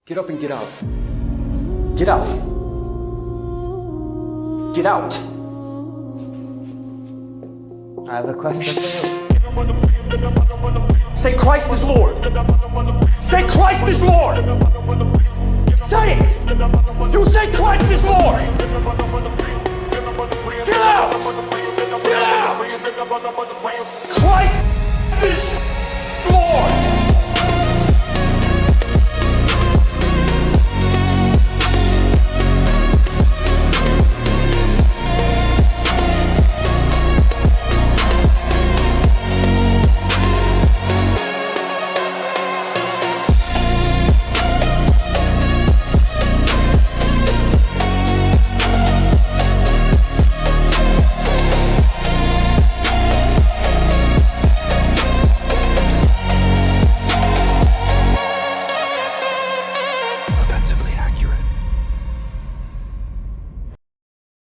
Get up and get out. Get out. Get out. I have a question for you. Say Christ is Lord. Say Christ is Lord. Say it. You say Christ is Lord. Get out. Get out. Christ is Lord.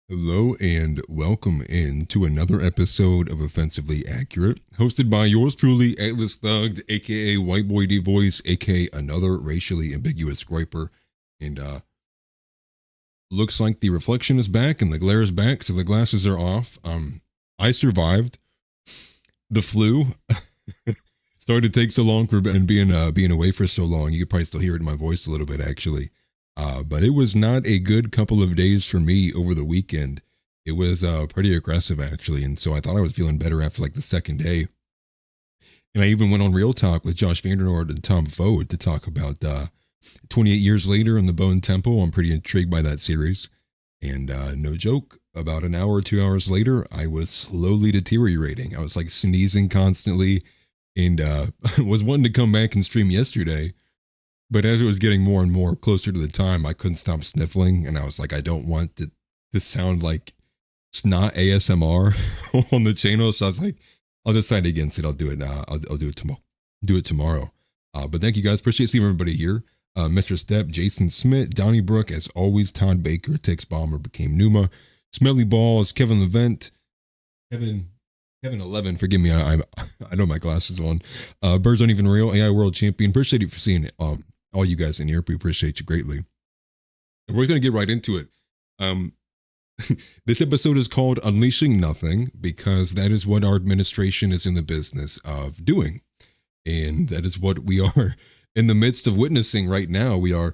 Hello and welcome in to another episode of Offensively Accurate, hosted by yours truly, AtlasThugged, aka White Boy D Voice, aka another racially ambiguous griper. And looks like the reflection is back and the glare is back, so the glasses are off. I survived the flu. Sorry to take so long for being away for so long. You could probably still hear it in my voice a little bit, actually. But it was not a good couple of days for me over the weekend. It was pretty aggressive, actually. And so I thought I was feeling better after like the second day. And I even went on Real Talk with Josh VanDerNoord and Tom Fode to talk about 28 years later in the Bone Temple. I'm pretty intrigued by that series. And no joke, about an hour or 2 hours later, I was slowly deteriorating. I was like sneezing constantly and was wanting to come back and stream yesterday. But as it was getting more and more closer to the time, I couldn't stop sniffling. And I was like, I don't want it to sound like snot ASMR on the channel. So I was like, I'll decide against it. I'll do it now. I'll do it tomorrow. But thank you guys. Appreciate seeing everybody here. Mr. Step, Jason Smith, Donnie Brook, as always, Todd Baker, Tix Bomber became Numa, Smelly Balls, Kevin Levent, Kevin 11, forgive me, I know my glasses on. Birds Aren't Even Real, AI World Champion. Appreciate you for seeing it. All you guys in here, we appreciate you greatly. And we're going to get right into it. This episode is called Unleashing Nothing because that is what our administration is in the business of doing. And that is what we are in the midst of witnessing right now. The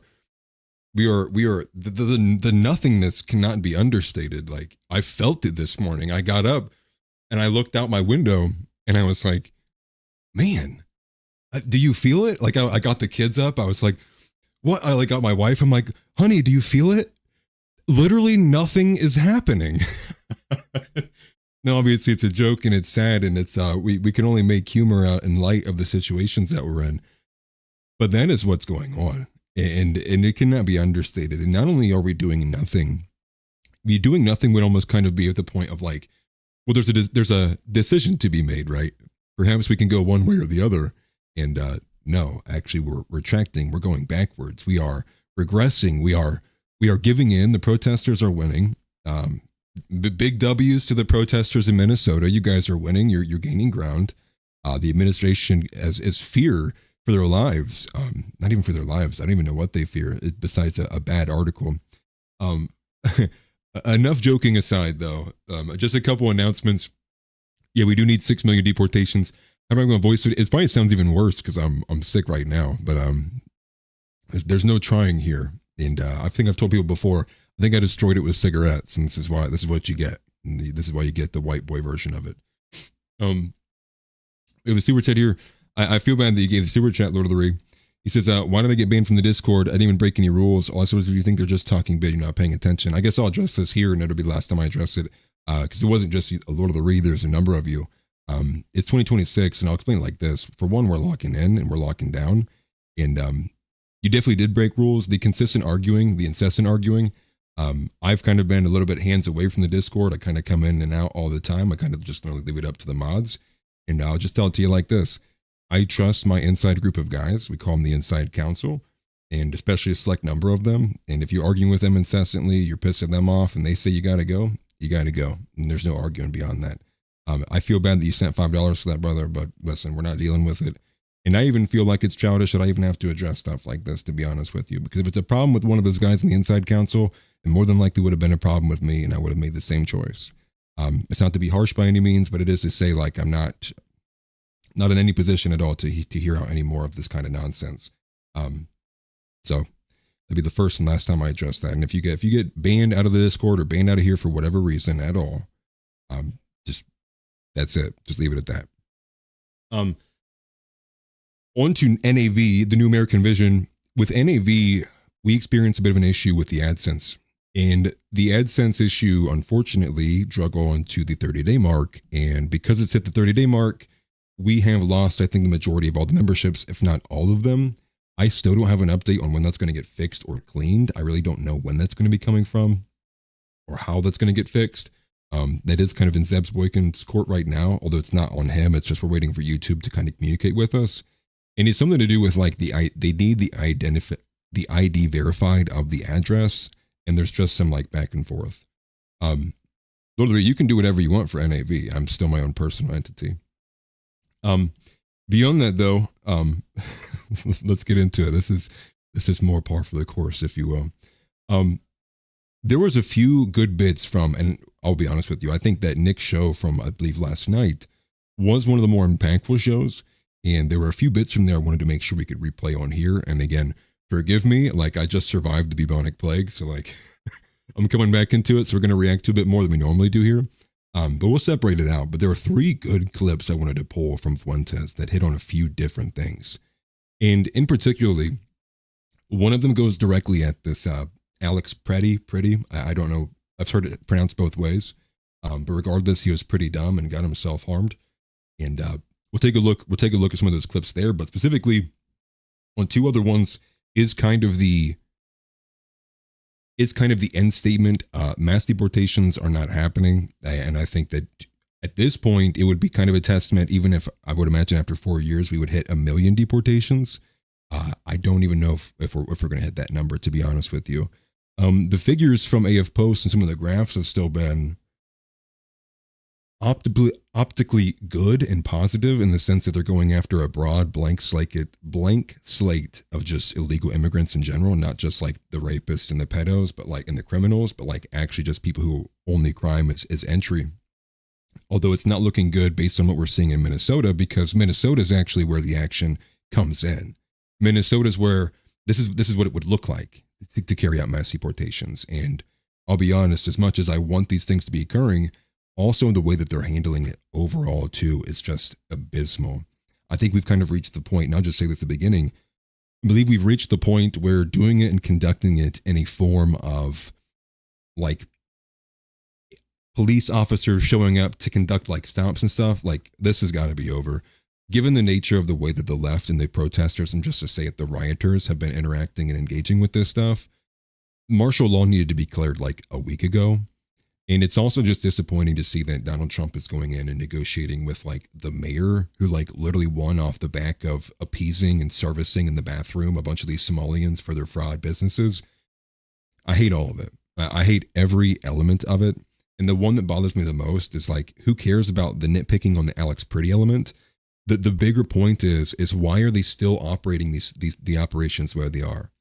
nothingness cannot be understated. Like, I felt it this morning. I got up and I looked out my window and I was like, man, do you feel it? Like I got the kids up. I was like, what? I got my wife. I'm like, honey, do you feel it? Literally nothing is happening. No, obviously it's a joke and it's sad and it's, we can only make humor out in light of the situations that we're in. But that is what's going on. And it cannot be understated. And not only are we doing nothing, doing nothing would almost kind of be at the point of like, well, there's a decision to be made, right? Perhaps we can go one way or the other. And no, actually, we're retracting. We're going backwards. We are regressing. We are giving in. The protesters are winning. Big W's to the protesters in Minnesota. You guys are winning. You're gaining ground. The administration is fear for their lives. Not even for their lives. I don't even know what they fear besides a bad article. Enough joking aside, though. Just a couple announcements. Yeah, we do need 6 million deportations. I'm not going to voice it. It probably sounds even worse because I'm sick right now. But there's no trying here. And I think I've told people before. I think I destroyed it with cigarettes, and this is what you get. And this is why you get the white boy version of it. We have a super chat here. I feel bad that you gave the super chat, Lord of the Ring. He says, why did I get banned from the Discord? I didn't even break any rules. Also, if you think they're just talking bit, you're not paying attention. I guess I'll address this here, and it'll be the last time I address it. Because it wasn't just a Lord of the Ring. There's a number of you. It's 2026, and I'll explain it like this. For one, we're locking in and we're locking down. And you definitely did break rules. The consistent arguing, the incessant arguing. I've kind of been a little bit hands away from the Discord. I kind of come in and out all the time. I kind of just leave it up to the mods. And I'll just tell it to you like this. I trust my inside group of guys. We call them the Inside Council. And especially a select number of them. And if you're arguing with them incessantly, you're pissing them off, and they say you got to go, you got to go. And there's no arguing beyond that. I feel bad that you sent $5 for that, brother, but listen, we're not dealing with it. And I even feel like it's childish that I even have to address stuff like this, to be honest with you, because if it's a problem with one of those guys in the inside council, it more than likely would have been a problem with me, and I would have made the same choice. It's not to be harsh by any means, but it is to say, like, I'm not in any position at all to hear out any more of this kind of nonsense. So that'd be the first and last time I address that. And if you get banned out of the Discord or banned out of here for whatever reason at all, just that's it. Just leave it at that. On to NAV, the New American Vision. With NAV, we experienced a bit of an issue with the AdSense. And the AdSense issue, unfortunately, drug on to the 30-day mark. And because it's hit the 30-day mark, we have lost, I think, the majority of all the memberships, if not all of them. I still don't have an update on when that's going to get fixed or cleaned. I really don't know when that's going to be coming from or how that's going to get fixed. That is kind of in Zeb Boykin's court right now, although it's not on him. It's just we're waiting for YouTube to kind of communicate with us. And it's something to do with like they need the ID verified of the address, and there's just some like back and forth. Literally, you can do whatever you want for NAV. I'm still my own personal entity. Beyond that, though, let's get into it. This is more par for the course, if you will. There was a few good bits from, and I'll be honest with you, I think that Nick's show from, I believe, last night was one of the more impactful shows. And there were a few bits from there I wanted to make sure we could replay on here. And again, forgive me, like I just survived the bubonic plague. So like I'm coming back into it. So we're going to react to a bit more than we normally do here. But we'll separate it out. But there were 3 good clips I wanted to pull from Fuentes that hit on a few different things. And in particularly, one of them goes directly at this Alex Pretti. I don't know. I've heard it pronounced both ways. But regardless, he was pretty dumb and got himself harmed. And we'll take a look at some of those clips there. But specifically on 2 other ones is kind of the end statement. Mass deportations are not happening. And I think that at this point, it would be kind of a testament, even if I would imagine after 4 years, we would hit 1 million deportations. I don't even know if we're going to hit that number, to be honest with you. The figures from AF Post and some of the graphs have still been optically good and positive in the sense that they're going after a broad blank slate of just illegal immigrants in general, not just like the rapists and the pedos, but like and the criminals, but like actually just people who only crime is entry. Although it's not looking good based on what we're seeing in Minnesota, because Minnesota is actually where the action comes in. Minnesota is where this is what it would look like to carry out mass deportations. And I'll be honest, as much as I want these things to be occurring, also the way that they're handling it overall too is just abysmal. I think we've kind of reached the point, and I'll just say this at the beginning, I believe we've reached the point where doing it and conducting it in a form of like police officers showing up to conduct like stops and stuff, like this has got to be over. Given the nature of the way that the left and the protesters, and just to say it, the rioters have been interacting and engaging with this stuff, martial law needed to be declared like a week ago. And it's also just disappointing to see that Donald Trump is going in and negotiating with like the mayor who like literally won off the back of appeasing and servicing in the bathroom a bunch of these Somalians for their fraud businesses. I hate all of it. I hate every element of it. And the one that bothers me the most is like, who cares about the nitpicking on the Alex Pretti element? The bigger point is why are they still operating the operations where they are?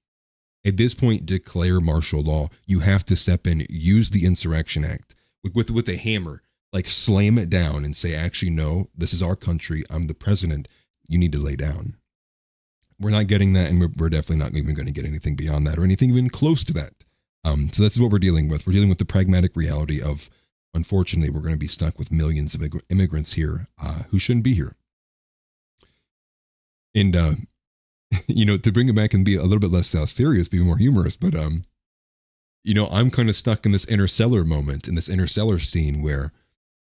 At this point, declare martial law. You have to step in, use the Insurrection Act with a hammer, like slam it down and say, actually, no, this is our country. I'm the president. You need to lay down. We're not getting that, and we're definitely not even going to get anything beyond that or anything even close to that. So that's what we're dealing with. We're dealing with the pragmatic reality of, unfortunately, we're going to be stuck with millions of immigrants here who shouldn't be here. And, to bring it back and be a little bit less serious, be more humorous, but, I'm kind of stuck in this Interstellar moment, in this Interstellar scene where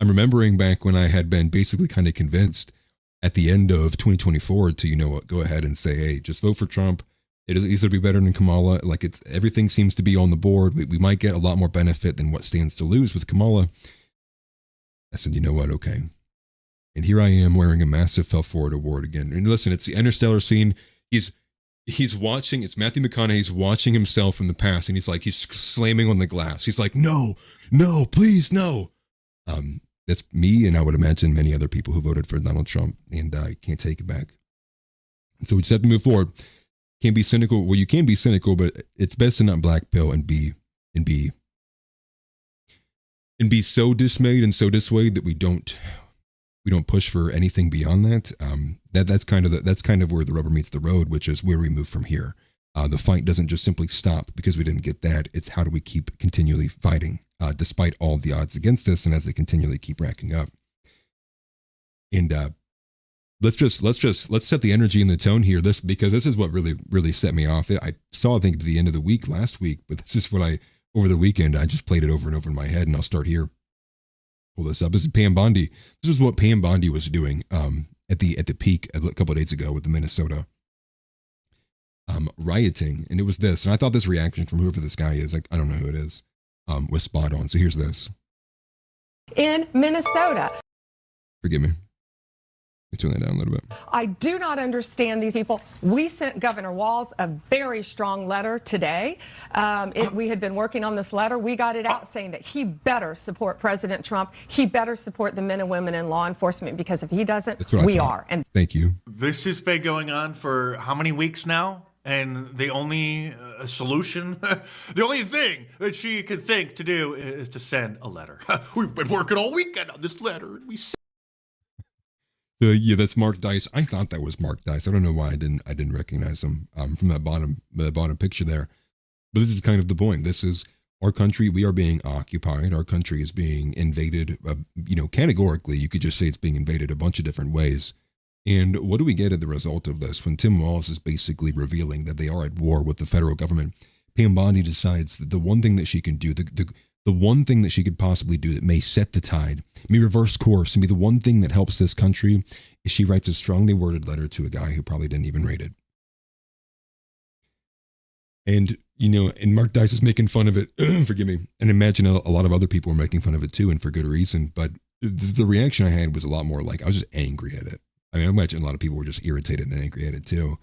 I'm remembering back when I had been basically kind of convinced at the end of 2024 to, go ahead and say, hey, just vote for Trump. It'll easily be better than Kamala. Like everything seems to be on the board. We might get a lot more benefit than what stands to lose with Kamala. I said, you know what? Okay. And here I am wearing a massive Fell Forward award again. And listen, it's the Interstellar scene. He's watching, it's Matthew McConaughey's watching himself in the past, and he's slamming on the glass. He's like, no, please, no. That's me, and I would imagine many other people who voted for Donald Trump, and I can't take it back. So we just have to move forward. Can't be cynical. Well, you can be cynical, but it's best to not black pill and be so dismayed and so dissuaded that we don't push for anything beyond that. That's kind of where the rubber meets the road, which is where we move from here. The fight doesn't just simply stop because we didn't get that. It's how do we keep continually fighting despite all the odds against us, and as they continually keep racking up. And let's set the energy and the tone here. Because this is what really set me off. I saw, I think, to the end of the week last week, but this is what over the weekend I just played it over and over in my head, and I'll start here. Pull this up. This is Pam Bondi. This is what Pam Bondi was doing at the peak a couple of days ago with the Minnesota rioting, and it was this. And I thought this reaction from whoever this guy is, like, I don't know who it is, was spot on. So here's this. In Minnesota. Forgive me. Let's turn that down a little bit. I do not understand these people. We sent Governor Walz a very strong letter today. We had been working on this letter. We got it out saying that he better support President Trump. He better support the men and women in law enforcement, because if he doesn't, we are. And thank you. This has been going on for how many weeks now? And the only solution, the only thing that she could think to do is to send a letter. We've been working all weekend on this letter, and we sent. Yeah, that's Mark Dice. I thought that was Mark Dice. I don't know why I didn't recognize him from that bottom picture there. But this is kind of the point. This is our country. We are being occupied. Our country is being invaded. Categorically, you could just say it's being invaded a bunch of different ways. And what do we get as the result of this? When Tim Walz is basically revealing that they are at war with the federal government, Pam Bondi decides that the one thing that she can do, the one thing that she could possibly do that may set the tide, may reverse course, and be the one thing that helps this country, is she writes a strongly worded letter to a guy who probably didn't even read it. And, and Mark Dice is making fun of it, forgive me, and imagine a lot of other people were making fun of it too, and for good reason. But the reaction I had was a lot more like, I was just angry at it. I mean, I imagine a lot of people were just irritated and angry at it too.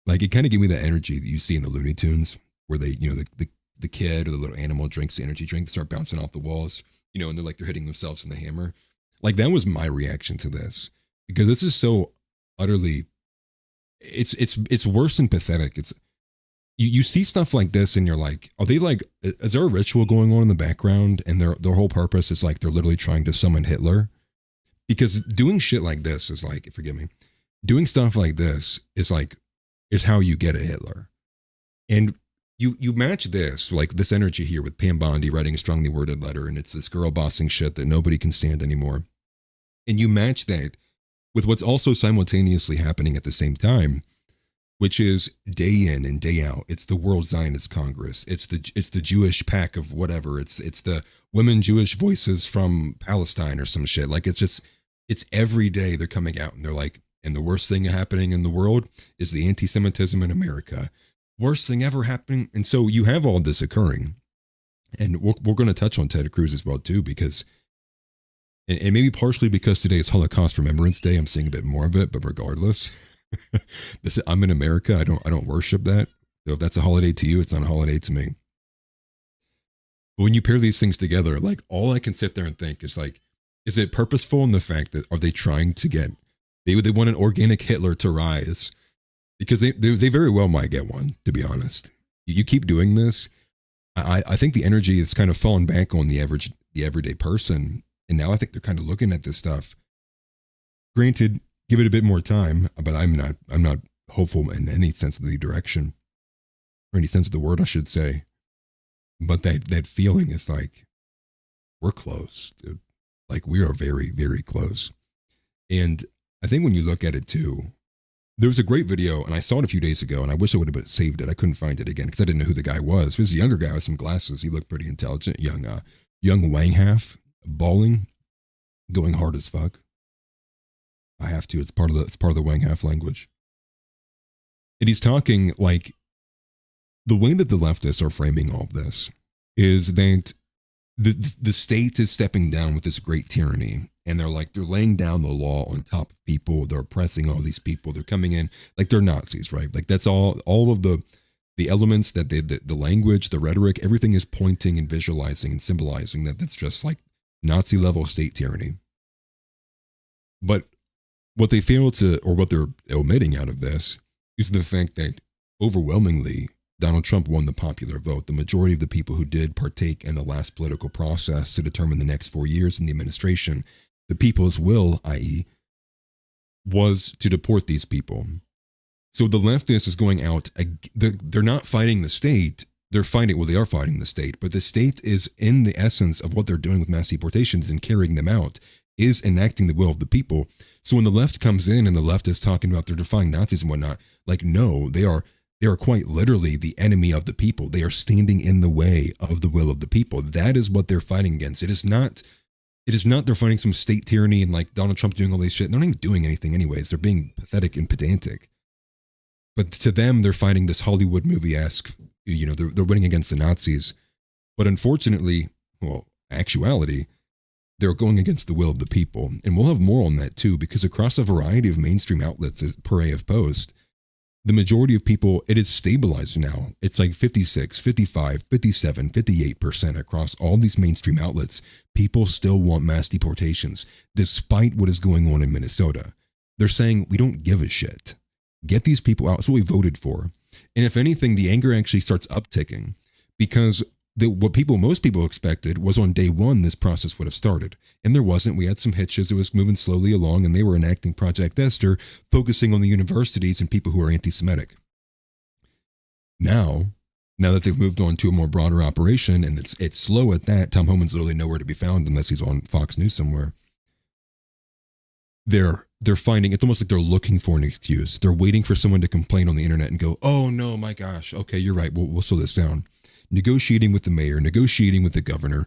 Like, it kind of gave me that energy that you see in the Looney Tunes, where they, the kid or the little animal drinks the energy drink, start bouncing off the walls, and they're hitting themselves in the hammer. Like, that was my reaction to this, because this is so utterly, it's worse than pathetic. It's, you see stuff like this and you're like, are they like, is there a ritual going on in the background? And their whole purpose is like, they're literally trying to summon Hitler. Because doing shit like this is like, forgive me, doing stuff like this is how you get a Hitler. And you match this, like this energy here with Pam Bondi writing a strongly worded letter, and it's this girl bossing shit that nobody can stand anymore. And you match that with what's also simultaneously happening at the same time, which is day in and day out. It's the World Zionist Congress. It's the Jewish pack of whatever. It's the women Jewish voices from Palestine or some shit. Like, it's every day they're coming out and they're like, and the worst thing happening in the world is the anti-Semitism in America. Worst thing ever happening. And so you have all this occurring. And we're going to touch on Ted Cruz as well too, because, and maybe partially because today is Holocaust Remembrance Day, I'm seeing a bit more of it, but regardless, I'm in America. I don't worship that. So if that's a holiday to you, it's not a holiday to me. But when you pair these things together, like, all I can sit there and think is like, is it purposeful in the fact that, are they trying to get, they want an organic Hitler to rise? Because they very well might get one, to be honest. You keep doing this. I think the energy is kind of fallen back on the everyday person. And now I think they're kind of looking at this stuff. Granted, give it a bit more time, but I'm not hopeful in any sense of the direction, or any sense of the word, I should say. But that feeling is like, we're close, dude. Like, we are very, very close. And I think when you look at it too, there was a great video, and I saw it a few days ago, and I wish I would have saved it. I couldn't find it again because I didn't know who the guy was. He was a younger guy with some glasses. He looked pretty intelligent, young Wang half, bawling, going hard as fuck. I have to. It's part of the Wang half language. And he's talking like, the way that the leftists are framing all of this is that the state is stepping down with this great tyranny, and they're laying down the law on top of people. They're oppressing all these people. They're coming in like they're Nazis, right? Like, that's all of the elements that the language, the rhetoric, everything is pointing and visualizing and symbolizing that that's just like Nazi level state tyranny. But what they fail to, or what they're omitting out of this, is the fact that overwhelmingly Donald Trump won the popular vote. The majority of the people who did partake in the last political process to determine the next 4 years in the administration, the people's will, i.e., was to deport these people. So the leftist is going out, they're not fighting the state, they're fighting, well, they are fighting the state, but the state is in the essence of what they're doing with mass deportations and carrying them out, is enacting the will of the people. So when the left comes in and the left is talking about they're defying Nazis and whatnot, like, no, they are quite literally the enemy of the people. They are standing in the way of the will of the people. That is what they're fighting against. It is not they're fighting some state tyranny and like Donald Trump doing all this shit. They're not even doing anything anyways. They're being pathetic and pedantic. But to them, they're fighting this Hollywood movie-esque, they're winning against the Nazis. But unfortunately, well, actuality, they're going against the will of the people. And we'll have more on that too, because across a variety of mainstream outlets per AF Post, the majority of people, it is stabilized now. It's like 56, 55, 57, 58% across all these mainstream outlets. People still want mass deportations, despite what is going on in Minnesota. They're saying, we don't give a shit. Get these people out. That's what we voted for. And if anything, the anger actually starts upticking because what most people expected was on day one, this process would have started. And there wasn't. We had some hitches. It was moving slowly along, and they were enacting Project Esther, focusing on the universities and people who are anti-Semitic. Now that they've moved on to a more broader operation, and it's slow at that, Tom Homan's literally nowhere to be found unless he's on Fox News somewhere. They're finding, it's almost like they're looking for an excuse. They're waiting for someone to complain on the internet and go, oh no, my gosh, okay, you're right, we'll slow this down. Negotiating with the mayor, negotiating with the governor,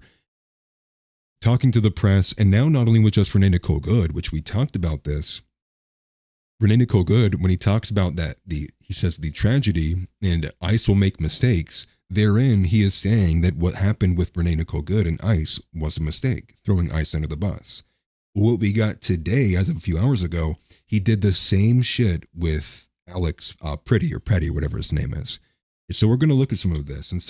talking to the press, and now not only with just Renee Nicole Good, which we talked about this. Renee Nicole Good, when he talks about that, he says the tragedy and ICE will make mistakes. Therein, he is saying that what happened with Renee Nicole Good and ICE was a mistake, throwing ICE under the bus. What we got today, as of a few hours ago, he did the same shit with Alex Pretti, whatever his name is. So we're going to look at some of this. And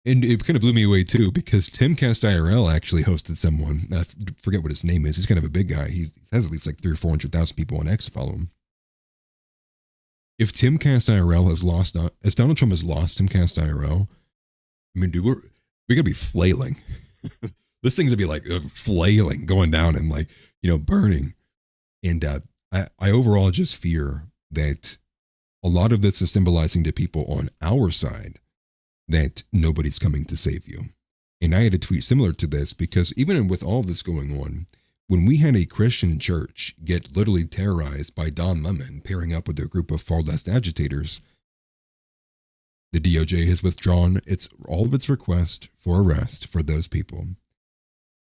it kind of blew me away too, because Timcast IRL actually hosted someone. I forget what his name is. He's kind of a big guy. He has at least like 300,000 or 400,000 people on X follow him. If Timcast IRL has lost, as Donald Trump has lost Timcast IRL, I mean, dude, we're going to be flailing. This thing's going to be like flailing, going down and like, burning. And I overall just fear that a lot of this is symbolizing to people on our side that nobody's coming to save you. And I had a tweet similar to this because even with all this going on, when we had a Christian church get literally terrorized by Don Lemon pairing up with a group of far left agitators, the DOJ has withdrawn all of its request for arrest for those people.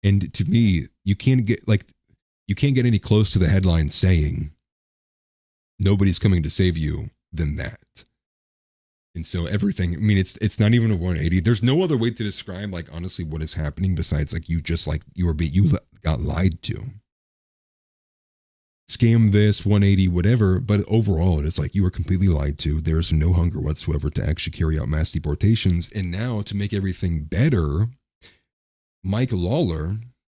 And to me, you can't get any close to the headline saying nobody's coming to save you than that. And so everything, I mean, it's not even a 180. There's no other way to describe, like, honestly, what is happening besides like you got lied to. Scam this, 180, whatever. But overall, it is like you were completely lied to. There's no hunger whatsoever to actually carry out mass deportations. And now to make everything better, Mike Lawler,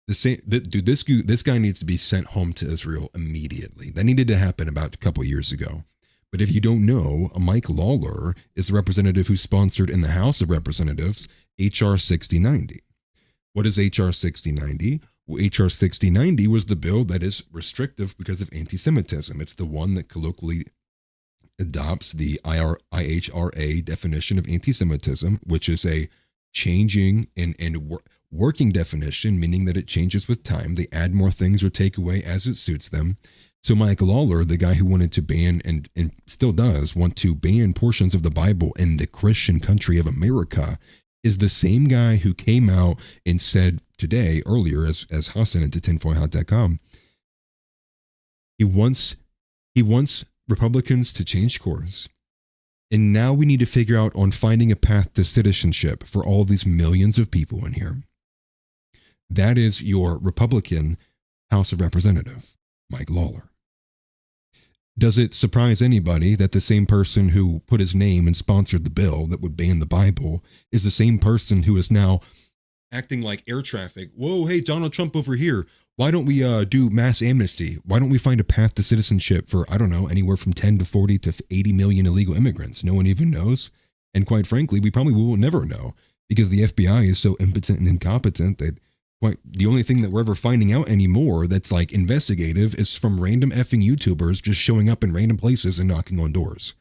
this guy needs to be sent home to Israel immediately. That needed to happen about a couple of years ago. But if you don't know, Mike Lawler is the representative who sponsored in the House of Representatives HR 6090. What is HR 6090? Well, HR 6090 was the bill that is restrictive because of anti-Semitism. It's the one that colloquially adopts the IHRA definition of anti-Semitism, which is a changing and working definition, meaning that it changes with time. They add more things or take away as it suits them. So Mike Lawler, the guy who wanted to ban and still does want to ban portions of the Bible in the Christian country of America, is the same guy who came out and said today, earlier, as Hassan into tinfoilhat.com, he wants Republicans to change course. And now we need to figure out on finding a path to citizenship for all these millions of people in here. That is your Republican House of Representative, Mike Lawler. Does it surprise anybody that the same person who put his name and sponsored the bill that would ban the Bible is the same person who is now acting like air traffic? Whoa, hey, Donald Trump over here. Why don't we do mass amnesty? Why don't we find a path to citizenship for, I don't know, anywhere from 10 to 40 to 80 million illegal immigrants? No one even knows. And quite frankly, we probably will never know because the FBI is so impotent and incompetent that the only thing that we're ever finding out anymore that's like investigative is from random effing YouTubers just showing up in random places and knocking on doors.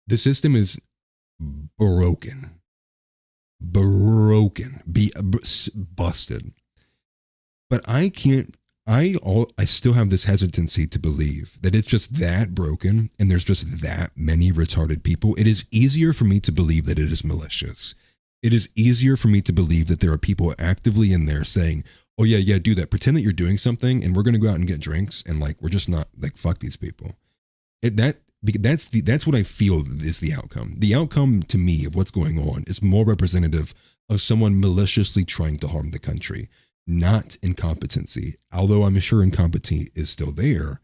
The system is broken. Busted. But I still have this hesitancy to believe that it's just that broken and there's just that many retarded people. It is easier for me to believe that it is malicious. It is easier for me to believe that there are people actively in there saying, oh yeah, do that. Pretend that you're doing something and we're going to go out and get drinks and like, we're just not like, fuck these people. That's what I feel is the outcome. The outcome to me of what's going on is more representative of someone maliciously trying to harm the country, not incompetency. Although I'm sure incompetency is still there,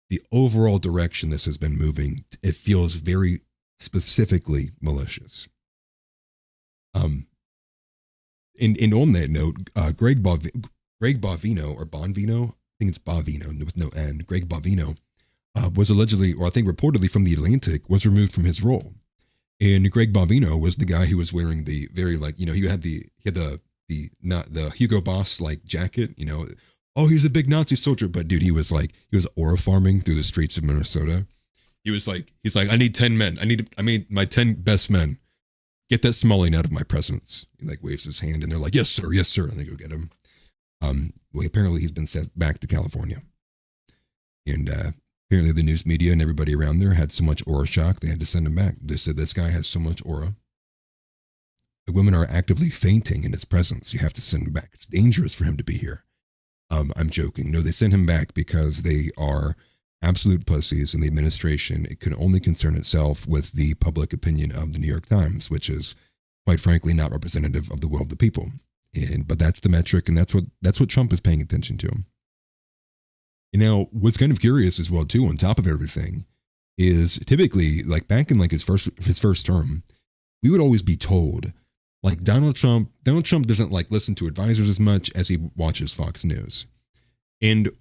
the overall direction this has been moving, it feels very specifically malicious. And on that note, Greg Bovino, or Bonvino, I think it's Bovino with no N, Greg Bovino, was allegedly, or I think reportedly from The Atlantic, was removed from his role. And Greg Bovino was the guy who was wearing the very he had the Hugo Boss like jacket, oh, he's a big Nazi soldier. But dude, he was aura farming through the streets of Minnesota. He's like, I need 10 men. I mean, my 10 best men. Get that Smalling out of my presence. He like waves his hand and they're like, yes, sir. And they go get him. Well, apparently he's been sent back to California. And apparently the news media and everybody around there had so much aura shock, they had to send him back. They said, this guy has so much aura. The women are actively fainting in his presence. You have to send him back. It's dangerous for him to be here. I'm joking. No, they sent him back because they are absolute pussies in the administration. It can only concern itself with the public opinion of the New York Times, which is quite frankly not representative of the will of the people. But that's the metric, and that's what Trump is paying attention to. And now, what's kind of curious as well too, on top of everything, is typically like back in like his first term, we would always be told like Donald Trump doesn't like listen to advisors as much as he watches Fox News, and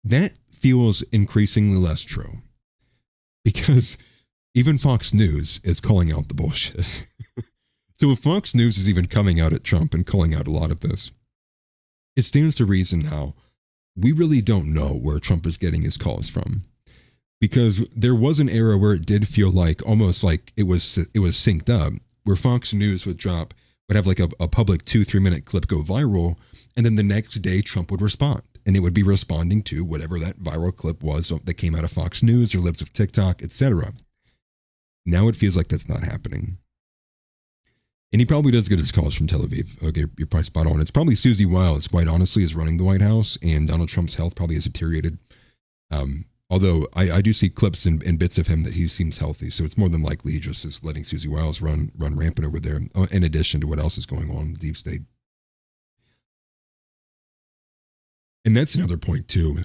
that feels increasingly less true because even Fox News is calling out the bullshit. So if Fox News is even coming out at Trump and calling out a lot of this, it stands to reason now we really don't know where Trump is getting his calls from, because there was an era where it did feel like almost like it was synced up, where Fox News would have like a public 2-3 minute clip go viral, and then the next day Trump would respond. And it would be responding to whatever that viral clip was that came out of Fox News or Libs of TikTok, etc. Now it feels like that's not happening. And he probably does get his calls from Tel Aviv. Okay, you're probably spot on. It's probably Susie Wiles, quite honestly, is running the White House, and Donald Trump's health probably has deteriorated. Although I do see clips and bits of him that he seems healthy, so it's more than likely he just is letting Susie Wiles run rampant over there, in addition to what else is going on in the deep state. And that's another point too.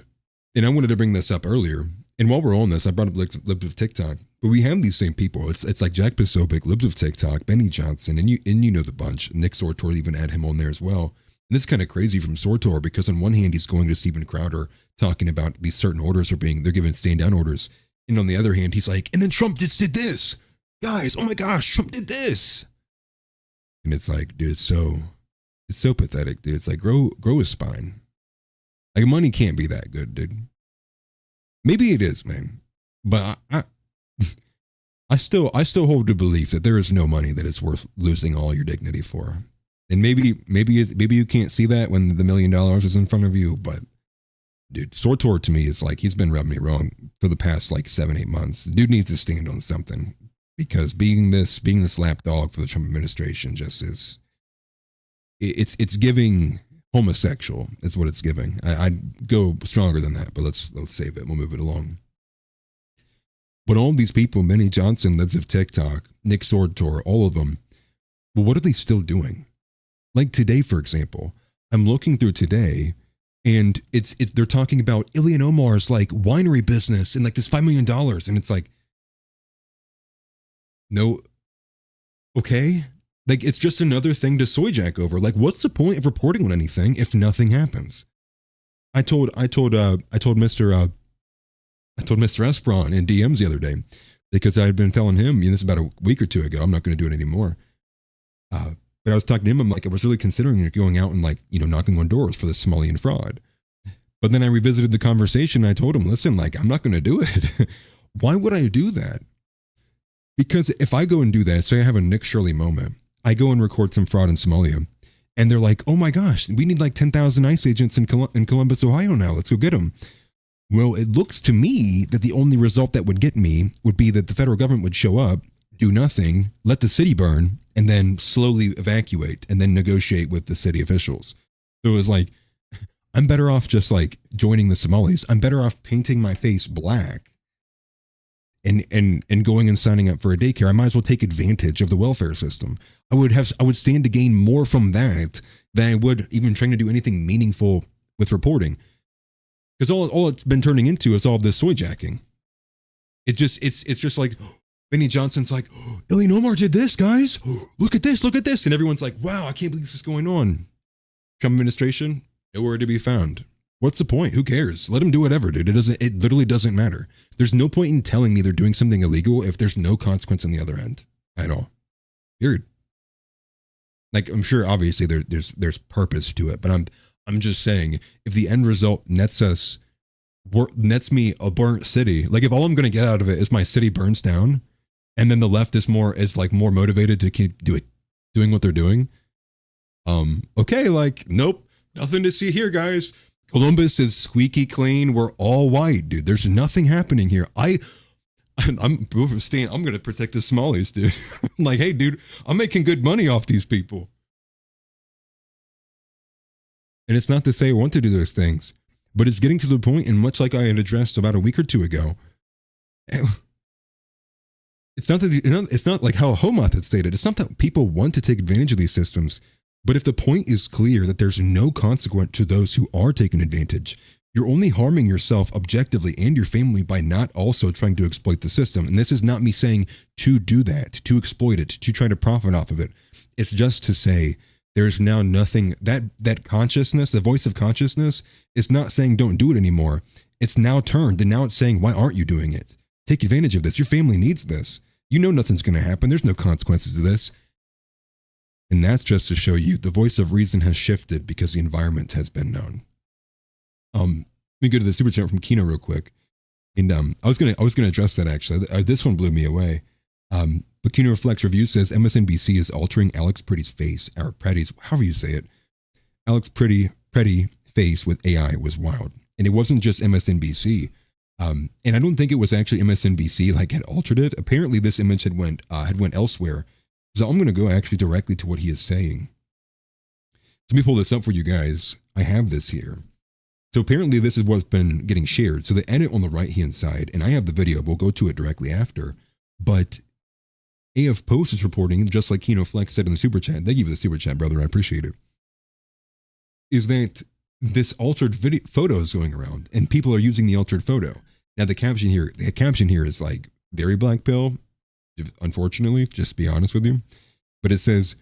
And I wanted to bring this up earlier. And while we're on this, I brought up Libs of TikTok. But we have these same people. It's like Jack Posobiec, Libs of TikTok, Benny Johnson, and you know the bunch. Nick Sortor, even had him on there as well. And it's kind of crazy from Sortor because on one hand he's going to Steven Crowder talking about these certain orders they're given stand down orders. And on the other hand, he's like, and then Trump just did this. Guys, oh my gosh, Trump did this. And it's like, dude, it's so pathetic, dude. It's like grow a spine. Like money can't be that good, dude. Maybe it is, man. But I still hold the belief that there is no money that is worth losing all your dignity for. And maybe you can't see that when the $1 million is in front of you, but dude, Sortor to me is like, he's been rubbing me wrong for the past like 7-8 months. The dude needs to stand on something, because being this lapdog for the Trump administration just is, it's giving homosexual is what it's giving. I'd go stronger than that, but let's save it. We'll move it along. But all these people, Benny Johnson, Libs of TikTok, Nick Sortor, all of them, well, what are they still doing? Like today, for example, I'm looking through today, and they're talking about Ilhan Omar's like winery business and like this $5 million, and it's like, no, okay, Like, it's just another thing to soyjack over. Like, what's the point of reporting on anything if nothing happens? I told Mr. Esperon in DMs the other day, because I had been telling him, this is about a week or two ago, I'm not going to do it anymore. But I was talking to him, I'm like, I was really considering going out and like, knocking on doors for the Somalian fraud. But then I revisited the conversation and I told him, listen, like, I'm not going to do it. Why would I do that? Because if I go and do that, say I have a Nick Shirley moment, I go and record some fraud in Somalia, and they're like, oh my gosh, we need like 10,000 ICE agents in Columbus, Ohio now. Let's go get them. Well, it looks to me that the only result that would get me would be that the federal government would show up, do nothing, let the city burn, and then slowly evacuate and then negotiate with the city officials. So it was like, I'm better off just like joining the Somalis. I'm better off painting my face black and going and signing up for a daycare. I might as well take advantage of the welfare system. I would stand to gain more from that than I would even trying to do anything meaningful with reporting. Because all it's been turning into is all this soyjacking. It's just like, Benny Johnson's like, Ilhan Omar did this, guys. Look at this. And everyone's like, wow, I can't believe this is going on. Trump administration, nowhere to be found. What's the point? Who cares? Let them do whatever, dude. It literally doesn't matter. There's no point in telling me they're doing something illegal if there's no consequence on the other end at all. Period. Like, I'm sure obviously there's purpose to it, but I'm just saying, if the end result nets me a burnt city, like if all I'm going to get out of it is my city burns down, and then the left is more motivated to keep doing what they're doing. Okay, like, nope, nothing to see here, guys. Columbus is squeaky clean. We're all white, dude. There's nothing happening here. I'm going to protect the Somalis, dude. I'm like, hey, dude, I'm making good money off these people. And it's not to say I want to do those things, but it's getting to the point, and much like I had addressed about a week or two ago, it's not like how Homoth had stated. It's not that people want to take advantage of these systems, but if the point is clear that there's no consequence to those who are taking advantage, you're only harming yourself objectively and your family by not also trying to exploit the system. And this is not me saying to do that, to exploit it, to try to profit off of it. It's just to say there's now nothing, that consciousness, the voice of consciousness is not saying don't do it anymore. It's now turned, and now it's saying, why aren't you doing it? Take advantage of this. Your family needs this. You know nothing's going to happen. There's no consequences to this. And that's just to show you the voice of reason has shifted because the environment has been known. Let me go to the super chat from Kino real quick. And I was gonna address that actually. This one blew me away. But Kino Reflects Review says MSNBC is altering Alex Pretty's face, or Pretty's, however you say it. Alex Pretty face with AI was wild. And it wasn't just MSNBC. And I don't think it was actually MSNBC like had altered it. Apparently this image had went elsewhere. So I'm going to go actually directly to what he is saying. So let me pull this up for you guys. I have this here. So apparently this is what's been getting shared. So the edit on the right-hand side, and I have the video, we'll go to it directly after. But AF Post is reporting, just like Kino Flex said in the super chat, they give you the super chat, brother, I appreciate it, is that this altered video photo is going around and people are using the altered photo. Now the caption here is like very black pill, unfortunately, just to be honest with you. But it says,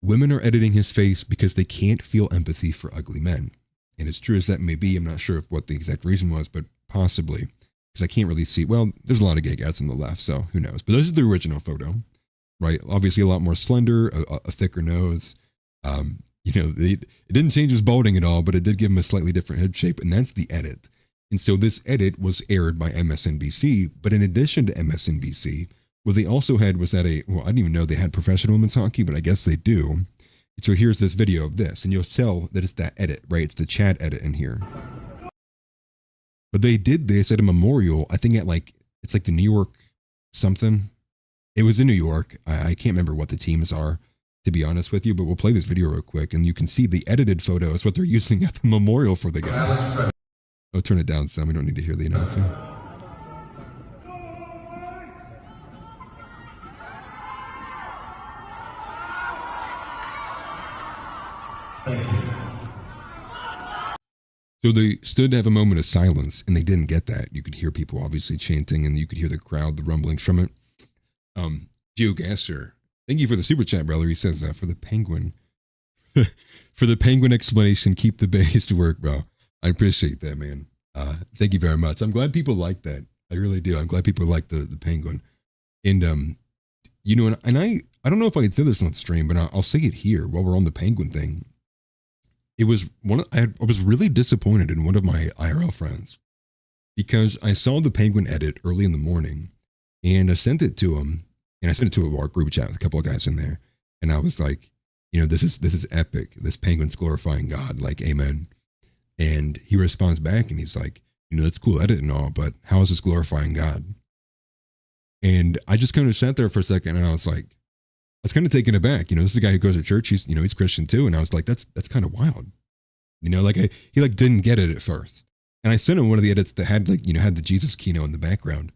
women are editing his face because they can't feel empathy for ugly men. And as true as that may be, I'm not sure what the exact reason was, but possibly. Because I can't really see, well, there's a lot of gay guys on the left, so who knows. But this is the original photo, right? Obviously a lot more slender, a thicker nose. It didn't change his balding at all, but it did give him a slightly different head shape, and that's the edit. And so this edit was aired by MSNBC, but in addition to MSNBC, what they also had was that I didn't even know they had professional women's hockey, but I guess they do. And so here's this video of this, and you'll tell that it's that edit, right? It's the Chad edit in here. But they did this at a memorial, I think it's like the New York something. It was in New York. I can't remember what the teams are, to be honest with you, but we'll play this video real quick, and you can see the edited photo is what they're using at the memorial for the guy. Oh, turn it down some. We don't need to hear the announcement. So they stood to have a moment of silence, and they didn't get that. You could hear people obviously chanting, and you could hear the crowd, the rumblings from it. Geo Gasser Thank you for the super chat, brother. He says for the penguin, for the penguin explanation. Keep the base to work, bro. I appreciate that, man. Thank you very much. I'm glad people like that. I really do. I'm glad people like the penguin. And you know, and I don't know if I could say this on stream, but I'll say it here while we're on the penguin thing. It was I was really disappointed in one of my IRL friends because I saw the penguin edit early in the morning, and I sent it to him, and I sent it to our group chat with a couple of guys in there, and I was like, you know, this is epic. This penguin's glorifying God, like amen. And he responds back, and he's like, you know, that's cool edit and all, but how is this glorifying God? And I just kind of sat there for a second, and I was kind of taken aback. You know, this is a guy who goes to church. He's Christian too. And I was like, that's kind of wild. You know, like he didn't get it at first. And I sent him one of the edits that had had the Jesus keynote in the background.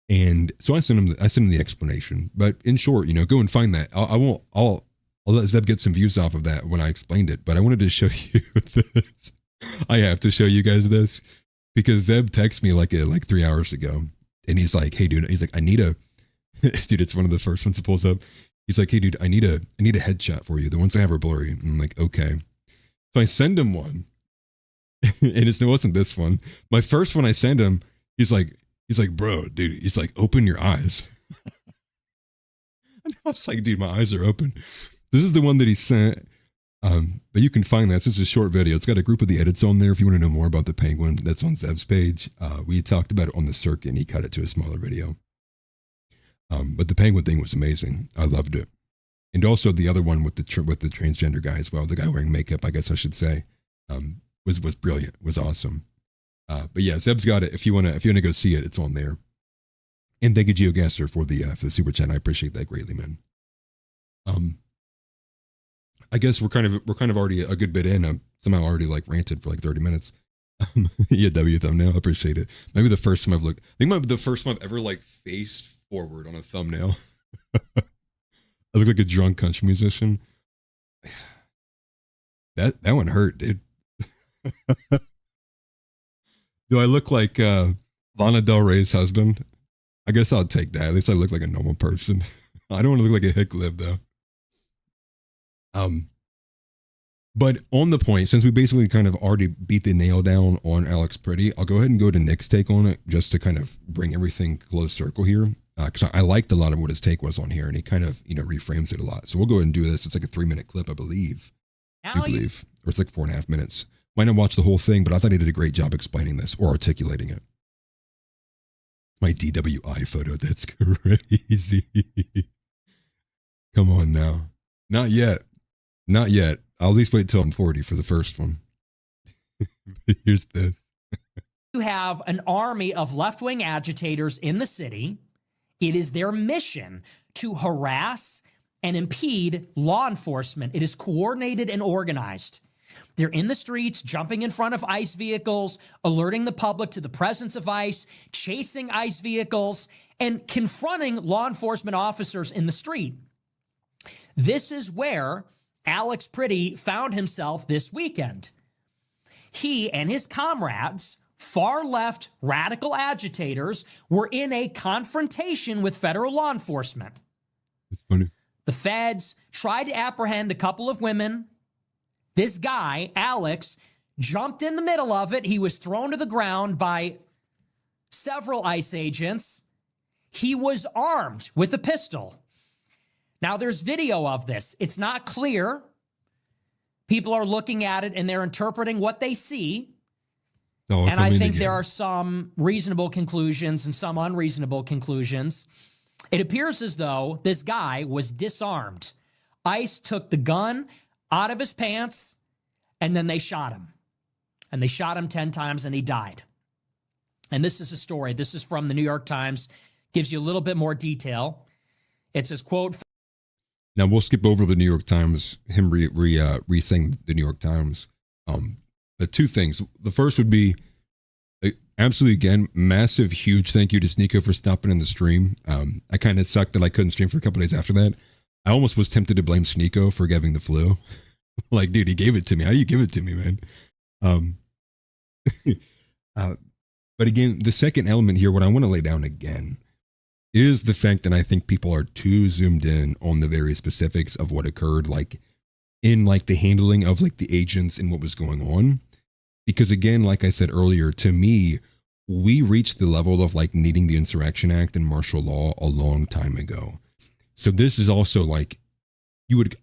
And so I sent him the explanation. But in short, you know, go and find that. I'll let Zeb get some views off of that when I explained it. But I wanted to show you this. I have to show you guys this because Zeb texted me like 3 hours ago. And he's like, hey, dude, he's like, I need a, dude, it's one of the first ones that pulls up. He's like, hey, dude, I need a headshot for you. The ones I have are blurry. And I'm like, okay. So I send him one. And it wasn't this one. My first one I send him, he's like, bro, dude, he's like, open your eyes. And I was like, dude, my eyes are open. This is the one that he sent. But you can find that. It's just a short video. It's got a group of the edits on there. If you want to know more about the penguin, that's on Zeb's page. We talked about it on the circuit, and he cut it to a smaller video. But the penguin thing was amazing. I loved it. And also the other one with the transgender guy as well, the guy wearing makeup, I guess I should say, was brilliant. Was awesome. But yeah, Zeb's got it. If you wanna go see it, it's on there. And thank you, GeoGuessr, for the super chat. I appreciate that greatly, man. I guess we're kind of already a good bit in. I'm somehow already ranted for 30 minutes. Yeah, W thumbnail. I appreciate it. Maybe the first time I think the first time I've ever faced forward on a thumbnail. I look like a drunk country musician. That one hurt, dude. Do I look like Lana Del Rey's husband? I guess I'll take that. At least I look like a normal person. I don't want to look like a hick lib though. But on the point, since we basically kind of already beat the nail down on Alex Pretti, I'll go ahead and go to Nick's take on it just to kind of bring everything close circle here. Because I liked a lot of what his take was on here, and he kind of, reframes it a lot. So we'll go ahead and do this. It's like a 3-minute clip, I believe. Or it's like 4.5 minutes. Might not watch the whole thing, but I thought he did a great job explaining this or articulating it. My DWI photo, that's crazy. Come on now. Not yet. Not yet. I'll at least wait till I'm 40 for the first one. Here's this. You have an army of left-wing agitators in the city. It is their mission to harass and impede law enforcement. It is coordinated and organized. They're in the streets, jumping in front of ICE vehicles, alerting the public to the presence of ICE, chasing ICE vehicles, and confronting law enforcement officers in the street. This is where Alex Pretti found himself this weekend. He and his comrades, far-left radical agitators, were in a confrontation with federal law enforcement. It's funny. The feds tried to apprehend a couple of women. This guy, Alex, jumped in the middle of it. He was thrown to the ground by several ICE agents. He was armed with a pistol. Now, there's video of this. It's not clear. People are looking at it and they're interpreting what they see. And I think there are some reasonable conclusions and some unreasonable conclusions. It appears as though this guy was disarmed. ICE took the gun out of his pants and then they shot him. And they shot him 10 times and he died. And this is a story. This is from the New York Times. Gives you a little bit more detail. It says, quote, now we'll skip over the New York Times, him re-saying the New York Times. But two things. The first would be, absolutely, again, massive, huge thank you to SNEAKO for stopping in the stream. I kind of sucked that I couldn't stream for a couple days after that. I almost was tempted to blame SNEAKO for giving the flu. Like, dude, he gave it to me. How do you give it to me, man? But again, the second element here, what I want to lay down again is the fact that I think people are too zoomed in on the very specifics of what occurred, like in like the handling of like the agents and what was going on. Because again, like I said earlier, to me, we reached the level of like needing the Insurrection Act and martial law a long time ago. So this is also like,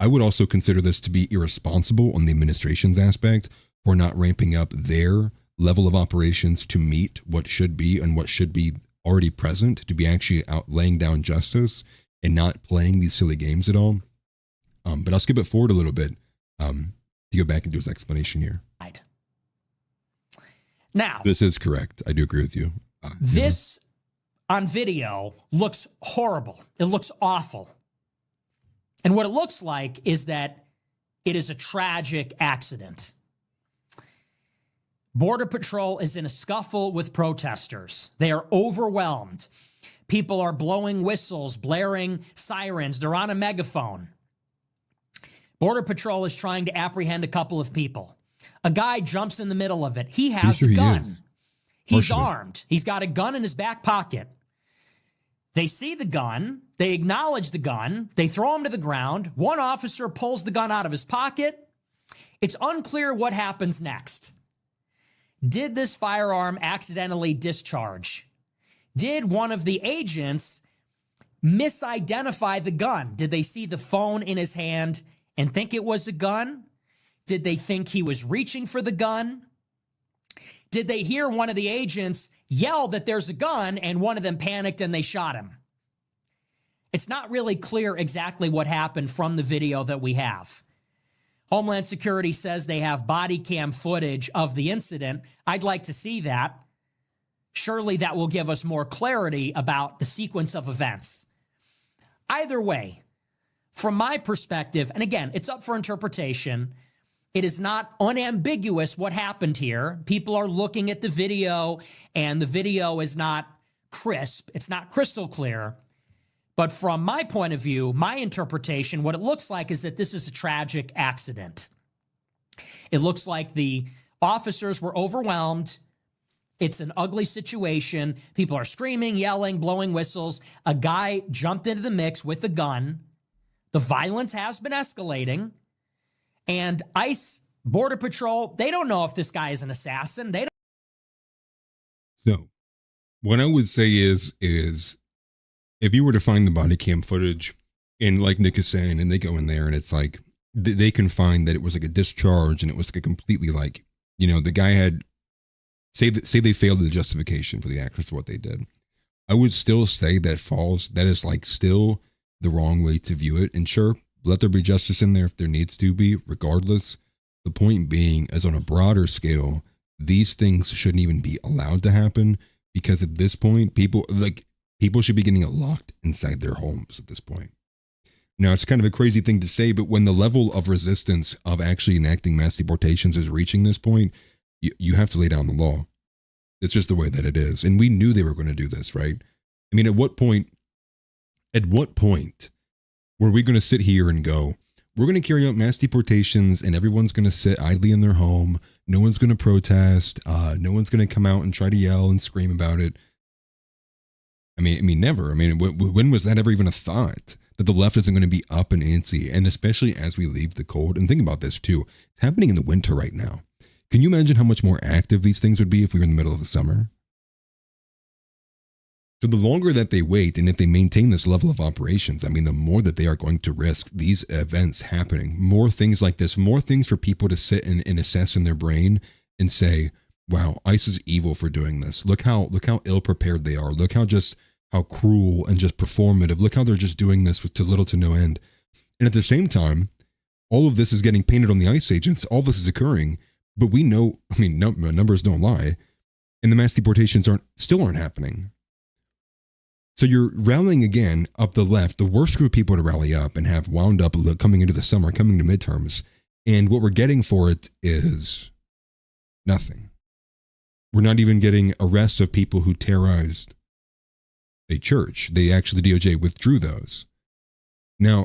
I would also consider this to be irresponsible on the administration's aspect for not ramping up their level of operations to meet what should be and what should be already present, to be actually out laying down justice and not playing these silly games at all. But I'll skip it forward a little bit to go back and do his explanation here. Right. Now, this is correct. I do agree with you. This on video looks horrible. It looks awful. And what it looks like is that it is a tragic accident. Border Patrol is in a scuffle with protesters. They are overwhelmed. People are blowing whistles, blaring sirens. They're on a megaphone. Border Patrol is trying to apprehend a couple of people. A guy jumps in the middle of it. He has a gun. He's armed. He's got a gun in his back pocket. They see the gun. They acknowledge the gun. They throw him to the ground. One officer pulls the gun out of his pocket. It's unclear what happens next. Did this firearm accidentally discharge? Did one of the agents misidentify the gun? Did they see the phone in his hand and think it was a gun? Did they think he was reaching for the gun? Did they hear one of the agents yell that there's a gun and one of them panicked and they shot him? It's not really clear exactly what happened from the video that we have. Homeland Security says they have body cam footage of the incident. I'd like to see that. Surely that will give us more clarity about the sequence of events. Either way, from my perspective, and again, it's up for interpretation, it is not unambiguous what happened here. People are looking at the video, and the video is not crisp. It's not crystal clear. But from my point of view, my interpretation, what it looks like is that this is a tragic accident. It looks like the officers were overwhelmed. It's an ugly situation. People are screaming, yelling, blowing whistles. A guy jumped into the mix with a gun. The violence has been escalating. And ICE, Border Patrol, they don't know if this guy is an assassin. They don't. So what I would say is if you were to find the body cam footage and like Nick is saying, and they go in there and it's like, they can find that it was like a discharge and it was like a completely like, you know, the guy had, say they failed the justification for the actions of what they did. I would still say that is like still the wrong way to view it. And sure, let there be justice in there if there needs to be, regardless. The point being, as on a broader scale, these things shouldn't even be allowed to happen, because at this point, people should be getting locked inside their homes at this point. Now, it's kind of a crazy thing to say, but when the level of resistance of actually enacting mass deportations is reaching this point, you have to lay down the law. It's just the way that it is. And we knew they were going to do this, right? I mean, at what point were we going to sit here and go, we're going to carry out mass deportations and everyone's going to sit idly in their home. No one's going to protest. No one's going to come out and try to yell and scream about it. I mean, never. I mean, when was that ever even a thought, that the left isn't going to be up and antsy? And especially as we leave the cold, and think about this too, it's happening in the winter right now. Can you imagine how much more active these things would be if we were in the middle of the summer? So the longer that they wait, and if they maintain this level of operations, I mean, the more that they are going to risk these events happening. More things like this, more things for people to sit and assess in their brain and say, wow, ICE is evil for doing this. Look how ill prepared they are. Look how cruel and just performative. Look how they're just doing this with too little to no end. And at the same time, all of this is getting painted on the ICE agents. All this is occurring, but we know, I mean, numbers don't lie, and the mass deportations still aren't happening. So you're rallying again up the left, the worst group of people to rally up and have wound up coming into the summer, coming to midterms. And what we're getting for it is nothing. We're not even getting arrests of people who terrorized a church. The DOJ withdrew those. Now,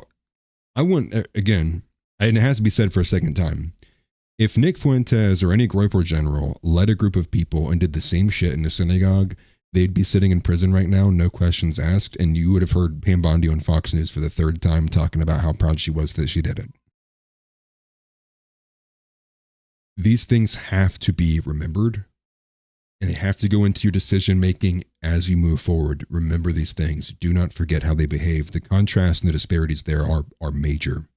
I want, again, and it has to be said for a second time, if Nick Fuentes or any Groyper general led a group of people and did the same shit in a synagogue, they'd be sitting in prison right now, no questions asked, and you would have heard Pam Bondi on Fox News for the third time talking about how proud she was that she did it. These things have to be remembered, and they have to go into your decision making as you move forward. Remember these things. Do not forget how they behave. The contrast and the disparities there are major.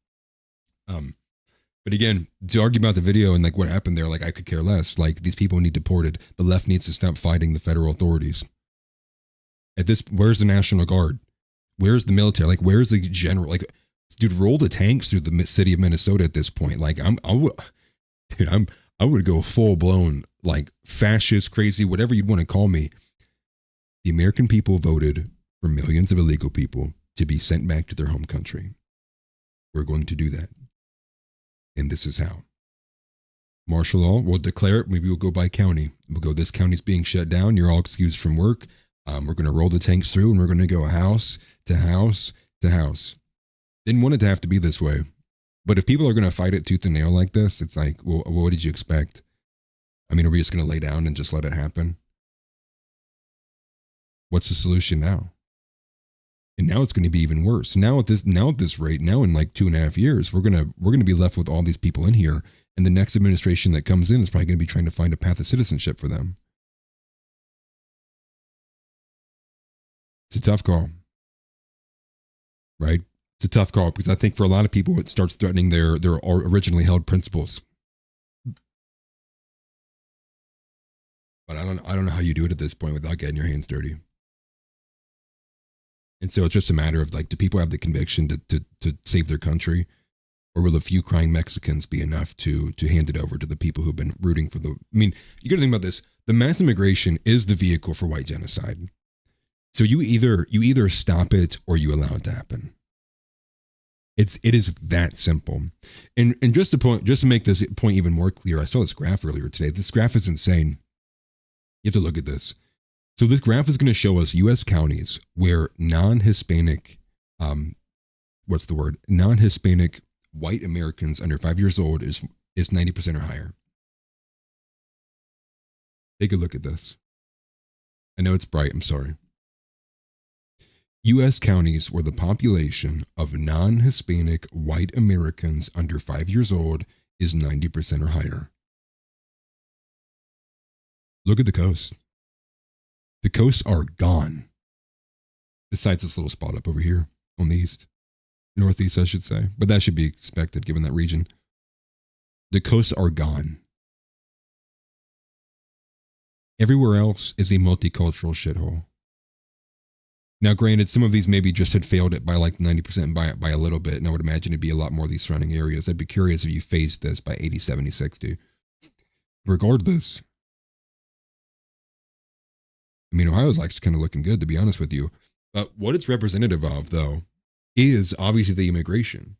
But again, to argue about the video and like what happened there, like I could care less. Like these people need deported. The left needs to stop fighting the federal authorities. At this, where's the National Guard? Where's the military? Like where's the general? Like, dude, roll the tanks through the city of Minnesota at this point. Like I would go full blown like fascist, crazy, whatever you'd want to call me. The American people voted for millions of illegal people to be sent back to their home country. We're going to do that. And this is how. Martial law, we'll declare it. Maybe we'll go by county. We'll go, this county's being shut down. You're all excused from work. We're going to roll the tanks through and we're going to go house to house to house. Didn't want it to have to be this way. But if people are going to fight it tooth and nail like this, it's like, well, what did you expect? I mean, are we just going to lay down and just let it happen? What's the solution now? And now it's going to be even worse. Now at this rate, now in like 2.5 years, we're gonna be left with all these people in here, and the next administration that comes in is probably going to be trying to find a path of citizenship for them. It's a tough call, right? It's a tough call because I think for a lot of people, it starts threatening their originally held principles. But I don't know how you do it at this point without getting your hands dirty. And so it's just a matter of like, do people have the conviction to save their country, or will a few crying Mexicans be enough to hand it over to the people who've been rooting for the? I mean, you got to think about this. The mass immigration is the vehicle for white genocide. So you either stop it or you allow it to happen. It is that simple. And just to make this point even more clear, I saw this graph earlier today. This graph is insane. You have to look at this. So this graph is going to show us U.S. counties where non-Hispanic, non-Hispanic white Americans under 5 years old is 90% or higher. Take a look at this. I know it's bright. I'm sorry. U.S. counties where the population of non-Hispanic white Americans under 5 years old is 90% or higher. Look at the coast. The coasts are gone. Besides this little spot up over here on the east. Northeast, I should say. But that should be expected given that region. The coasts are gone. Everywhere else is a multicultural shithole. Now, granted, some of these maybe just had failed it by like 90% by a little bit. And I would imagine it'd be a lot more of these surrounding areas. I'd be curious if you phased this by 80, 70, 60. Regardless, I mean, Ohio's actually kind of looking good, to be honest with you. But what it's representative of, though, is obviously the immigration,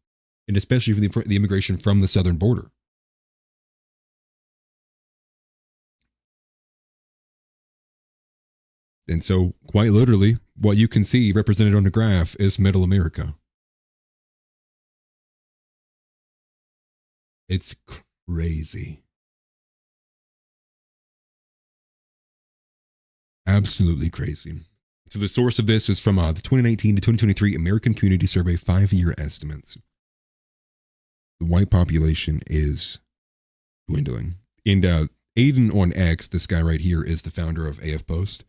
and especially for the immigration from the southern border. And so, quite literally, what you can see represented on the graph is Middle America. It's crazy. Absolutely crazy. So the source of this is from the 2019 to 2023 American Community Survey 5-year estimates. The white population is dwindling. And Aiden on X, this guy right here, is the founder of AF Post.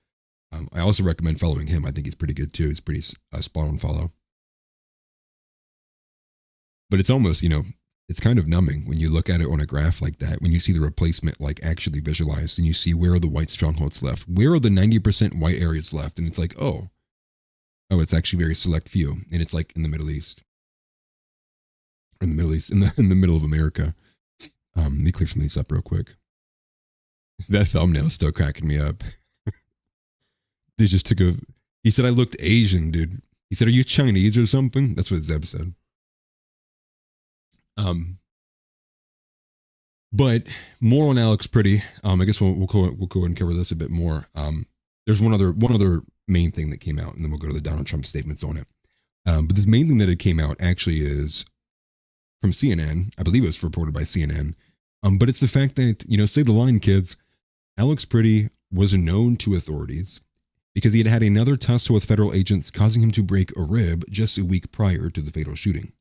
I also recommend following him. I think he's pretty good too. He's pretty spot on follow. But it's almost, it's kind of numbing when you look at it on a graph like that, when you see the replacement like actually visualized and you see where are the white strongholds left, where are the 90% white areas left, and it's like, oh, it's actually very select few, and it's like in the Middle East, in the middle of America. Let me clear some of these up real quick. That thumbnail is still cracking me up. They just took he said I looked Asian, dude. He said, are you Chinese or something? That's what Zeb said. But more on Alex Pretti. I guess we'll go ahead and cover this a bit more. There's one other main thing that came out, and then we'll go to the Donald Trump statements on it. But this main thing that it came out actually is from CNN. I believe it was reported by CNN. But it's the fact that, say the line, kids, Alex Pretti was known to authorities because he had had another tussle with federal agents, causing him to break a rib just a week prior to the fatal shooting.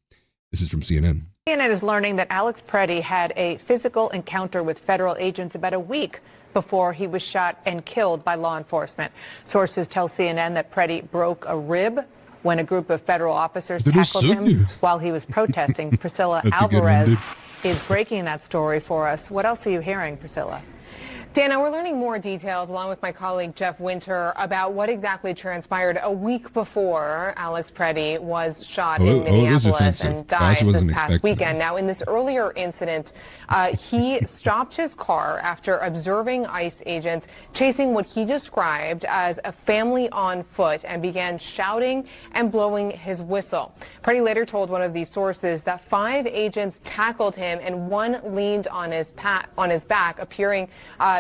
This is from CNN. CNN is learning that Alex Pretti had a physical encounter with federal agents about a week before he was shot and killed by law enforcement. Sources tell CNN that Pretti broke a rib when a group of federal officers tackled him while he was protesting. Priscilla Alvarez is breaking that story for us. What else are you hearing, Priscilla? Dana, we're learning more details along with my colleague Jeff Winter about what exactly transpired a week before Alex Pretti was shot in Minneapolis and died this past weekend. Now, in this earlier incident, he stopped his car after observing ICE agents chasing what he described as a family on foot and began shouting and blowing his whistle. Pretti later told one of these sources that 5 agents tackled him and one leaned on his back, appearing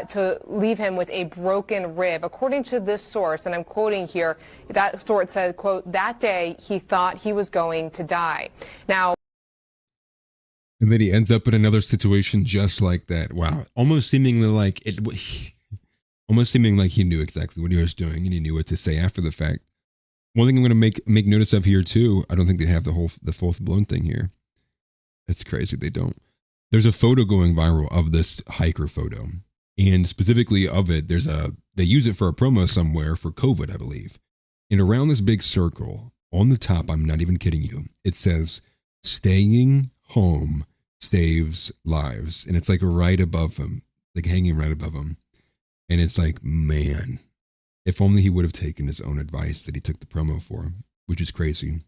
to leave him with a broken rib. According to this source, and I'm quoting here, that source said, quote, that day he thought he was going to die. Now, and then he ends up in another situation just like that. Wow. Almost seemingly like he knew exactly what he was doing and he knew what to say after the fact. One thing I'm going to make notice of here too, I don't think they have the full blown thing here. It's crazy. They don't. There's a photo going viral of this hiker photo. And specifically of it, they use it for a promo somewhere for COVID, I believe. And around this big circle, on the top, I'm not even kidding you, it says, staying home saves lives. And it's like right above him, like hanging right above him. And it's like, man, if only he would have taken his own advice that he took the promo for, which is crazy.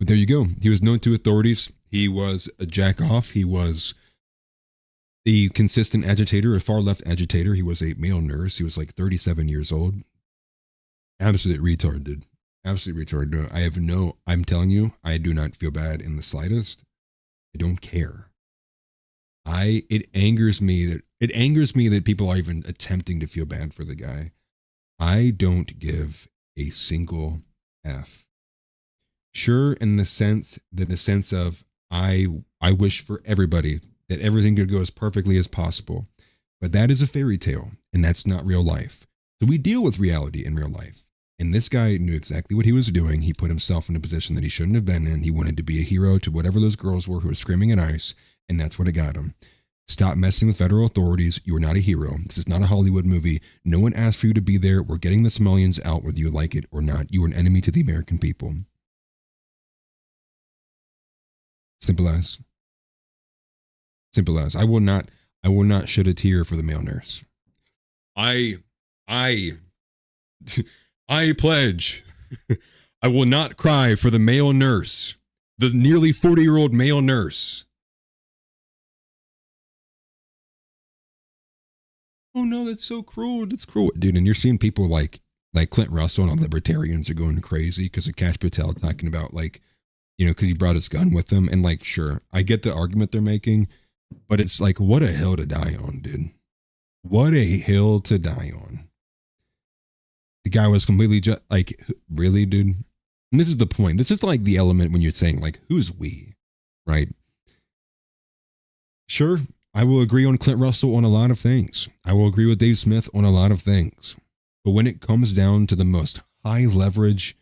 But there you go. He was known to authorities. He was a jack off. He was a consistent agitator, a far left agitator. He was a male nurse. He was like 37 years old. Absolute retard, dude. Absolute retard. I'm telling you, I do not feel bad in the slightest. I don't care. It angers me that people are even attempting to feel bad for the guy. I don't give a single F. Sure, in the sense of I wish for everybody that everything could go as perfectly as possible. But that is a fairy tale, and that's not real life. So we deal with reality in real life. And this guy knew exactly what he was doing. He put himself in a position that he shouldn't have been in. He wanted to be a hero to whatever those girls were who were screaming at ICE, and that's what it got him. Stop messing with federal authorities. You are not a hero. This is not a Hollywood movie. No one asked for you to be there. We're getting the Somalians out whether you like it or not. You are an enemy to the American people. Simple as. Simple as. I will not shed a tear for the male nurse. I pledge I will not cry for the male nurse, the nearly 40-year-old male nurse. Oh no, that's so cruel. That's cruel. Dude, and you're seeing people like Clint Russell and all the libertarians are going crazy because of Kash Patel talking about because he brought his gun with him. And sure, I get the argument they're making. But it's like, what a hill to die on, dude. What a hill to die on. The guy was completely just really, dude? And this is the point. This is like the element when you're saying, who's we, right? Sure, I will agree on Clint Russell on a lot of things. I will agree with Dave Smith on a lot of things. But when it comes down to the most high leverage,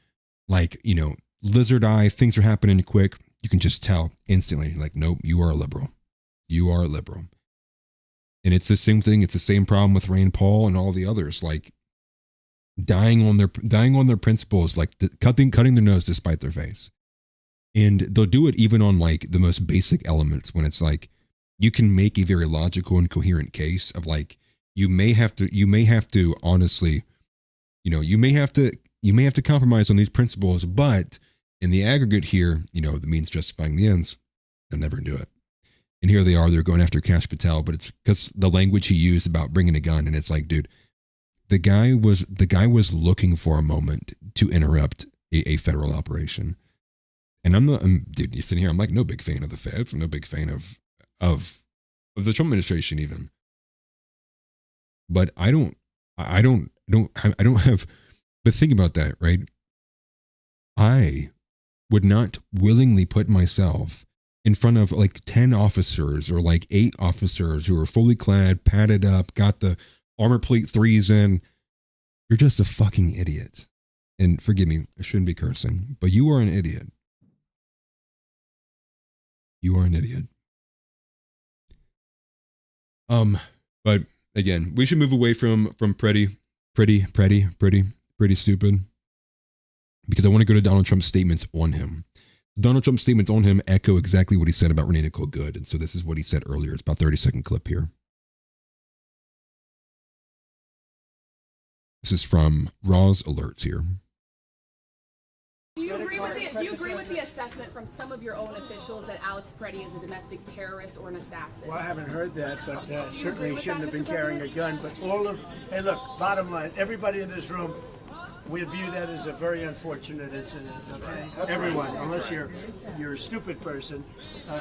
lizard eye, things are happening quick, you can just tell instantly, nope, you are a liberal. You are a liberal. And it's the same thing. It's the same problem with Rand Paul and all the others, dying on their principles, cutting their nose despite their face. And they'll do it even on the most basic elements when it's you can make a very logical and coherent case of you may have to honestly, you may have to compromise on these principles, but in the aggregate here, the means justifying the ends, they'll never do it. And here they are, they're going after Kash Patel, but it's because the language he used about bringing a gun. And it's dude, the guy was looking for a moment to interrupt a federal operation. And dude, you're sitting here, I'm no big fan of the feds. I'm no big fan of the Trump administration even. But I don't have, but think about that, right? I would not willingly put myself in front of 10 officers or 8 officers who are fully clad, padded up, got the armor plate 3s in, You're just a fucking idiot. And forgive me, I shouldn't be cursing, but you are an idiot. You are an idiot. But again, we should move away from pretty stupid, because I want to go to Donald Trump's statements on him. Donald Trump's statements on him echo exactly what he said about Renee Nicole Good. And so this is what he said earlier. It's about a 30-second clip here. This is from Raw's Alerts here. Do you agree with the assessment from some of your own officials that Alex Pretti is a domestic terrorist or an assassin? Well, I haven't heard that, but certainly he shouldn't have been carrying a gun. But hey, look, bottom line, everybody in this room, we view that as a very unfortunate incident. Okay? Everyone, unless you're a stupid person,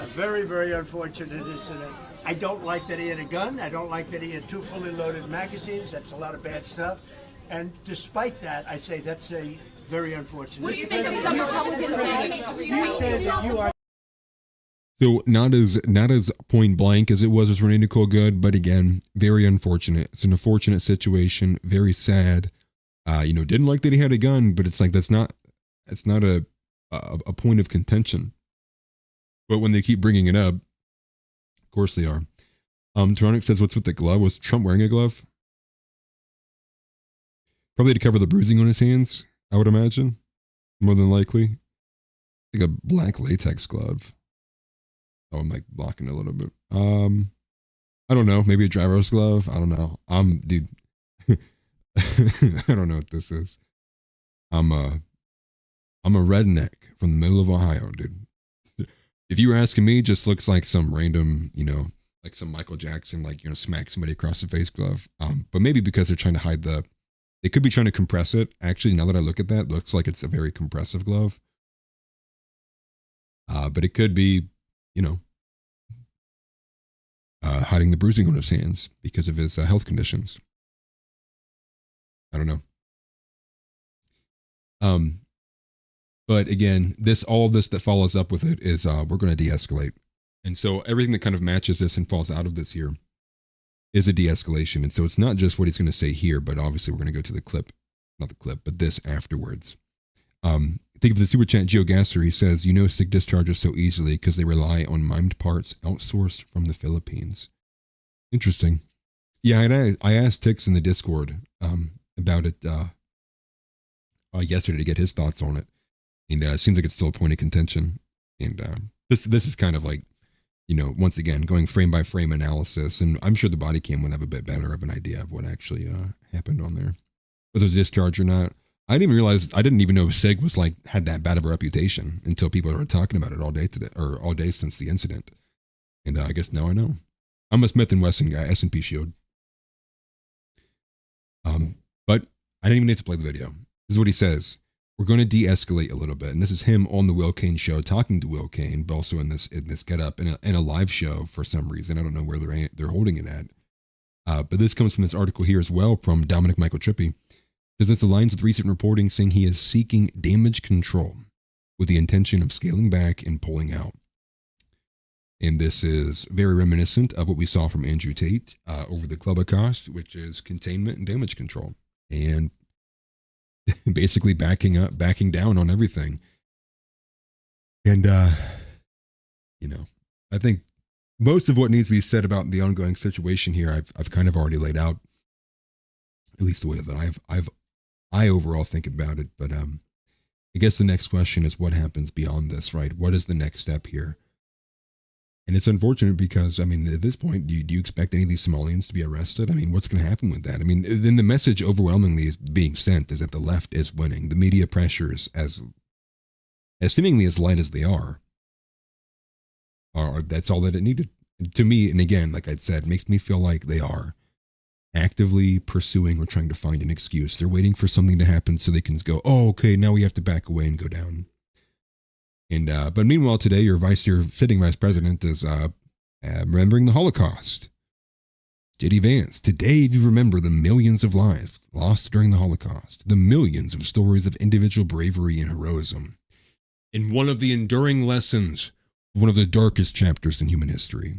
very, very unfortunate incident. I don't like that he had a gun. I don't like that he had 2 fully loaded magazines. That's a lot of bad stuff. And despite that, I say that's a very unfortunate. What do you think of some Republicans saying? So not as point blank as it was with Renee Nicole Good, but again, very unfortunate. It's an unfortunate situation, very sad. Didn't like that he had a gun, but it's like it's not a point of contention. But when they keep bringing it up, of course they are. Tronic says, "What's with the glove? Was Trump wearing a glove? Probably to cover the bruising on his hands, I would imagine. More than likely, like a black latex glove." Oh, I'm like blocking a little bit. I don't know. Maybe a driver's glove. I don't know. Dude. I don't know what this is. I'm a redneck from the middle of Ohio, dude. If you were asking me, just looks like some random, like some Michael Jackson, smack somebody across the face glove. But maybe because they're trying to hide they could be trying to compress it. Actually, now that I look at that, it looks like it's a very compressive glove. But it could be, hiding the bruising on his hands because of his health conditions. I don't know. But again, all of this that follows up with it is we're going to de-escalate. And so everything that kind of matches this and falls out of this here is a de-escalation. And so it's not just what he's going to say here, but obviously we're going to go to the clip, not the clip, but this afterwards. Think of the super chat, GeoGasser. He says, SIG discharges so easily because they rely on mimed parts outsourced from the Philippines. Interesting. Yeah, I asked Tix in the Discord about it yesterday to get his thoughts on it. And it seems like it's still a point of contention. And this is kind of like, once again, going frame by frame analysis. And I'm sure the body cam would have a bit better of an idea of what actually happened on there. Whether it was discharge or not. I didn't even know SIG was had that bad of a reputation until people started talking about it all day today, or all day since the incident. And I guess now I know. I'm a Smith & Wesson guy, S&P Shield. But I didn't even need to play the video. This is what he says. We're going to de-escalate a little bit. And this is him on the Will Kane show talking to Will Kane, but also in this getup in a live show for some reason. I don't know where they're holding it at. But this comes from this article here as well from Dominic Michael Trippi. Says this aligns with recent reporting saying he is seeking damage control with the intention of scaling back and pulling out. And this is very reminiscent of what we saw from Andrew Tate over the Club Accost, which is containment and damage control. And basically backing down on everything. And, I think most of what needs to be said about the ongoing situation here, I've kind of already laid out, at least the way that I overall think about it. But I guess the next question is what happens beyond this, right? What is the next step here? And it's unfortunate because, at this point, do you expect any of these Somalians to be arrested? What's going to happen with that? Then the message overwhelmingly is being sent is that the left is winning. The media pressures, as seemingly as light as they are that's all that it needed. To me, and again, like I said, makes me feel like they are actively pursuing or trying to find an excuse. They're waiting for something to happen so they can go, oh, okay, now we have to back away and go down. And but meanwhile, today, your sitting vice president is remembering the Holocaust. J.D. Vance, today you remember the millions of lives lost during the Holocaust, the millions of stories of individual bravery and heroism. In one of the enduring lessons, one of the darkest chapters in human history,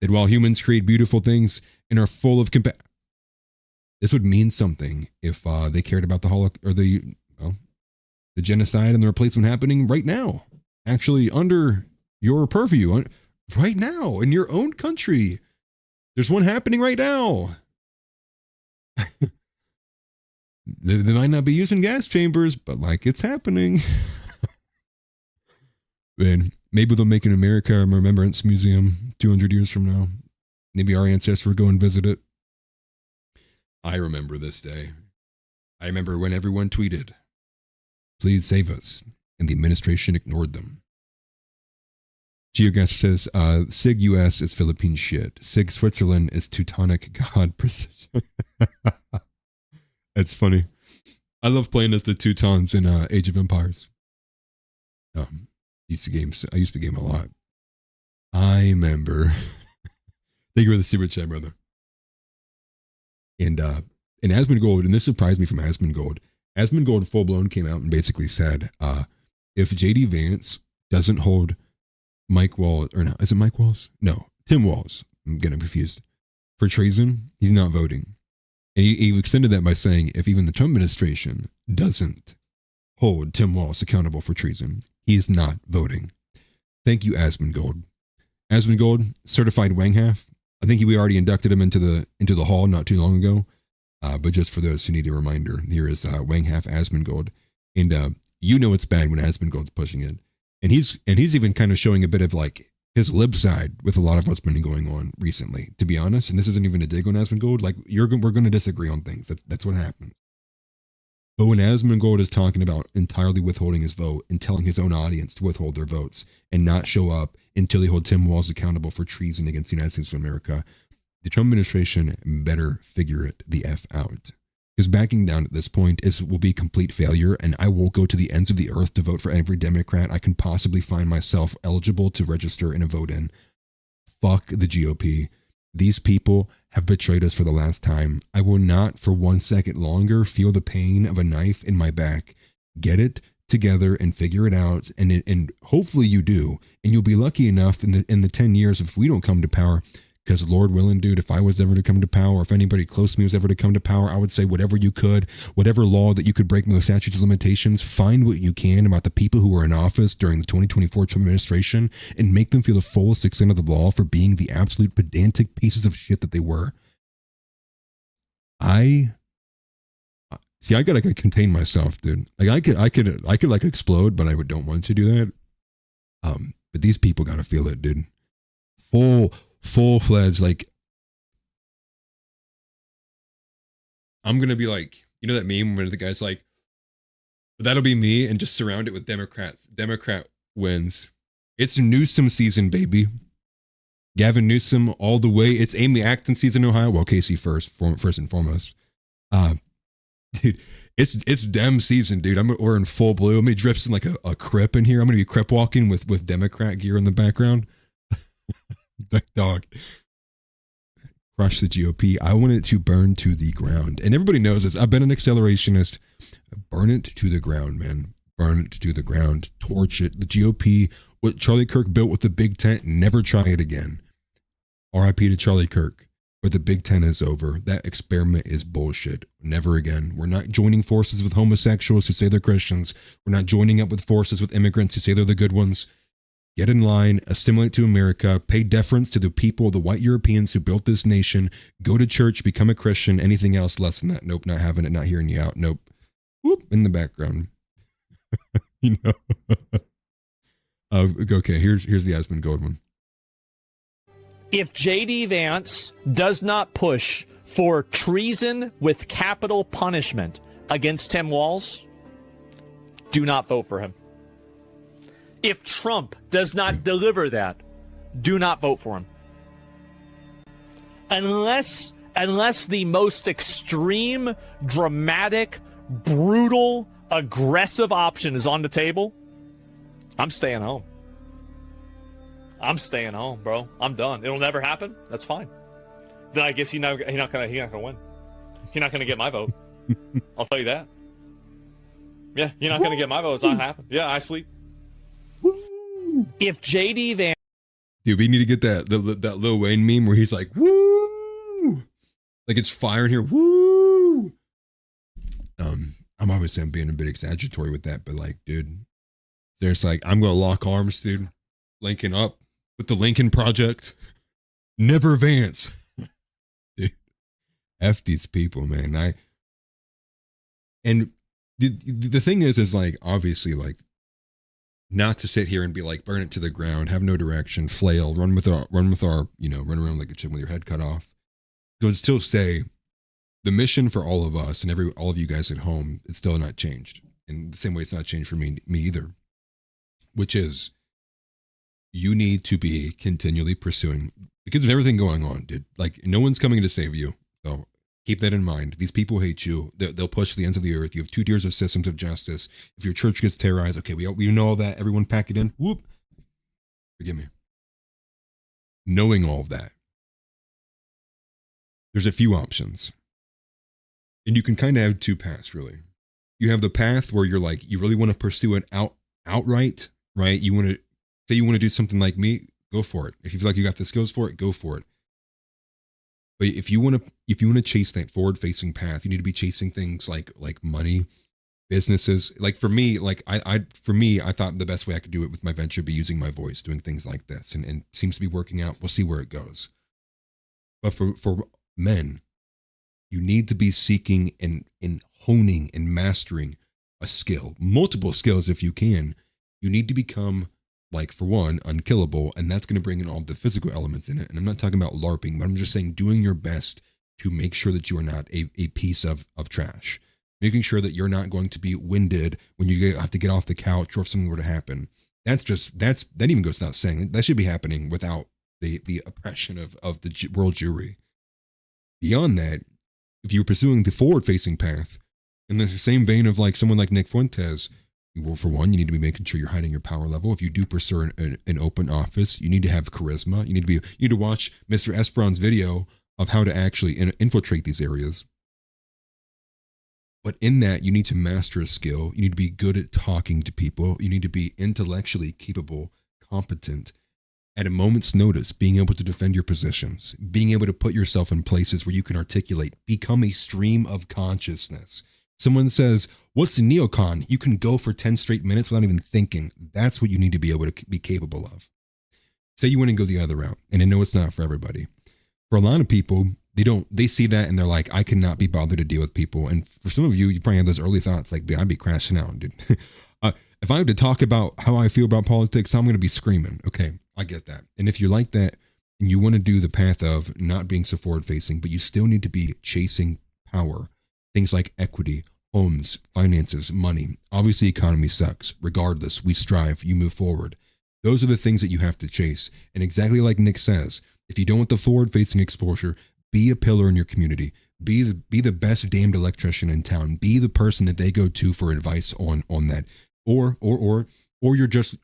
that while humans create beautiful things and are full of this would mean something if they cared about the the genocide and the replacement happening right now, actually under your purview, right now in your own country. There's one happening right now. They might not be using gas chambers, but like it's happening. And maybe they'll make an America Remembrance Museum 200 years from now. Maybe our ancestors go and visit it. I remember this day. I remember when everyone tweeted, "Please save us," and the administration ignored them. GeoGuessr says, SIG US is Philippine shit. SIG Switzerland is Teutonic God precision. That's funny. I love playing as the Teutons in Age of Empires. I used to game a lot. I remember. Thank you for the super chat, brother. And Asmongold, and this surprised me from Asmongold. Asmongold full blown came out and basically said, if JD Vance doesn't hold Mike Walls, or no, is it Mike Walls? No, Tim Walls. I'm getting confused. For treason, he's not voting. And he extended that by saying, if even the Trump administration doesn't hold Tim Walls accountable for treason, he is not voting. Thank you, Asmongold. Asmongold, certified Wanghalf. I think we already inducted him into the hall not too long ago. But just for those who need a reminder, here is Wanghalf Asmongold. And you know it's bad when Asmongold's pushing it. And he's even kind of showing a bit of like his lib side with a lot of what's been going on recently, to be honest. And this isn't even a dig on Asmongold. Like we're going to disagree on things. That's what happens. But when Asmongold is talking about entirely withholding his vote and telling his own audience to withhold their votes and not show up until they hold Tim Walz accountable for treason against the United States of America, the Trump administration better figure it the F out. Because backing down at this point will be complete failure, and I will go to the ends of the earth to vote for every Democrat I can possibly find myself eligible to register in a vote in. Fuck the GOP. These people have betrayed us for the last time. I will not for 1 second longer feel the pain of a knife in my back. Get it together and figure it out, and hopefully you do, and you'll be lucky enough in the 10 years if we don't come to power. Because Lord willing, dude, if I was ever to come to power, or if anybody close to me was ever to come to power, I would say whatever you could, whatever law that you could break with statutes of limitations, find what you can about the people who were in office during the 2024 Trump administration and make them feel the fullest extent of the law for being the absolute pedantic pieces of shit that they were. I gotta contain myself, dude. Like I could like explode, but I don't want to do that. But these people gotta feel it, dude. Full-fledged, like, I'm gonna be like, you know that meme where the guy's like, that'll be me, and just surround it with Democrats. Democrat wins. It's Newsom season, baby. Gavin Newsom all the way. It's Amy Acton season in Ohio. Well, Casey first and foremost. Dude, it's Dem season, dude. We're in full blue. I'm gonna dress in like a Crip in here. I'm gonna be Crip walking with Democrat gear in the background. Dog. Crush the GOP. I want it to burn to the ground. And everybody knows this. I've been an accelerationist. Burn it to the ground, man. Burn it to the ground. Torch it. The GOP, what Charlie Kirk built with the Big Tent, never try it again. RIP to Charlie Kirk. But the Big Tent is over. That experiment is bullshit. Never again. We're not joining forces with homosexuals who say they're Christians. We're not joining up with forces with immigrants who say they're the good ones. Get in line, assimilate to America, pay deference to the people, the white Europeans who built this nation, go to church, become a Christian, anything else less than that. Nope, not having it, not hearing you out. Nope. Whoop, in the background. You know. Okay, here's the Asmongold one. If JD Vance does not push for treason with capital punishment against Tim Walz, do not vote for him. If Trump does not deliver that, do not vote for him. Unless the most extreme, dramatic, brutal, aggressive option is on the table, I'm staying home. I'm staying home, bro. I'm done. It'll never happen. That's fine. Then I guess he's not gonna win. You're not gonna get my vote. I'll tell you that. Yeah, you're not gonna get my vote. It's not happening. Yeah, I sleep. If JD Vance, dude, we need to get that Lil Wayne meme where he's like, woo, like it's fire in here, woo. obviously I'm being a bit exaggeratory with that, but like, dude, there's like, I'm going to lock arms, dude. Linking up with the Lincoln Project. Never Vance. Dude, F these people, man. And the thing is like, obviously, like, not to sit here and be like, burn it to the ground, have no direction, flail, run with our, run around like a chicken with your head cut off. So I'd still say the mission for all of us and all of you guys at home, it's still not changed. In the same way it's not changed for me either, which is you need to be continually pursuing, because of everything going on, dude. Like, no one's coming to save you. So keep that in mind. These people hate you. They'll push to the ends of the earth. You have 2 tiers of systems of justice. If your church gets terrorized, okay, we know all that. Everyone pack it in. Whoop. Forgive me. Knowing all of that, there's a few options. And you can kind of have 2 paths, really. You have the path where you're like, you really want to pursue it outright, right? You want to say you want to do something like me, go for it. If you feel like you got the skills for it, go for it. But if you want to chase that forward-facing path, you need to be chasing things like money, businesses. Like for me, I thought the best way I could do it with my venture would be using my voice, doing things like this, and seems to be working out. We'll see where it goes. But for men, you need to be seeking and honing and mastering a skill, multiple skills if you can. You need to become, like, for one, unkillable, and that's going to bring in all the physical elements in it. And I'm not talking about LARPing, but I'm just saying doing your best to make sure that you are not a piece of trash. Making sure that you're not going to be winded when you have to get off the couch or if something were to happen. That even goes without saying. That should be happening without the oppression of the world jury. Beyond that, if you're pursuing the forward-facing path, in the same vein of like someone like Nick Fuentes, well, for one, you need to be making sure you're hiding your power level. If you do pursue an open office, you need to have charisma. You need to watch Mr. Esperon's video of how to actually infiltrate these areas. But in that, you need to master a skill. You need to be good at talking to people. You need to be intellectually capable, competent, at a moment's notice, being able to defend your positions, being able to put yourself in places where you can articulate, become a stream of consciousness. Someone says, what's a neocon? You can go for 10 straight minutes without even thinking. That's what you need to be able to be capable of. Say you want to go the other route, and I know it's not for everybody. For a lot of people, they see that and they're like, I cannot be bothered to deal with people. And for some of you, you probably have those early thoughts like, I'd be crashing out, dude. If I had to talk about how I feel about politics, I'm going to be screaming. Okay, I get that. And if you're like that and you want to do the path of not being so forward facing, but you still need to be chasing power, things like equity, homes, finances, money. Obviously, economy sucks. Regardless, we strive, you move forward. Those are the things that you have to chase. And exactly like Nick says, if you don't want the forward facing exposure, be a pillar in your community. Be the best damned electrician in town. Be the person that they go to for advice on that. Or you're just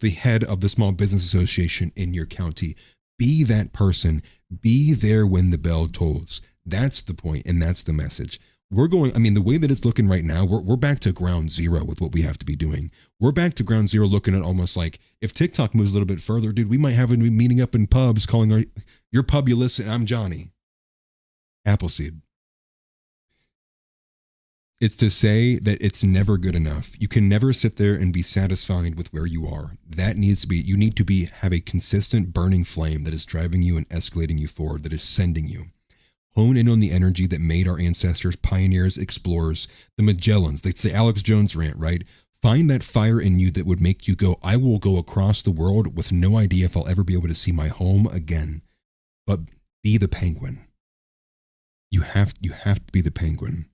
the head of the small business association in your county. Be that person. Be there when the bell tolls. That's the point, and that's the message. The way that it's looking right now, we're back to ground zero with what we have to be doing. We're back to ground zero looking at almost like if TikTok moves a little bit further, dude, we might have a meeting up in pubs calling your pub you listen, I'm Johnny. Appleseed. It's to say that it's never good enough. You can never sit there and be satisfied with where you are. You need to have a consistent burning flame that is driving you and escalating you forward, that is sending you. Hone in on the energy that made our ancestors pioneers, explorers, the Magellans. It's the Alex Jones rant, right? Find that fire in you that would make you go, I will go across the world with no idea if I'll ever be able to see my home again. But be the penguin. You have to be the penguin.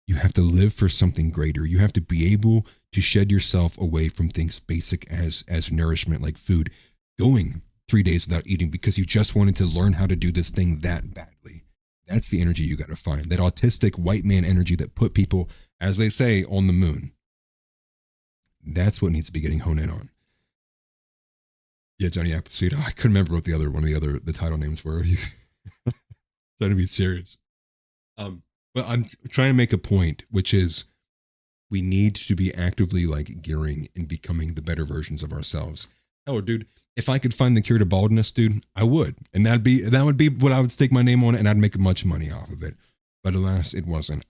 You have to live for something greater. You have to be able to shed yourself away from things basic as nourishment, like food. Going 3 days without eating because you just wanted to learn how to do this thing that badly. That's the energy you got to find. That autistic white man energy that put people, as they say, on the moon. That's what needs to be getting honed in on. Yeah, Johnny Appleseed. I couldn't remember what the title names were. Trying to be serious. But I'm trying to make a point, which is we need to be actively like gearing and becoming the better versions of ourselves. Hell, dude, if I could find the cure to baldness, dude, I would. And that would be what I would stake my name on, and I'd make much money off of it. But alas, it wasn't.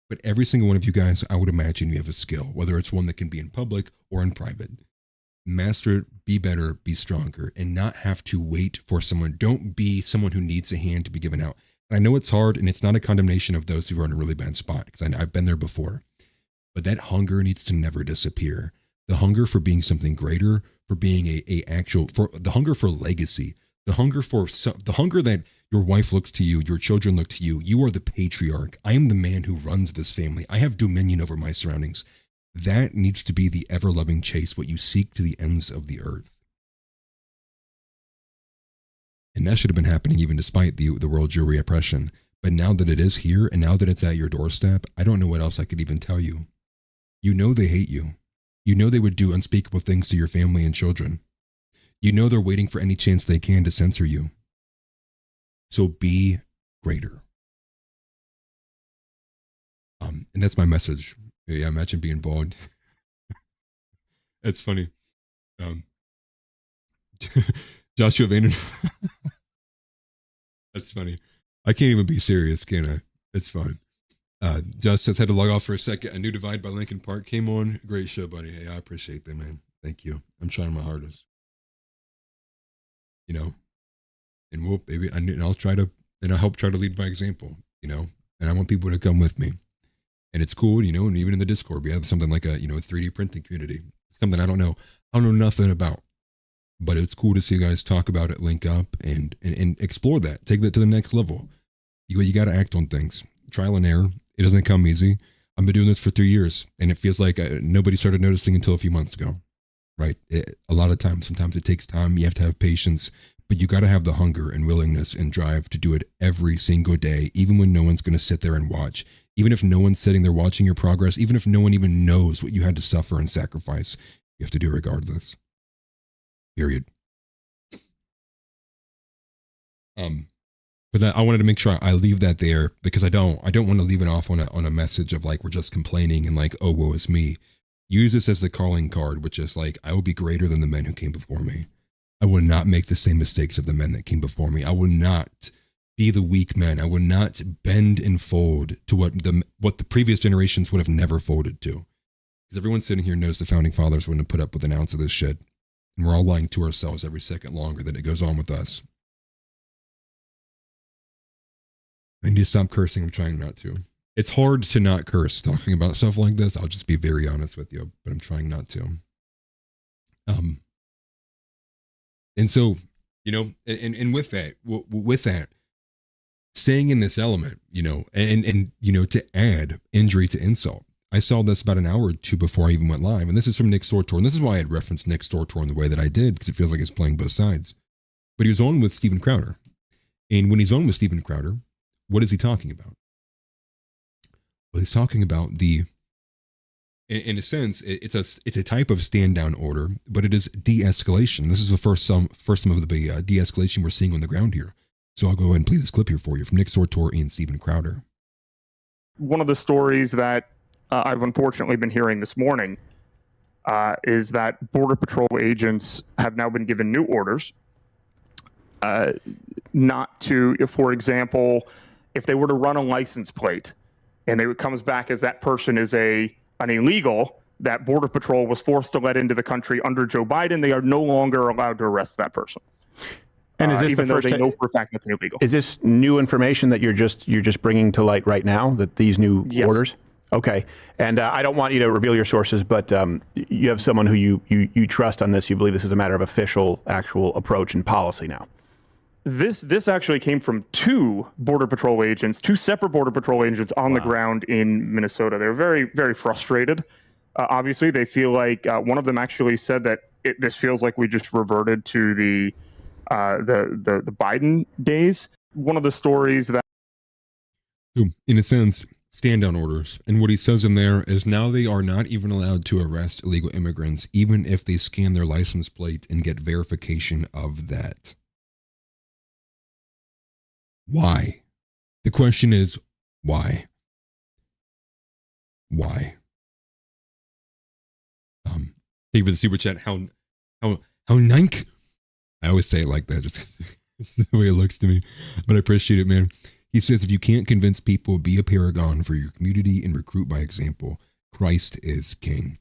But every single one of you guys, I would imagine you have a skill, whether it's one that can be in public or in private. Master it, be better, be stronger, and not have to wait for someone. Don't be someone who needs a hand to be given out. I know it's hard, and it's not a condemnation of those who are in a really bad spot, because I've been there before. But that hunger needs to never disappear. The hunger for being something greater, for being the hunger for legacy, the hunger that your wife looks to you, your children look to you. You are the patriarch. I am the man who runs this family. I have dominion over my surroundings. That needs to be the ever-loving chase, what you seek to the ends of the earth. And that should have been happening even despite the world Jewry oppression. But now that it is here, and now that it's at your doorstep, I don't know what else I could even tell you. You know they hate you. You know they would do unspeakable things to your family and children. You know they're waiting for any chance they can to censor you. So be greater. And that's my message. Yeah, imagine being bald. That's funny. Joshua VanDerNoord. That's funny. I can't even be serious, can I? It's fine. Josh says, had to log off for a second. A New Divide by Linkin Park came on. Great show, buddy. Hey, I appreciate that, man. Thank you. I'm trying my hardest. You know, and we'll, baby, and I'll try to, and I'll help try to lead by example, you know, and I want people to come with me. And it's cool, you know, and even in the Discord, we have something like a 3D printing community. Something I don't know nothing about. But it's cool to see you guys talk about it, link up, and explore that. Take that to the next level. You got to act on things. Trial and error. It doesn't come easy. I've been doing this for 3 years, and it feels like nobody started noticing until a few months ago, right? A lot of times, sometimes it takes time. You have to have patience, but you got to have the hunger and willingness and drive to do it every single day, even when no one's going to sit there and watch. Even if no one's sitting there watching your progress, even if no one even knows what you had to suffer and sacrifice, you have to do it regardless. Period. But I wanted to make sure I leave that there, because I don't want to leave it off on a message of like we're just complaining and like, oh, woe is me. Use this as the calling card, which is like, I will be greater than the men who came before me. I will not make the same mistakes of the men that came before me. I will not be the weak men. I will not bend and fold to what the previous generations would have never folded to. Because everyone sitting here knows the founding fathers wouldn't have put up with an ounce of this shit. And we're all lying to ourselves every second longer that it goes on with us. I need to stop cursing. I'm trying not to. It's hard to not curse talking about stuff like this. I'll just be very honest with you, but I'm trying not to. And so, you know, and with that, staying in this element, you know, and you know, to add injury to insult. I saw this about an hour or two before I even went live, and this is from Nick Sortor, and this is why I had referenced Nick Sortor in the way that I did, because it feels like he's playing both sides. But he was on with Steven Crowder, and when he's on with Steven Crowder, what is he talking about? Well, he's talking about in a sense, it's a type of stand down order, but it is de-escalation. This is the first some of the de-escalation we're seeing on the ground here. So I'll go ahead and play this clip here for you from Nick Sortor and Steven Crowder. One of the stories that I've unfortunately been hearing this morning is that Border Patrol agents have now been given new orders not to, for example, if they were to run a license plate and it comes back as that person is an illegal that Border Patrol was forced to let into the country under Joe Biden, they are no longer allowed to arrest that person. And is this even the first? They know for a fact that's illegal. Is this new information that you're just bringing to light right now? That these new orders? Okay. And I don't want you to reveal your sources, but you have someone who you trust on this. You believe this is a matter of official, actual approach and policy now. This actually came from two separate Border Patrol agents on the ground in Minnesota. They're very, very frustrated. Obviously, they feel like one of them actually said that this feels like we just reverted to the Biden days. One of the stories that, in a sense, stand down orders, and what he says in there is now they are not even allowed to arrest illegal immigrants, even if they scan their license plate and get verification of that. Why? The question is, why? Why? Thank you for the super chat. How nink? I always say it like that, just the way it looks to me. But I appreciate it, man. He says, if you can't convince people, be a paragon for your community and recruit by example. Christ is king.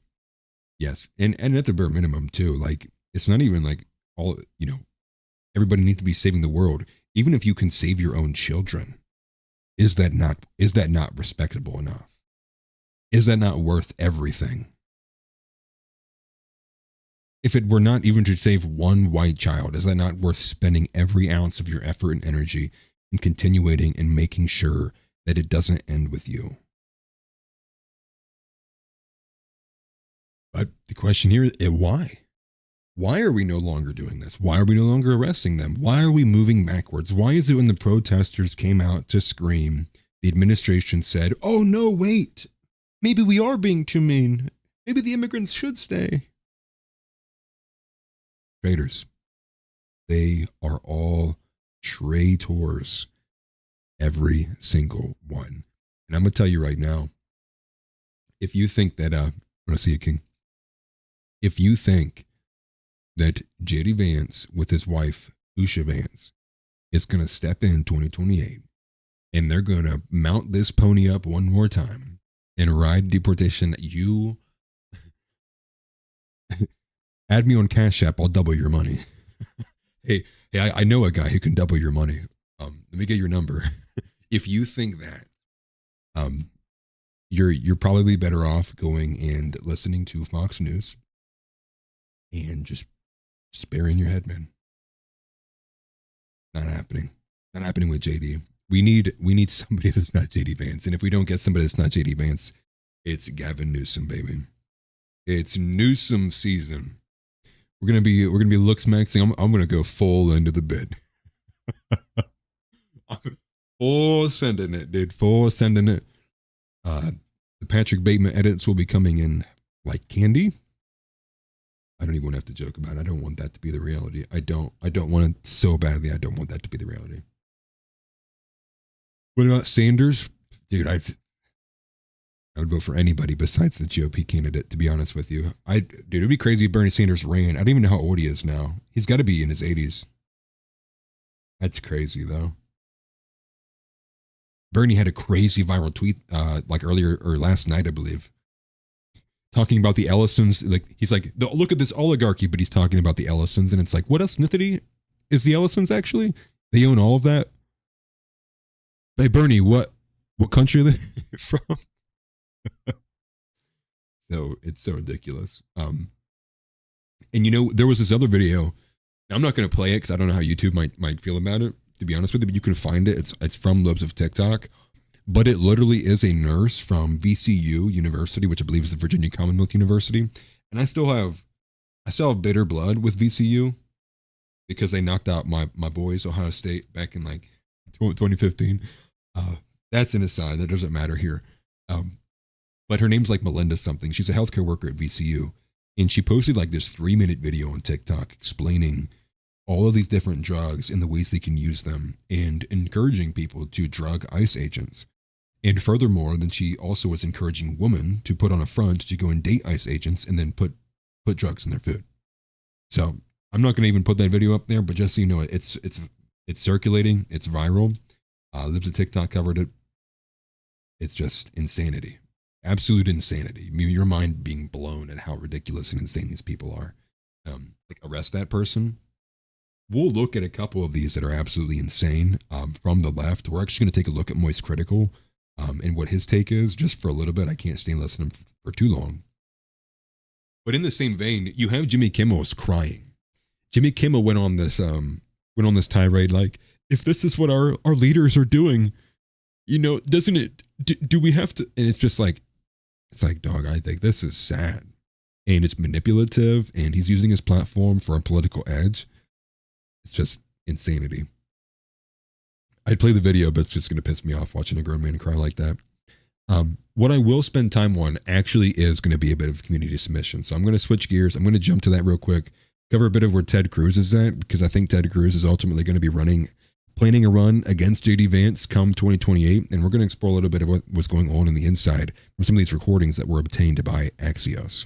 Yes. And at the bare minimum too, like, it's not even like all, everybody needs to be saving the world. Even if you can save your own children, is that not respectable enough? Is that not worth everything? If it were not even to save one white child, is that not worth spending every ounce of your effort and energy in continuing and making sure that it doesn't end with you? But the question here is why? Why are we no longer doing this? Why are we no longer arresting them? Why are we moving backwards? Why is it when the protesters came out to scream, the administration said, oh no, wait, maybe we are being too mean. Maybe the immigrants should stay. Traitors. They are all traitors. Every single one. And I'm going to tell you right now, if you think that, I want to see you, King. If you think that J.D. Vance with his wife, Usha Vance, is going to step in 2028 and they're going to mount this pony up one more time and ride deportation, you add me on Cash App, I'll double your money. hey, I know a guy who can double your money. Let me get your number. If you think that, you're probably better off going and listening to Fox News and just burying your head, man. Not happening. Not happening with JD. We need somebody that's not JD Vance. And if we don't get somebody that's not JD Vance, it's Gavin Newsom, baby. It's Newsom season. We're gonna be looks maxing. I'm gonna go full into the bid. Full sending it, dude. Full sending it. The Patrick Bateman edits will be coming in like candy. I don't even want to have to joke about it. I don't want that to be the reality. I don't want it so badly. I don't want that to be the reality. What about Sanders? Dude, I would vote for anybody besides the GOP candidate, to be honest with you. Dude, it'd be crazy if Bernie Sanders ran. I don't even know how old he is now. He's got to be in his 80s. That's crazy, though. Bernie had a crazy viral tweet like earlier or last night, I believe, talking about the Ellisons. Like, he's like, look at this oligarchy, but he's talking about the Ellisons, and it's like, what ethnicity is the Ellisons actually? They own all of that. Hey, Bernie, what country are they from? So it's so ridiculous. And there was this other video. I'm not going to play it because I don't know how YouTube might feel about it, to be honest with you, but you can find it. It's from Lobes of TikTok, but it literally is a nurse from VCU University, which I believe is the Virginia Commonwealth University. And I still have bitter blood with VCU because they knocked out my boys, Ohio State, back in like 2015. That's an aside. That doesn't matter here. But her name's like Melinda something. She's a healthcare worker at VCU. And she posted like this 3-minute video on TikTok explaining all of these different drugs and the ways they can use them and encouraging people to drug ICE agents. And furthermore, then she also was encouraging women to put on a front to go and date ICE agents and then put drugs in their food. So I'm not going to even put that video up there, but just so you know, it's circulating. It's viral. Libs of TikTok covered it. It's just insanity. Absolute insanity. I mean, your mind being blown at how ridiculous and insane these people are. Like, arrest that person. We'll look at a couple of these that are absolutely insane from the left. We're actually going to take a look at Moist Critical and what his take is just for a little bit. I can't stay and listen to him for too long. But in the same vein, you have Jimmy Kimmel's crying. Jimmy Kimmel went on this tirade like, if this is what our leaders are doing, doesn't it, do we have to? And it's just like, dog, I think this is sad. And it's manipulative, and he's using his platform for a political edge. It's just insanity. I'd play the video, but it's just going to piss me off watching a grown man cry like that. What I will spend time on actually is going to be a bit of community submission. So I'm going to switch gears. I'm going to jump to that real quick, cover a bit of where Ted Cruz is at, because I think Ted Cruz is ultimately going to be planning a run against JD Vance come 2028. And we're going to explore a little bit of what's going on the inside from some of these recordings that were obtained by Axios.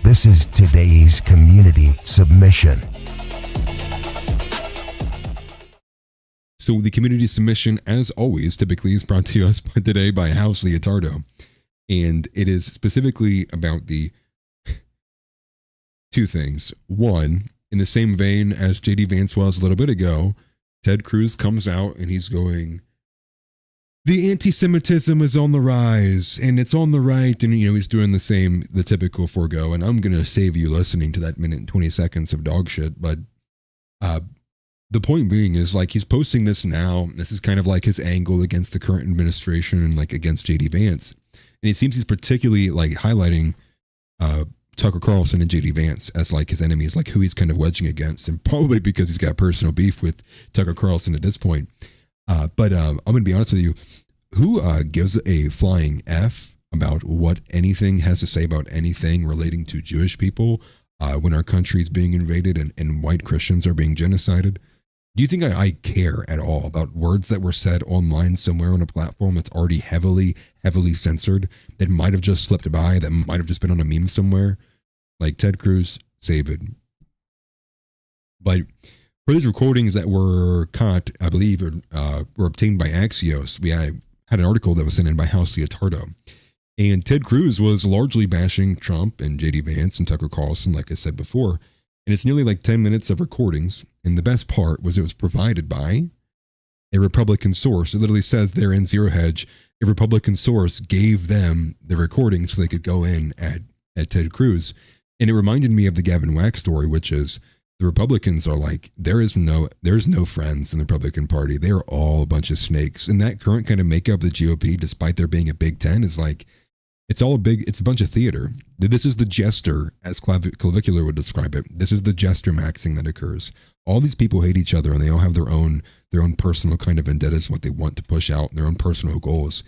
This is today's community submission. So the community submission, as always, typically is brought to us today by House Leotardo. And it is specifically about the two things. One, in the same vein as J.D. Vance was a little bit ago, Ted Cruz comes out and he's going, the anti-Semitism is on the rise and it's on the right. And, he's doing the typical forego. And I'm going to save you listening to that minute and 20 seconds of dog shit. But the point being is, like, he's posting this now. This is kind of like his angle against the current administration and like against J.D. Vance. And it seems he's particularly like highlighting Tucker Carlson and J.D. Vance as like his enemies, like who he's kind of wedging against, and probably because he's got personal beef with Tucker Carlson at this point. But I'm going to be honest with you, who gives a flying F about what anything has to say about anything relating to Jewish people when our country is being invaded and white Christians are being genocided? Do you think I care at all about words that were said online somewhere on a platform that's already heavily censored, that might have just slipped by, that might have just been on a meme somewhere? Like Ted Cruz, save it. But for these recordings that were caught, I believe, were obtained by Axios, we had an article that was sent in by House Leotardo. And Ted Cruz was largely bashing Trump and J.D. Vance and Tucker Carlson, like I said before. And it's nearly like 10 minutes of recordings. And the best part was it was provided by a Republican source. It literally says there in Zero Hedge, a Republican source gave them the recording so they could go in at Ted Cruz. And it reminded me of the Gavin Wack story, which is the Republicans are like, there's no friends in the Republican Party. They are all a bunch of snakes. And that current kind of makeup of the GOP, despite there being a Big Ten, is like, it's a bunch of theater. This is the jester, as Clavicular would describe it. This is the jester maxing that occurs. All these people hate each other and they all have their own personal kind of vendettas, what they want to push out, their own personal goals.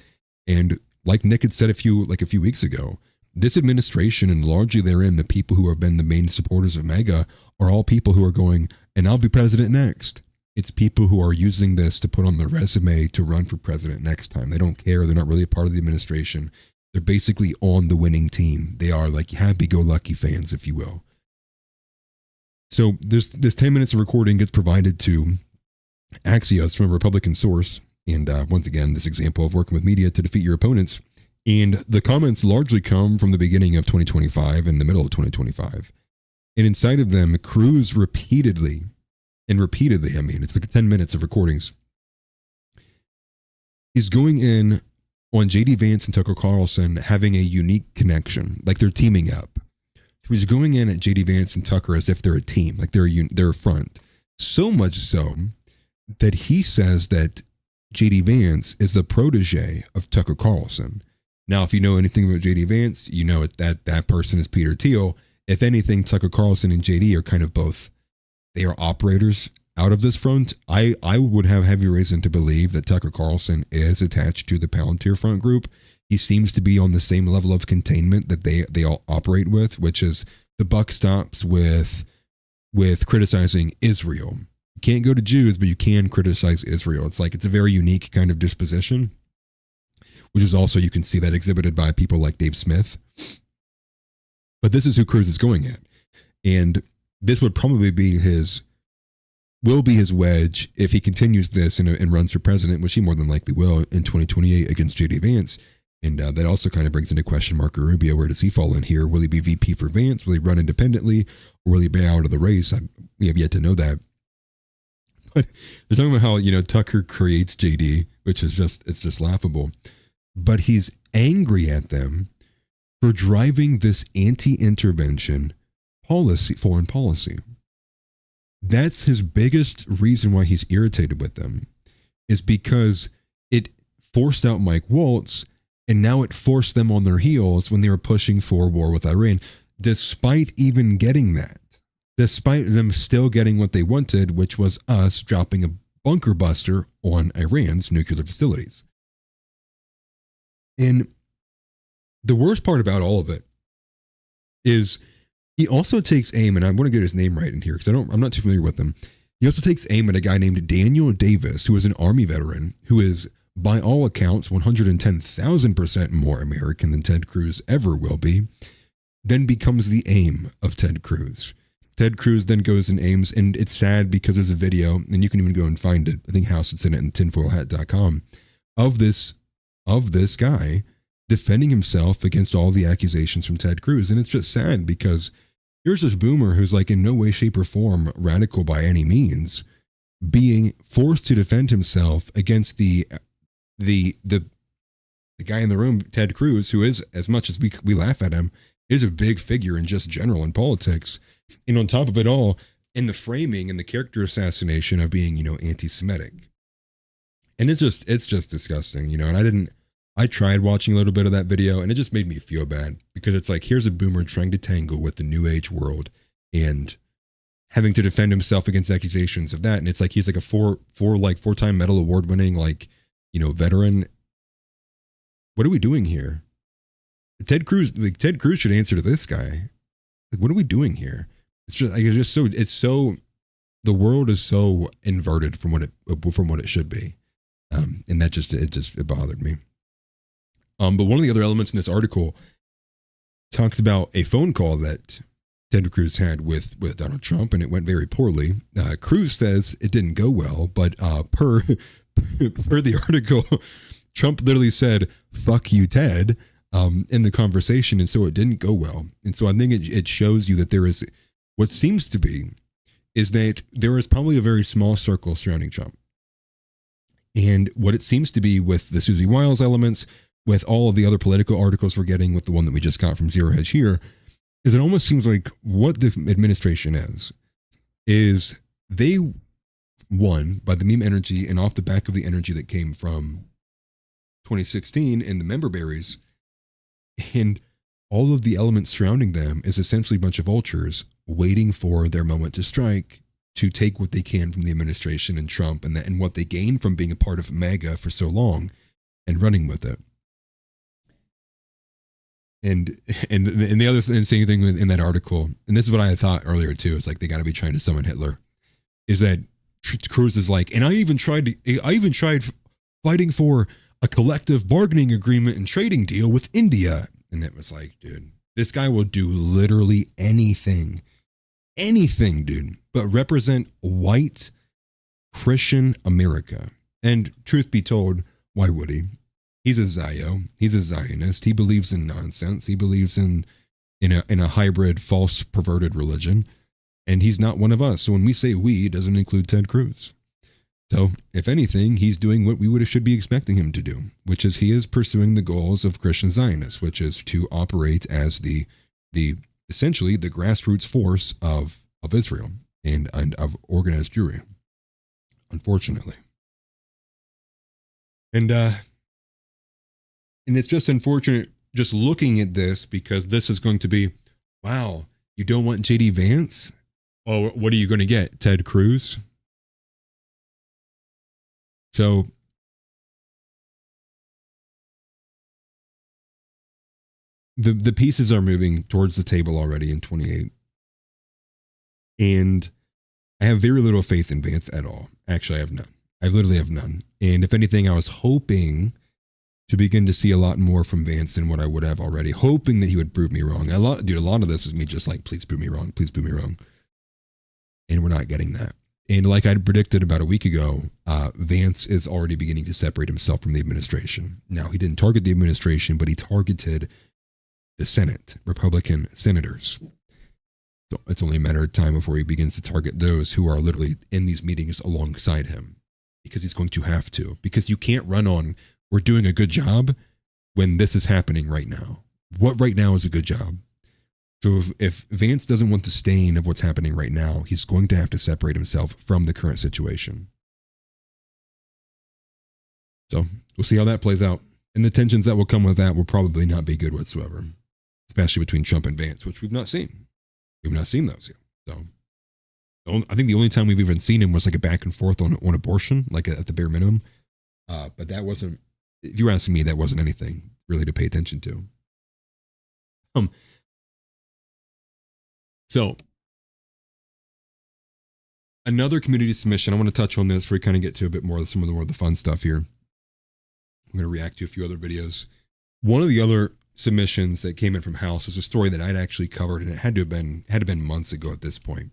And like Nick had said a few weeks ago, this administration and largely therein, the people who have been the main supporters of MAGA are all people who are going, and I'll be president next. It's people who are using this to put on their resume to run for president next time. They don't care. They're not really a part of the administration. They're basically on the winning team. They are like happy-go-lucky fans, if you will. So this 10 minutes of recording gets provided to Axios from a Republican source. And once again, this example of working with media to defeat your opponents. And the comments largely come from the beginning of 2025 and the middle of 2025. And inside of them, Cruz repeatedly, I mean, it's like 10 minutes of recordings. He's going in on J.D. Vance and Tucker Carlson having a unique connection, like they're teaming up. So he's going in at J.D. Vance and Tucker as if they're a team, like they're a front. So much so that he says that J.D. Vance is the protege of Tucker Carlson. Now, if you know anything about J.D. Vance, you know that person is Peter Thiel. If anything, Tucker Carlson and J.D. are kind of both. They are operators out of this front. I would have heavy reason to believe that Tucker Carlson is attached to the Palantir Front group. He seems to be on the same level of containment that they all operate with, which is the buck stops with criticizing Israel. You can't go to Jews, but you can criticize Israel. It's like, it's a very unique kind of disposition, which is also, you can see that exhibited by people like Dave Smith. But this is who Cruz is going at. And this would probably be his wedge if he continues this and runs for president, which he more than likely will in 2028 against J.D. Vance. And that also kind of brings into question Marco Rubio. Where does he fall in here? Will he be VP for Vance? Will he run independently? Or will he bow out of the race? We have yet to know that. But they're talking about how, Tucker creates JD, which is just laughable. But he's angry at them for driving this anti-intervention foreign policy. That's his biggest reason why he's irritated with them, is because it forced out Mike Waltz, and now it forced them on their heels when they were pushing for war with Iran, despite even getting that, despite them still getting what they wanted, which was us dropping a bunker buster on Iran's nuclear facilities. And the worst part about all of it is he also takes aim, and I want to get his name right in here because I'm not too familiar with him. He also takes aim at a guy named Daniel Davis, who is an Army veteran, who is, by all accounts, 110,000% more American than Ted Cruz ever will be, then becomes the aim of Ted Cruz. Ted Cruz then goes and aims, and it's sad because there's a video, and you can even go and find it. I think House had sent it in tinfoilhat.com of this guy defending himself against all the accusations from Ted Cruz. And it's just sad because here's this boomer who's like in no way, shape, or form radical by any means, being forced to defend himself against the guy in the room, Ted Cruz, who is, as much as we laugh at him, is a big figure in just general in politics. And on top of it all, in the framing and the character assassination of being, anti-Semitic. And it's just disgusting, and I tried watching a little bit of that video, and it just made me feel bad because it's like, here's a boomer trying to tangle with the new age world and having to defend himself against accusations of that. And it's like, he's like a four-time medal award winning, veteran. What are we doing here? Ted Cruz should answer to this guy. Like, what are we doing here? The world is so inverted from what it should be. And that it bothered me. But one of the other elements in this article talks about a phone call that Ted Cruz had with Donald Trump, and it went very poorly. Cruz says it didn't go well, but per the article, Trump literally said, "Fuck you, Ted," in the conversation, and so it didn't go well. And so I think it shows you that there is what seems to be is that there is probably a very small circle surrounding Trump. And what it seems to be with the Susie Wiles elements, with all of the other political articles we're getting, with the one that we just got from Zero Hedge here, is it almost seems like what the administration is they won by the meme energy and off the back of the energy that came from 2016 and the member berries, and all of the elements surrounding them is essentially a bunch of vultures waiting for their moment to strike, to take what they can from the administration and Trump and what they gained from being a part of MAGA for so long and running with it. And the other same thing in that article, and this is what I had thought earlier too, it's like they got to be trying to summon Hitler, is that Cruz is like, and I even tried fighting for a collective bargaining agreement and trading deal with India. And it was like, dude, this guy will do literally anything, dude, but represent white Christian America. And truth be told, why would he? He's a Zio. He's a Zionist. He believes in nonsense. He believes in a hybrid, false, perverted religion. And he's not one of us. So when we say we, it doesn't include Ted Cruz. So if anything, he's doing what we should be expecting him to do, which is he is pursuing the goals of Christian Zionists, which is to operate as the essentially the grassroots force of Israel and of organized Jewry, unfortunately. And it's just unfortunate just looking at this, because this is going to be, wow, you don't want JD Vance? Oh, what are you going to get? Ted Cruz? So the pieces are moving towards the table already in 28. And I have very little faith in Vance at all. Actually, I have none. I literally have none. And if anything, I was hoping to begin to see a lot more from Vance than what I would have already, hoping that he would prove me wrong. A lot of this is me just like, please prove me wrong. Please prove me wrong. And we're not getting that. And like I predicted about a week ago, Vance is already beginning to separate himself from the administration. Now, he didn't target the administration, but he targeted the Senate, Republican senators. So it's only a matter of time before he begins to target those who are literally in these meetings alongside him, because he's going to have to, because you can't run on, we're doing a good job when this is happening right now. What right now is a good job? So if Vance doesn't want the stain of what's happening right now, he's going to have to separate himself from the current situation. So we'll see how that plays out. And the tensions that will come with that will probably not be good whatsoever, especially between Trump and Vance, which we've not seen. We've not seen those yet. So I think the only time we've even seen him was like a back and forth on abortion, like at the bare minimum. But that wasn't, if you're asking me, that wasn't anything really to pay attention to. So another community submission, I want to touch on this before we kind of get to a bit more of some of the fun stuff here. I'm going to react to a few other videos. One of the other submissions that came in from House was a story that I'd actually covered, and it had to have been months ago at this point.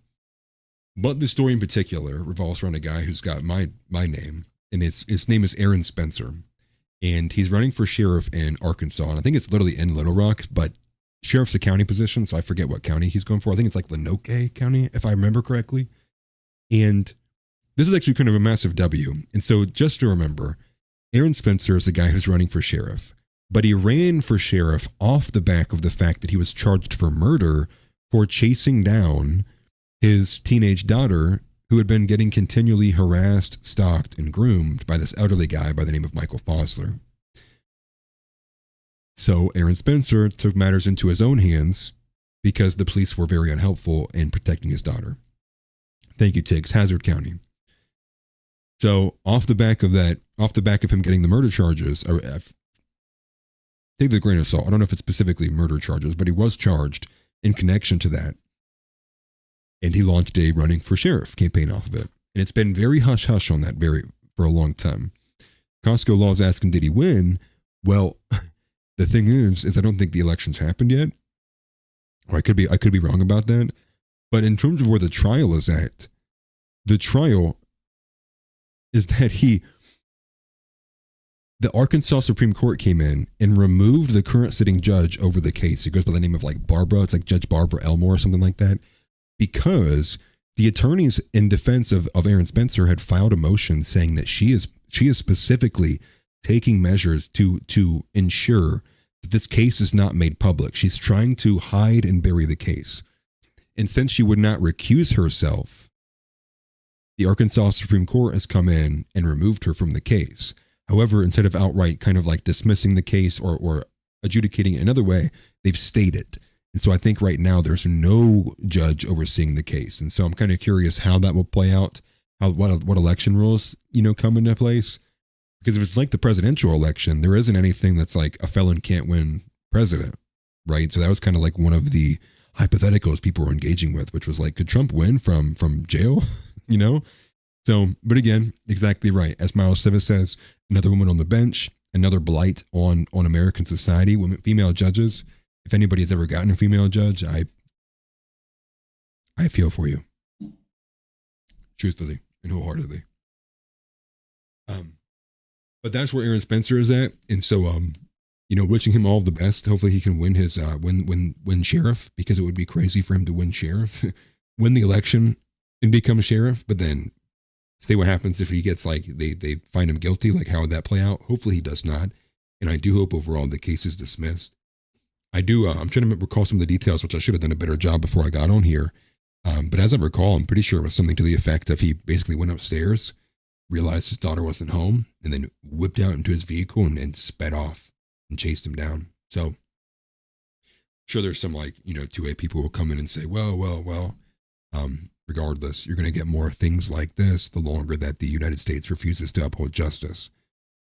But the story in particular revolves around a guy who's got my name, and his name is Aaron Spencer, and he's running for sheriff in Arkansas, and I think it's literally in Little Rock, but sheriff's a county position, so I forget what county he's going for. I think it's like Lenoke County, if I remember correctly. And this is actually kind of a massive W. And so just to remember, Aaron Spencer is a guy who's running for sheriff, but he ran for sheriff off the back of the fact that he was charged for murder for chasing down his teenage daughter, who had been getting continually harassed, stalked, and groomed by this elderly guy by the name of Michael Fosler. So Aaron Spencer took matters into his own hands because the police were very unhelpful in protecting his daughter. Thank you, Tiggs, Hazard County. So off the back of him getting the murder charges, take the grain of salt. I don't know if it's specifically murder charges, but he was charged in connection to that. And he launched a running for sheriff campaign off of it. And it's been very hush-hush on that for a long time. Costco Law is asking, did he win? Well, the thing is I don't think the election's happened yet. Or I could be wrong about that. But in terms of where the trial is at, the trial is that the Arkansas Supreme Court came in and removed the current sitting judge over the case. It goes by the name of like Barbara. It's like Judge Barbara Elmore or something like that. Because the attorneys in defense of Aaron Spencer had filed a motion saying that she is specifically taking measures to ensure that this case is not made public. She's trying to hide and bury the case. And since she would not recuse herself, the Arkansas Supreme Court has come in and removed her from the case. However, instead of outright kind of like dismissing the case or adjudicating it another way, they've stayed it. And so I think right now there's no judge overseeing the case. And so I'm kind of curious how that will play out, what election rules, come into place. Because if it's like the presidential election, there isn't anything that's like a felon can't win president, right? So that was kind of like one of the hypotheticals people were engaging with, which was like, could Trump win from jail? So, but again, exactly right. As Miles Civis says, another woman on the bench, another blight on American society, female judges. If anybody has ever gotten a female judge, I feel for you, truthfully and wholeheartedly. But that's where Aaron Spencer is at, and so wishing him all the best. Hopefully, he can win his win sheriff, because it would be crazy for him to win sheriff, win the election, and become sheriff. But then, say what happens if he gets like they find him guilty. Like, how would that play out? Hopefully, he does not, and I do hope overall the case is dismissed. I'm trying to recall some of the details, which I should have done a better job before I got on here. But as I recall, I'm pretty sure it was something to the effect of he basically went upstairs, realized his daughter wasn't home, and then whipped out into his vehicle and sped off and chased him down. So I'm sure there's some 2A people will come in and say, well, regardless, you're going to get more things like this the longer that the United States refuses to uphold justice.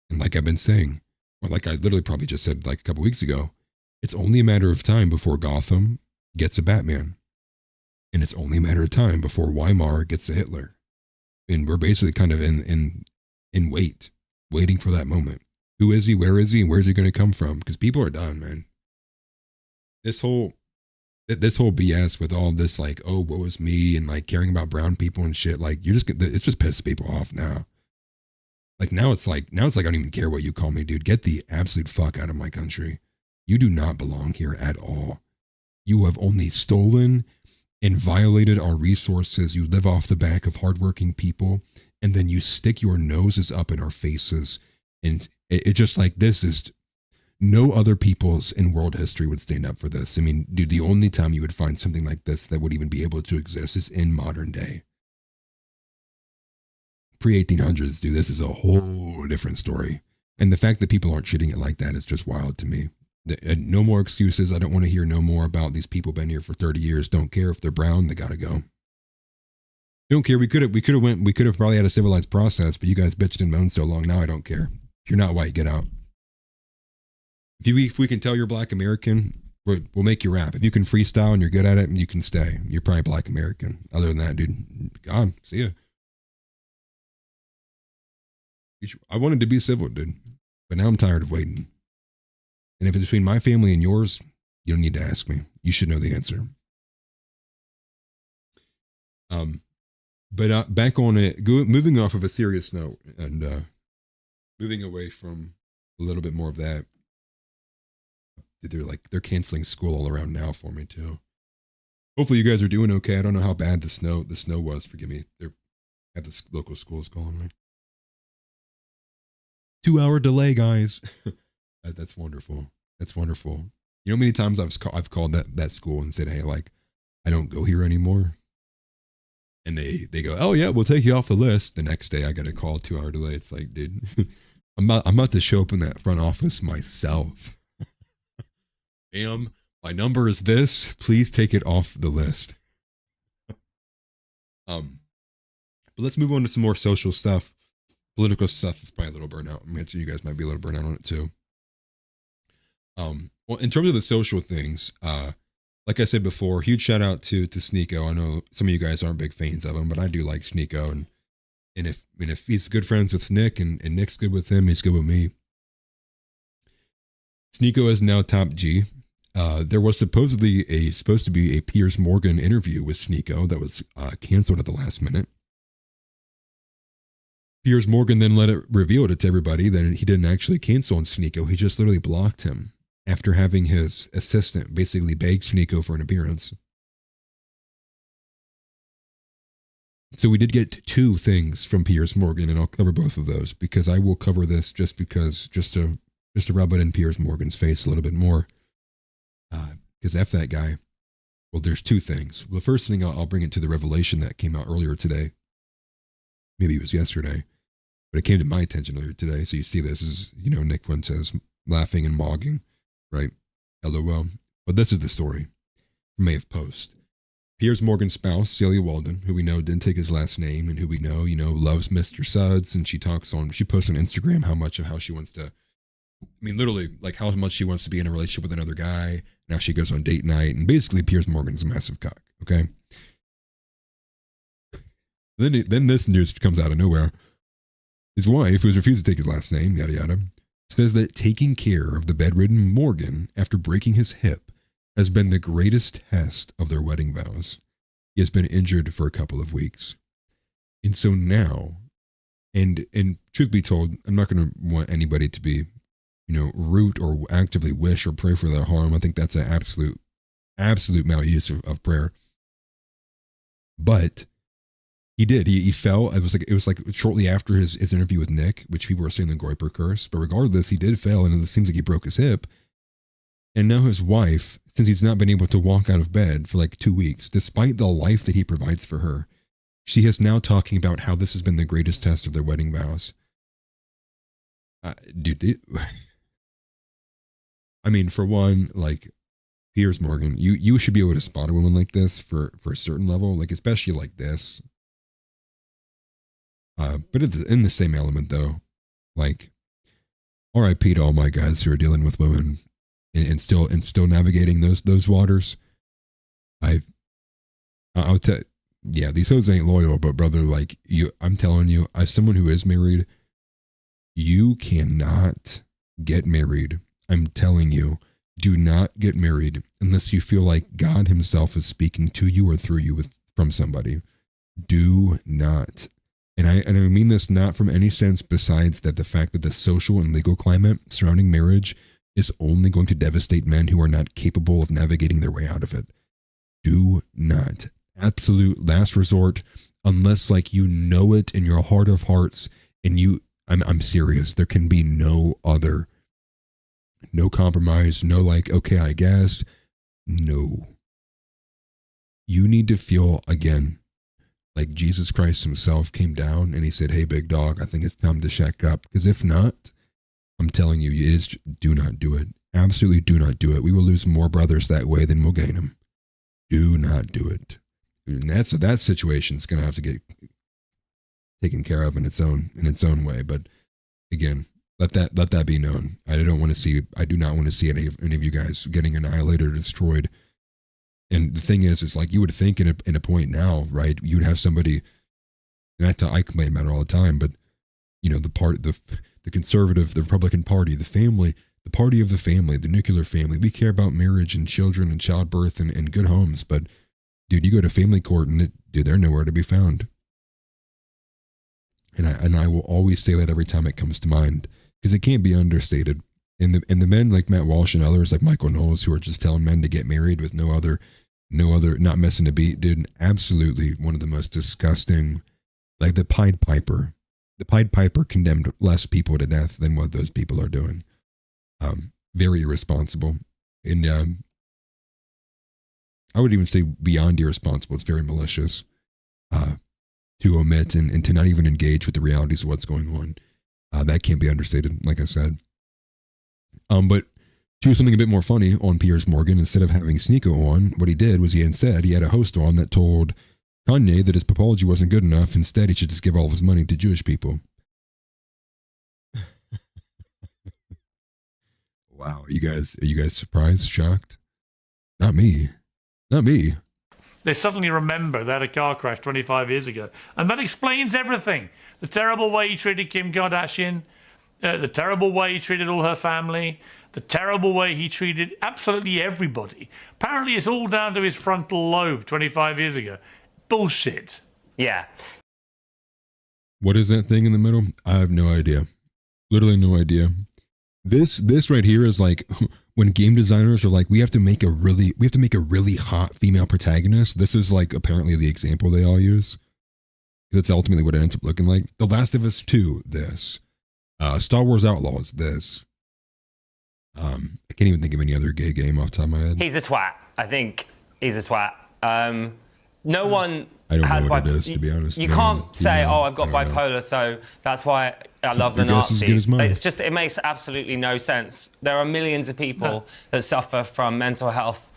And like I've been saying, or like I literally probably just said like a couple weeks ago, it's only a matter of time before Gotham gets a Batman. And it's only a matter of time before Weimar gets a Hitler. And we're basically kind of in waiting for that moment. Who is he? Where is he? And where's he going to come from? Because people are done, man. This whole BS with all this like, oh, what was me, and like caring about brown people and shit. Like, it's just pisses people off now. Like now it's like I don't even care what you call me, dude. Get the absolute fuck out of my country. You do not belong here at all. You have only stolen and violated our resources. You live off the back of hardworking people, and then you stick your noses up in our faces. And it's just like, this is, no other peoples in world history would stand up for this. I mean, dude, the only time you would find something like this that would even be able to exist is in modern day. Pre-1800s, dude, this is a whole different story. And the fact that people aren't treating it like that is just wild to me. No more excuses. I don't want to hear no more about these people been here for 30 years. Don't care if they're brown, they gotta go. Don't care. We could have probably had a civilized process, but you guys bitched and moaned so long. Now I don't care. If you're not white, get out. If we can tell you're Black American, we'll make you rap. If you can freestyle and you're good at it, you can stay. You're probably Black American. Other than that, dude, gone. See ya. I wanted to be civil, dude, but now I'm tired of waiting. And if it's between my family and yours, you don't need to ask me. You should know the answer. But back on it, moving off of a serious note and moving away from a little bit more of that. They're canceling school all around now for me too. Hopefully you guys are doing okay. I don't know how bad the snow was. Forgive me. They're at the local schools calling me. 2-hour delay, guys. That's wonderful. That's wonderful. You know how many times I've called that school and said, hey, like, I don't go here anymore. And they go, oh yeah, we'll take you off the list. The next day I got a call, 2-hour delay. It's like, dude, I'm about to show up in that front office myself. My number is this. Please take it off the list. But let's move on to some more social stuff. Political stuff is probably a little burnout. I'm sure you guys might be a little burnout on it too. Well, in terms of the social things, like I said before, huge shout out to SNEAKO. I know some of you guys aren't big fans of him, but I do like SNEAKO. And if he's good friends with Nick and Nick's good with him, he's good with me. SNEAKO is now top G. There was supposed to be a Piers Morgan interview with SNEAKO that was canceled at the last minute. Piers Morgan then revealed it to everybody that he didn't actually cancel on SNEAKO. He just literally blocked him after having his assistant basically beg SNEAKO for an appearance. So we did get 2 things from Piers Morgan, and I'll cover both of those because I will cover this just to rub it in Piers Morgan's face a little bit more. Because F that guy. Well, there's 2 things. Well, the first thing, I'll bring it to the revelation that came out earlier today. Maybe it was yesterday, but it came to my attention earlier today. So you see this is, Nick Fuentes laughing and mogging, right? LOL. But this is the story from AF Post. Piers Morgan's spouse, Celia Walden, who we know didn't take his last name and who we know, loves Mr. Suds. And she posts on Instagram how she wants to, literally like how much she wants to be in a relationship with another guy. Now she goes on date night and basically Piers Morgan's a massive cock. Okay. Then this news comes out of nowhere. His wife, who's refused to take his last name, yada yada, says that taking care of the bedridden Morgan after breaking his hip has been the greatest test of their wedding vows. He has been injured for a couple of weeks. And so now, and truth be told, I'm not going to want anybody to be, root or actively wish or pray for their harm. I think that's an absolute maluse of prayer. But he did. He fell. It was like shortly after his interview with Nick, which people were saying the Groyper curse. But regardless, he did fail, and it seems like he broke his hip. And now his wife, since he's not been able to walk out of bed for like 2 weeks, despite the life that he provides for her, she is now talking about how this has been the greatest test of their wedding vows. For one, like Piers Morgan, you should be able to spot a woman like this for a certain level, like especially like this. But in the same element, though, like, RIP to all my guys who are dealing with women and still navigating those waters. I'll tell, yeah, these hoes ain't loyal, but brother, like I'm telling you, as someone who is married, you cannot get married. I'm telling you, do not get married unless you feel like God Himself is speaking to you or through you from somebody. Do not. And I mean this not from any sense besides that the fact that the social and legal climate surrounding marriage is only going to devastate men who are not capable of navigating their way out of it. Do not. Absolute last resort, unless like you know it in your heart of hearts and I'm serious. There can be no other. No compromise, no like, okay, I guess. No. You need to feel, again, like Jesus Christ Himself came down and He said, hey, big dog, I think it's time to shack up. Because if not, I'm telling you, do not do it. Absolutely do not do it. We will lose more brothers that way than we'll gain them. Do not do it. And that situation is going to have to get taken care of in its own way. But again, let that be known. I do not want to see any of you guys getting annihilated or destroyed. And the thing is like you would think in a point now, right? You would have somebody, and I complain about it all the time, but the conservative, the Republican Party, the family, the party of the family, the nuclear family. We care about marriage and children and childbirth and good homes. But dude, you go to family court and they're nowhere to be found. And I will always say that every time it comes to mind, because it can't be understated. And the men like Matt Walsh and others like Michael Knowles, who are just telling men to get married with no other, not missing a beat, dude. Absolutely one of the most disgusting, like the Pied Piper. The Pied Piper condemned less people to death than what those people are doing. Very irresponsible. And I would even say beyond irresponsible. It's very malicious to omit and to not even engage with the realities of what's going on. That can't be understated, like I said. But to do something a bit more funny on Piers Morgan, instead of having SNEAKO on, what he did was he had a host on that told Kanye that his apology wasn't good enough. Instead, he should just give all of his money to Jewish people. Wow, are you guys surprised, shocked? Not me. They suddenly remember they had a car crash 25 years ago. And that explains everything. The terrible way he treated Kim Kardashian, the terrible way he treated all her family, the terrible way he treated absolutely everybody. Apparently it's all down to his frontal lobe 25 years ago. Bullshit. Yeah. What is that thing in the middle? I have no idea. Literally no idea. This right here is like when game designers are like, we have to make a really hot female protagonist. This is like apparently the example they all use. That's ultimately what it ends up looking like. The Last of Us 2, this. Star Wars Outlaws, this. I can't even think of any other gay game off the top of my head. He's a twat. I think he's a twat. No one I don't has know what it is, to be honest. You can't say, oh, I've got bipolar, so that's why I love the Nazis. It's just, it makes absolutely no sense. There are millions of people that suffer from mental health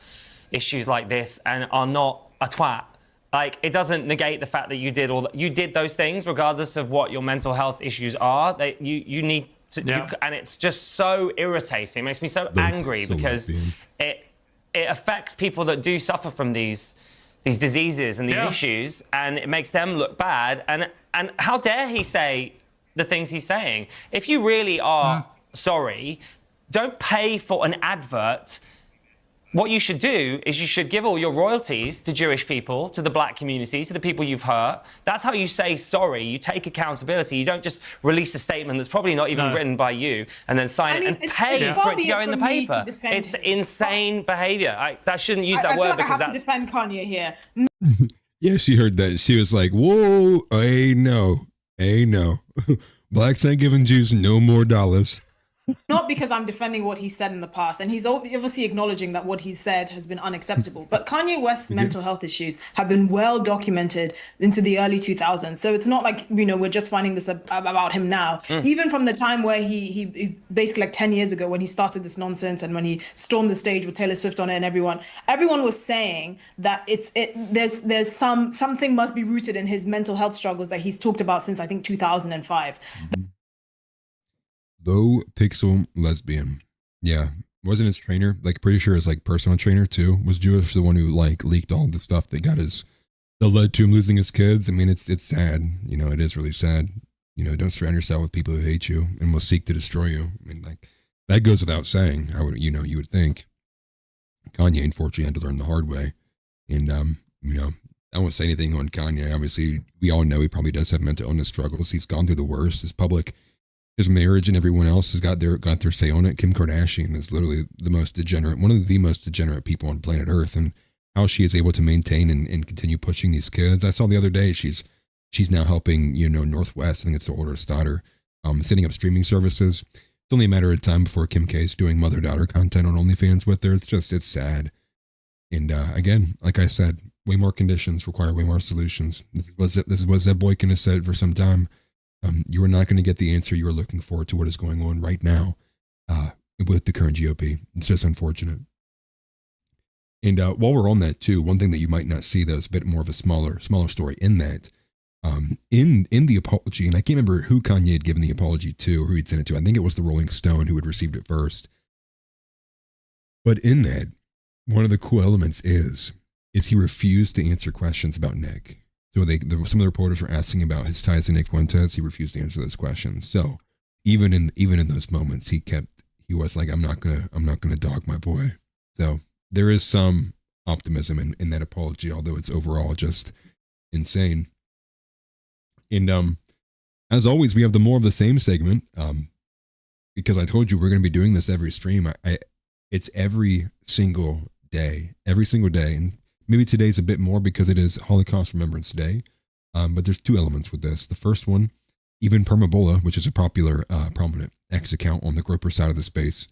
issues like this and are not a twat. Like, it doesn't negate the fact that you did those things, regardless of what your mental health issues are. You need to, and it's just so irritating. It makes me so angry because it affects people that do suffer from these diseases and these issues, and it makes them look bad. And how dare he say the things he's saying? If you really are sorry, don't pay for an advert. What you should do is you should give all your royalties to Jewish people, to the black community, to the people you've hurt. That's how you say sorry. You take accountability. You don't just release a statement that's probably not even written by you and then sign it and pay for it to go in the paper. It's insane behavior. I shouldn't use that word because I have to defend Kanye here. Yeah, she heard that. She was like, whoa, hey, no. Blacks ain't giving Jews no more dollars. Not because I'm defending what he said in the past, and he's obviously acknowledging that what he said has been unacceptable. But Kanye West's mental health issues have been well documented into the early 2000s. So it's not like, we're just finding this about him now. Even from the time where he basically like 10 years ago when he started this nonsense and when he stormed the stage with Taylor Swift on it and everyone was saying that there's something must be rooted in his mental health struggles that he's talked about since I think 2005. Low pixel lesbian. Yeah. Wasn't his trainer, like pretty sure his like personal trainer too, was Jewish, the one who like leaked all the stuff that led to him losing his kids. I mean, it's sad. It is really sad. Don't surround yourself with people who hate you and will seek to destroy you. I mean, like that goes without saying. You would think. Kanye unfortunately had to learn the hard way. And I won't say anything on Kanye. Obviously, we all know he probably does have mental illness struggles. He's gone through the worst. His marriage and everyone else has got their say on it. Kim Kardashian is literally one of the most degenerate people on planet Earth, and how she is able to maintain and continue pushing these kids. I saw the other day she's now helping Northwest. I think it's the oldest daughter, setting up streaming services. It's only a matter of time before Kim K's doing mother-daughter content on OnlyFans with her. It's sad. And again, like I said, way more conditions require way more solutions. This is what Zeb Boykin has said for some time. You are not going to get the answer you are looking for to what is going on right now with the current GOP. It's just unfortunate. And while we're on that too, one thing that you might not see though is a bit more of a smaller story in that. In the apology, and I can't remember who Kanye had given the apology to or who he'd sent it to. I think it was the Rolling Stone who had received it first. But in that, one of the cool elements is he refused to answer questions about Nick. So some of the reporters were asking about his ties to Nick Fuentes. He refused to answer those questions. So even in those moments, he kept he was like, I'm not gonna dog my boy. So there is some optimism in that apology, although it's overall just insane. And as always, we have the more of the same segment. Because I told you we're going to be doing this every stream. It's every single day, and maybe today's a bit more because it is Holocaust Remembrance Day. But there's two elements with this. The first one, even Permabola, which is a popular, prominent X account on the Groper side of the space,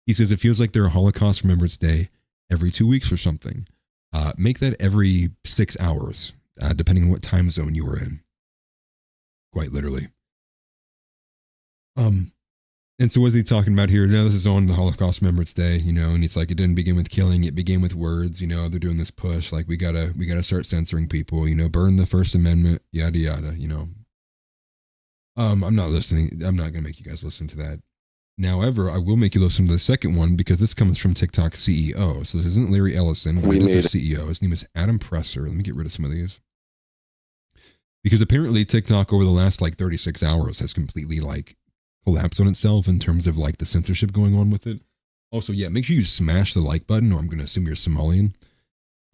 he says it feels like they're a Holocaust Remembrance Day every 2 weeks or something. Make that every 6 hours, depending on what time zone you are in. Quite literally. And so what's he talking about here? Now this is on the Holocaust Remembrance Day, and it's like it didn't begin with killing, it began with words, they're doing this push, like we gotta start censoring people, burn the First Amendment, yada yada, I'm not listening, I'm not gonna make you guys listen to that. However, I will make you listen to the second one because this comes from TikTok CEO. So this isn't Larry Ellison, but it is their CEO. His name is Adam Presser. Let me get rid of some of these. Because apparently TikTok over the last 36 hours has completely collapse on itself in terms of the censorship going on with it. Also, yeah, make sure you smash the like button or I'm going to assume you're Somalian.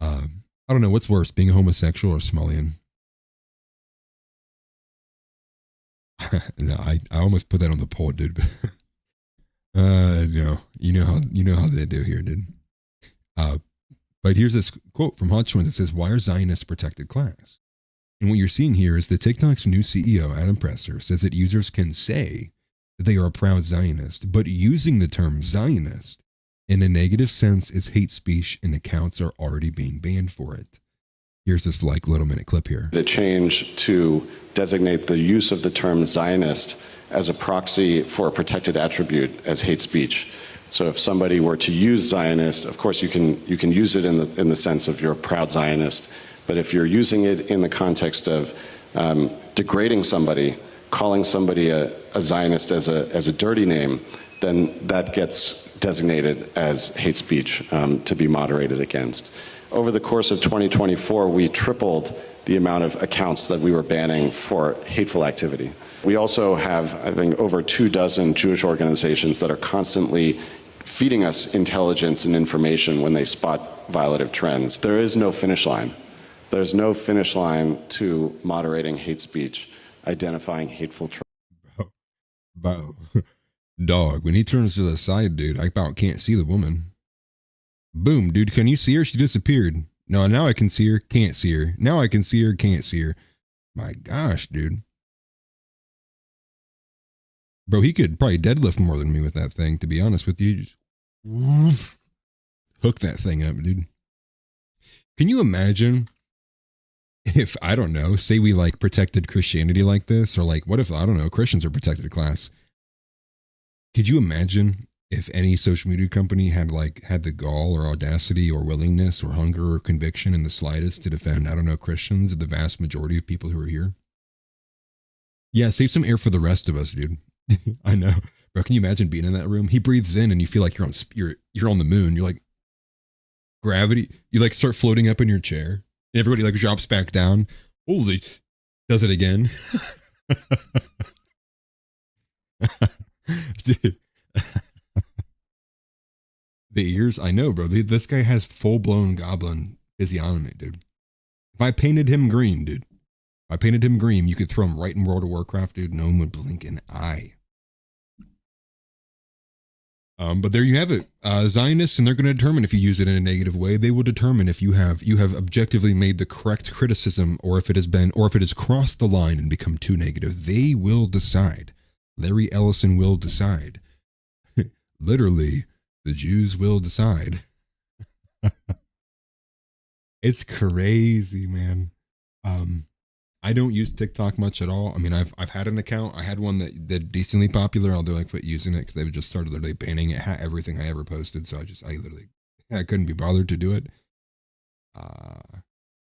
I don't know, what's worse, being a homosexual or Somalian? No, I almost put that on the poll, dude. No, you know how they do here, dude. But here's this quote from Hot Twins. It says, "Why are Zionists protected class?" And what you're seeing here is that TikTok's new CEO, Adam Presser, says that users can say that they are a proud Zionist, but using the term Zionist in a negative sense is hate speech and accounts are already being banned for it. Here's this little minute clip here. The change to designate the use of the term Zionist as a proxy for a protected attribute as hate speech. So if somebody were to use Zionist, of course you can use it in the sense of you're a proud Zionist, but if you're using it in the context of degrading somebody, calling somebody a Zionist as a dirty name, then that gets designated as hate speech to be moderated against. Over the course of 2024, we tripled the amount of accounts that we were banning for hateful activity. We also have, I think, over 24 Jewish organizations that are constantly feeding us intelligence and information when they spot violative trends. There is no finish line. There's no finish line to moderating hate speech, identifying hateful trends. Bro. Dog, when he turns to the side, dude, I about can't see the woman. Boom, dude, can you see her? She disappeared. No, now I can see her, can't see her. Now I can see her, can't see her. My gosh, dude. Bro, he could probably deadlift more than me with that thing, to be honest with you. Just hook that thing up, dude. Can you imagine if, I don't know, say we protected Christianity like this, or what if, I don't know, Christians are protected class? Could you imagine if any social media company had the gall or audacity or willingness or hunger or conviction in the slightest to defend, I don't know, Christians, the vast majority of people who are here? Yeah, save some air for the rest of us, dude. I know. Bro, can you imagine being in that room? He breathes in and you feel like you're on the moon. You're gravity. You start floating up in your chair. Everybody drops back down. Holy, does it again. Dude. The ears, I know, bro. This guy has full-blown goblin physiognomy, dude. If I painted him green, dude. If I painted him green, you could throw him right in World of Warcraft, dude. No one would blink an eye. But there you have it. Zionists, and they're going to determine if you use it in a negative way. They will determine if you have objectively made the correct criticism, or if it has crossed the line and become too negative. They will decide. Larry Ellison will decide. Literally, the Jews will decide. It's crazy, man. I don't use TikTok much at all. I mean, I've had an account. I had one that decently popular, although I quit using it because they just started literally banning it, everything I ever posted. So I couldn't be bothered to do it.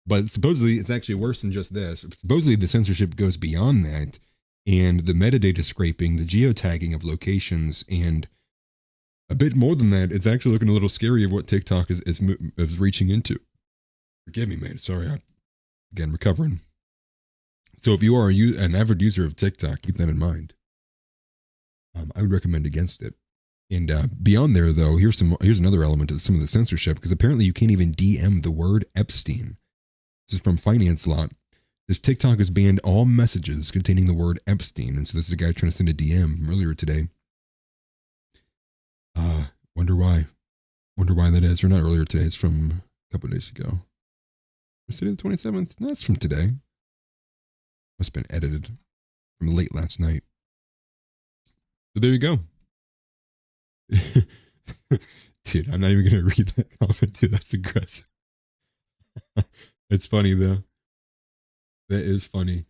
But supposedly it's actually worse than just this. Supposedly the censorship goes beyond that, and the metadata scraping, the geotagging of locations, and a bit more than that. It's actually looking a little scary of what TikTok is reaching into. Forgive me, man. Sorry, again, recovering. So if you are an avid user of TikTok, keep that in mind. I would recommend against it. And beyond there, though, here's another element of some of the censorship, because apparently you can't even DM the word Epstein. This is from Finance Lot. This TikTok has banned all messages containing the word Epstein. And so this is a guy trying to send a DM from earlier today. Wonder why. Wonder why that is. Or not earlier today. It's from a couple of days ago. Was today the 27th? No, it's from today. Must have been edited from late last night. So there you go. Dude, I'm not even going to read that comment, dude. That's aggressive. It's funny, though. That is funny.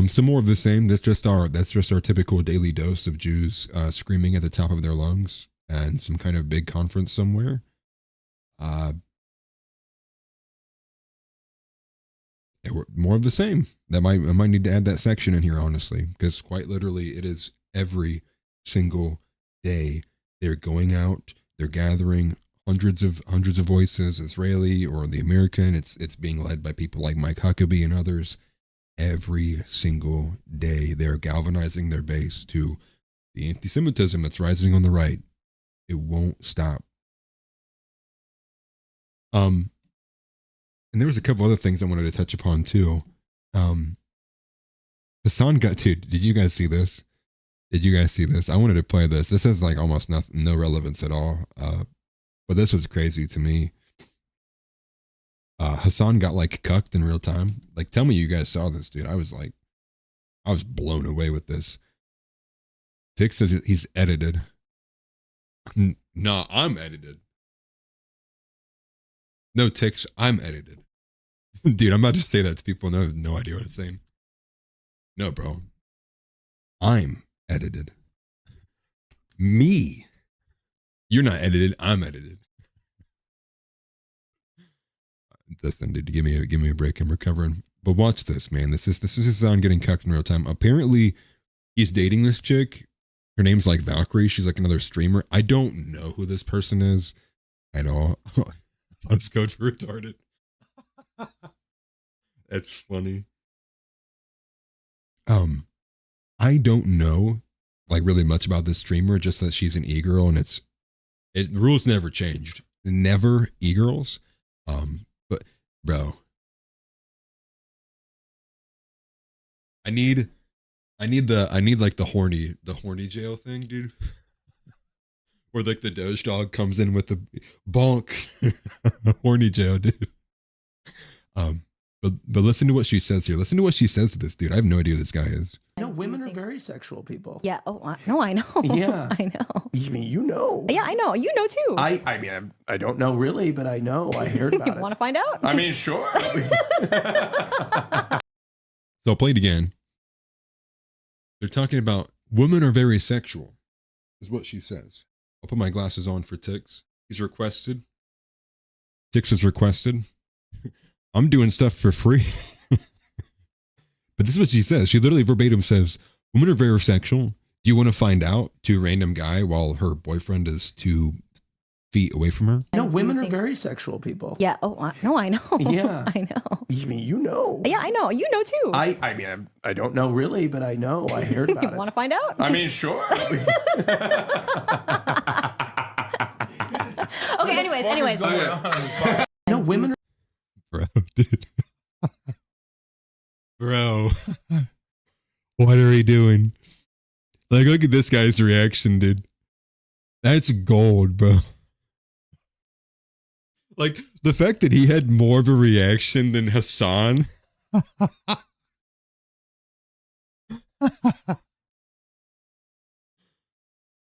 Some more of the same. That's just our typical daily dose of Jews screaming at the top of their lungs and some kind of big conference somewhere. More of the same. I might need to add that section in here, honestly, because quite literally it is every single day. They're going out, they're gathering hundreds of voices, Israeli or the American. It's being led by people like Mike Huckabee and others. Every single day, they're galvanizing their base to the anti-Semitism that's rising on the right. It won't stop. And there was a couple other things I wanted to touch upon too. Hassan got to. Did you guys see this? I wanted to play this. This has like almost no relevance at all. But this was crazy to me. Hassan got like cucked in real time. Like, tell me you guys saw this, dude. I was blown away with this. Tick says he's edited. Nah, I'm edited. No, Tix, I'm edited. Dude, I'm about to say that to people and I have no idea what I'm saying. No, bro. I'm edited. Me. You're not edited. I'm edited. Listen, dude, give me a break. I'm recovering. But watch this, man. This is Hassan getting cucked in real time. Apparently, he's dating this chick. Her name's like Valkyrie. She's like another streamer. I don't know who this person is at all. Let's go for retarded. That's funny. I don't know like really much about this streamer, just that she's an e-girl and rules never changed. Never e-girls. But bro, I need like the horny jail thing, dude. Where like the Doge dog comes in with the bonk. Horny jail, dude. But listen to what she says here. Listen to what she says to this dude. I have no idea who this guy is. No, women are very sexual people. Yeah. Oh, no, I know. Yeah. I know. You mean, you know. Yeah, I know. You know, too. I mean, I don't know really, but I know. I heard about it. Want to find out? I mean, sure. So I'll play it again. They're talking about women are very sexual, is what she says. I'll put my glasses on for Tix. He's requested. Tix has requested. I'm doing stuff for free. But this is what she says. She literally verbatim says, women are very sexual. Do you want to find out to a random guy while her boyfriend is 2 feet away from her? No, women are very sexual people. Yeah. Oh, no, I know. Yeah. I know. You mean, you know. Yeah, I know. You know, too. I mean, I don't know really, but I know. I heard about it. Want to find out? I mean, sure. Okay, anyways. No, women are... Bro, dude. Bro. What are we doing? Like, look at this guy's reaction, dude. That's gold, bro. Like, the fact that he had more of a reaction than Hassan.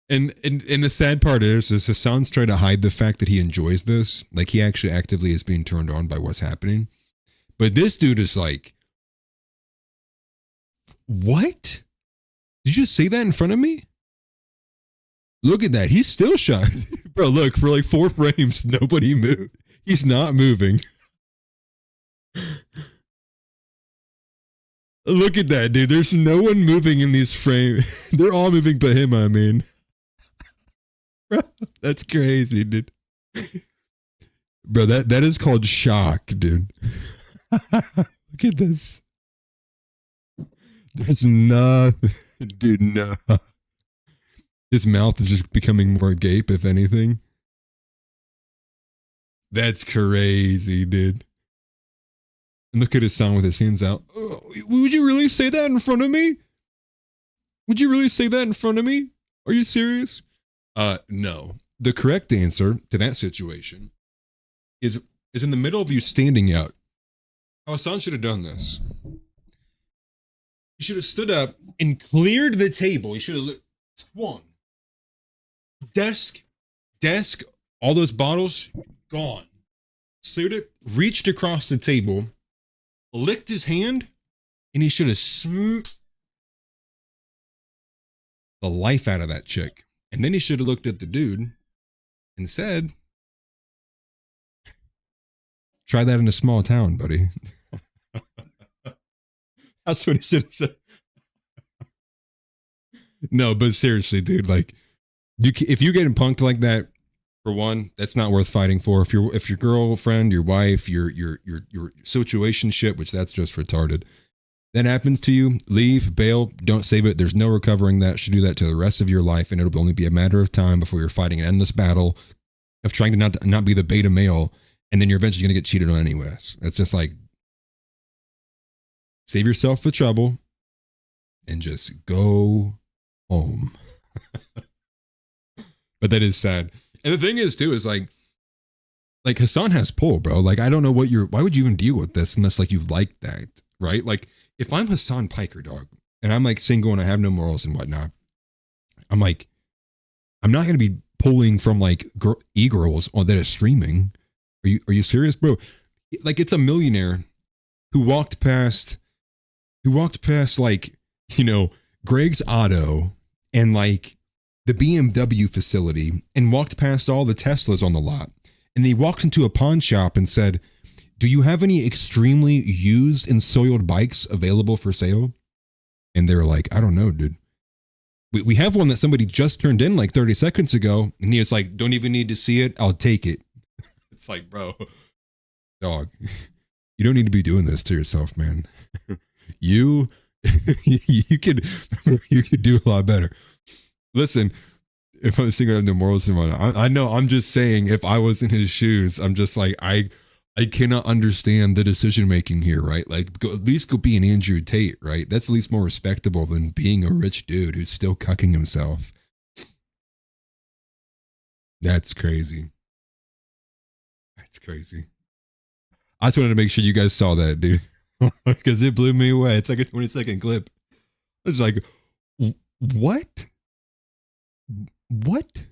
And the sad part is Hassan's trying to hide the fact that he enjoys this. Like, he actually actively is being turned on by what's happening. But this dude is like, what? Did you just say that in front of me? Look at that. He's still shocked. Bro, look, for like 4 frames, nobody moved. He's not moving. Look at that, dude. There's no one moving in these frames. They're all moving but him, I mean. Bro, that's crazy, dude. Bro, that is called shock, dude. Look at this. There's nothing, dude, no. His mouth is just becoming more agape, if anything. That's crazy, dude. And look at his son with his hands out. Oh, would you really say that in front of me? Would you really say that in front of me? Are you serious? No. The correct answer to that situation is in the middle of you standing out. How Hassan should have done this. He should have stood up and cleared the table. He should have swung. Desk, all those bottles, gone. Cleared it, reached across the table, licked his hand, and he should have smacked the life out of that chick. And then he should have looked at the dude and said, try that in a small town, buddy. That's what he should have said. No, but seriously, dude, like, if you're getting punked like that, for one, that's not worth fighting for. If your girlfriend, your wife, your situationship, which that's just retarded, that happens to you, leave, bail, don't save it. There's no recovering that. Should do that to the rest of your life, and it'll only be a matter of time before you're fighting an endless battle of trying to not be the beta male, and then you're eventually going to get cheated on anyways. It's just like, save yourself the trouble and just go home. But that is sad. And the thing is too, is like Hassan has pull, bro. Like, I don't know why would you even deal with this unless like you like that, right? Like, if I'm Hassan Piker, dog, and I'm like single and I have no morals and whatnot, I'm like, I'm not going to be pulling from like e-girls that is streaming. Are you serious, bro? Like, it's a millionaire who walked past like, you know, Greg's Auto and like the BMW facility and walked past all the Teslas on the lot. And he walked into a pawn shop and said, do you have any extremely used and soiled bikes available for sale? And they were like, I don't know, dude. We have one that somebody just turned in like 30 seconds ago. And he was like, don't even need to see it. I'll take it. It's like, bro, dog, you don't need to be doing this to yourself, man. you could do a lot better. Listen, if I was thinking of the morals in my, I know, I'm just saying, if I was in his shoes, I'm just like, I cannot understand the decision making here, right? Like, at least go be an Andrew Tate, right? That's at least more respectable than being a rich dude who's still cucking himself. That's crazy. That's crazy. I just wanted to make sure you guys saw that, dude, because it blew me away. It's like a 20-second clip. It's like, what? What?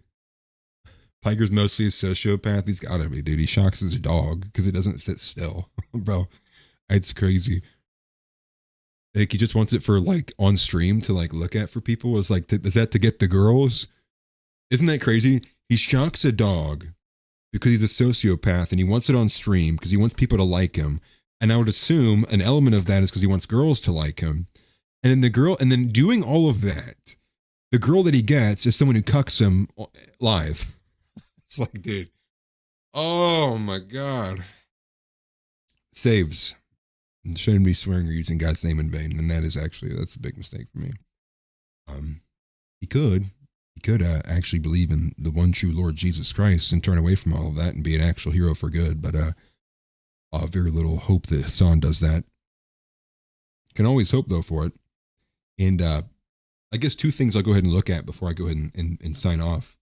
Piker's mostly a sociopath. He's got to be, dude. He shocks his dog because he doesn't sit still. Bro, it's crazy. Like, he just wants it for like on stream to like look at for people. It's like, is that to get the girls? Isn't that crazy? He shocks a dog because he's a sociopath and he wants it on stream because he wants people to like him. And I would assume an element of that is because he wants girls to like him. And then doing all of that, the girl that he gets is someone who cucks him live. It's like, dude, oh my God. Saves. Shouldn't be swearing or using God's name in vain. And that's a big mistake for me. He could actually believe in the one true Lord Jesus Christ and turn away from all of that and be an actual hero for good. But very little hope that Hassan does that. Can always hope though for it. And I guess two things I'll go ahead and look at before I go ahead and sign off.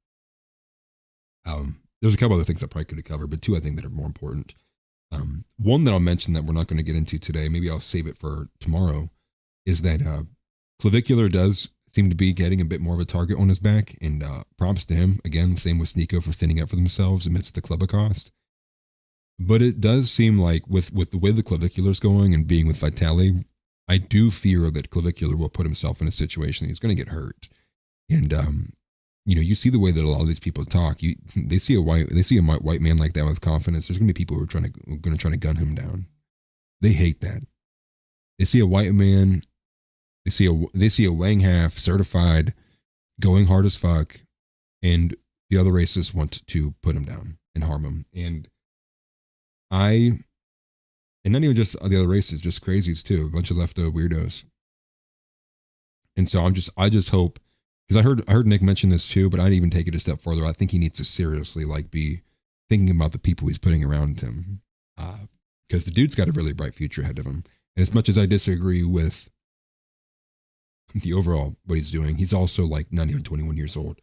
There's a couple other things I probably could have covered, but two I think that are more important. One that I'll mention that we're not going to get into today, maybe I'll save it for tomorrow, is that Clavicular does seem to be getting a bit more of a target on his back, and props to him. Again, same with SNEAKO for standing up for themselves amidst the Clubicost. But it does seem like with the way the Clavicular's going and being with Vitali, I do fear that Clavicular will put himself in a situation that he's going to get hurt. And you see the way that a lot of these people talk. They see a white man like that with confidence. There's going to be people who are going to try to gun him down. They hate that. They see a white man. They see a Wang half certified, going hard as fuck, and the other racists want to put him down and harm him. And not even just the other races, just crazies too, a bunch of lefto weirdos. And so I just hope because I heard Nick mention this too, but I'd even take it a step further. I think he needs to seriously like be thinking about the people he's putting around him, because the dude's got a really bright future ahead of him. And as much as I disagree with the overall what he's doing, he's also like not even 21 years old.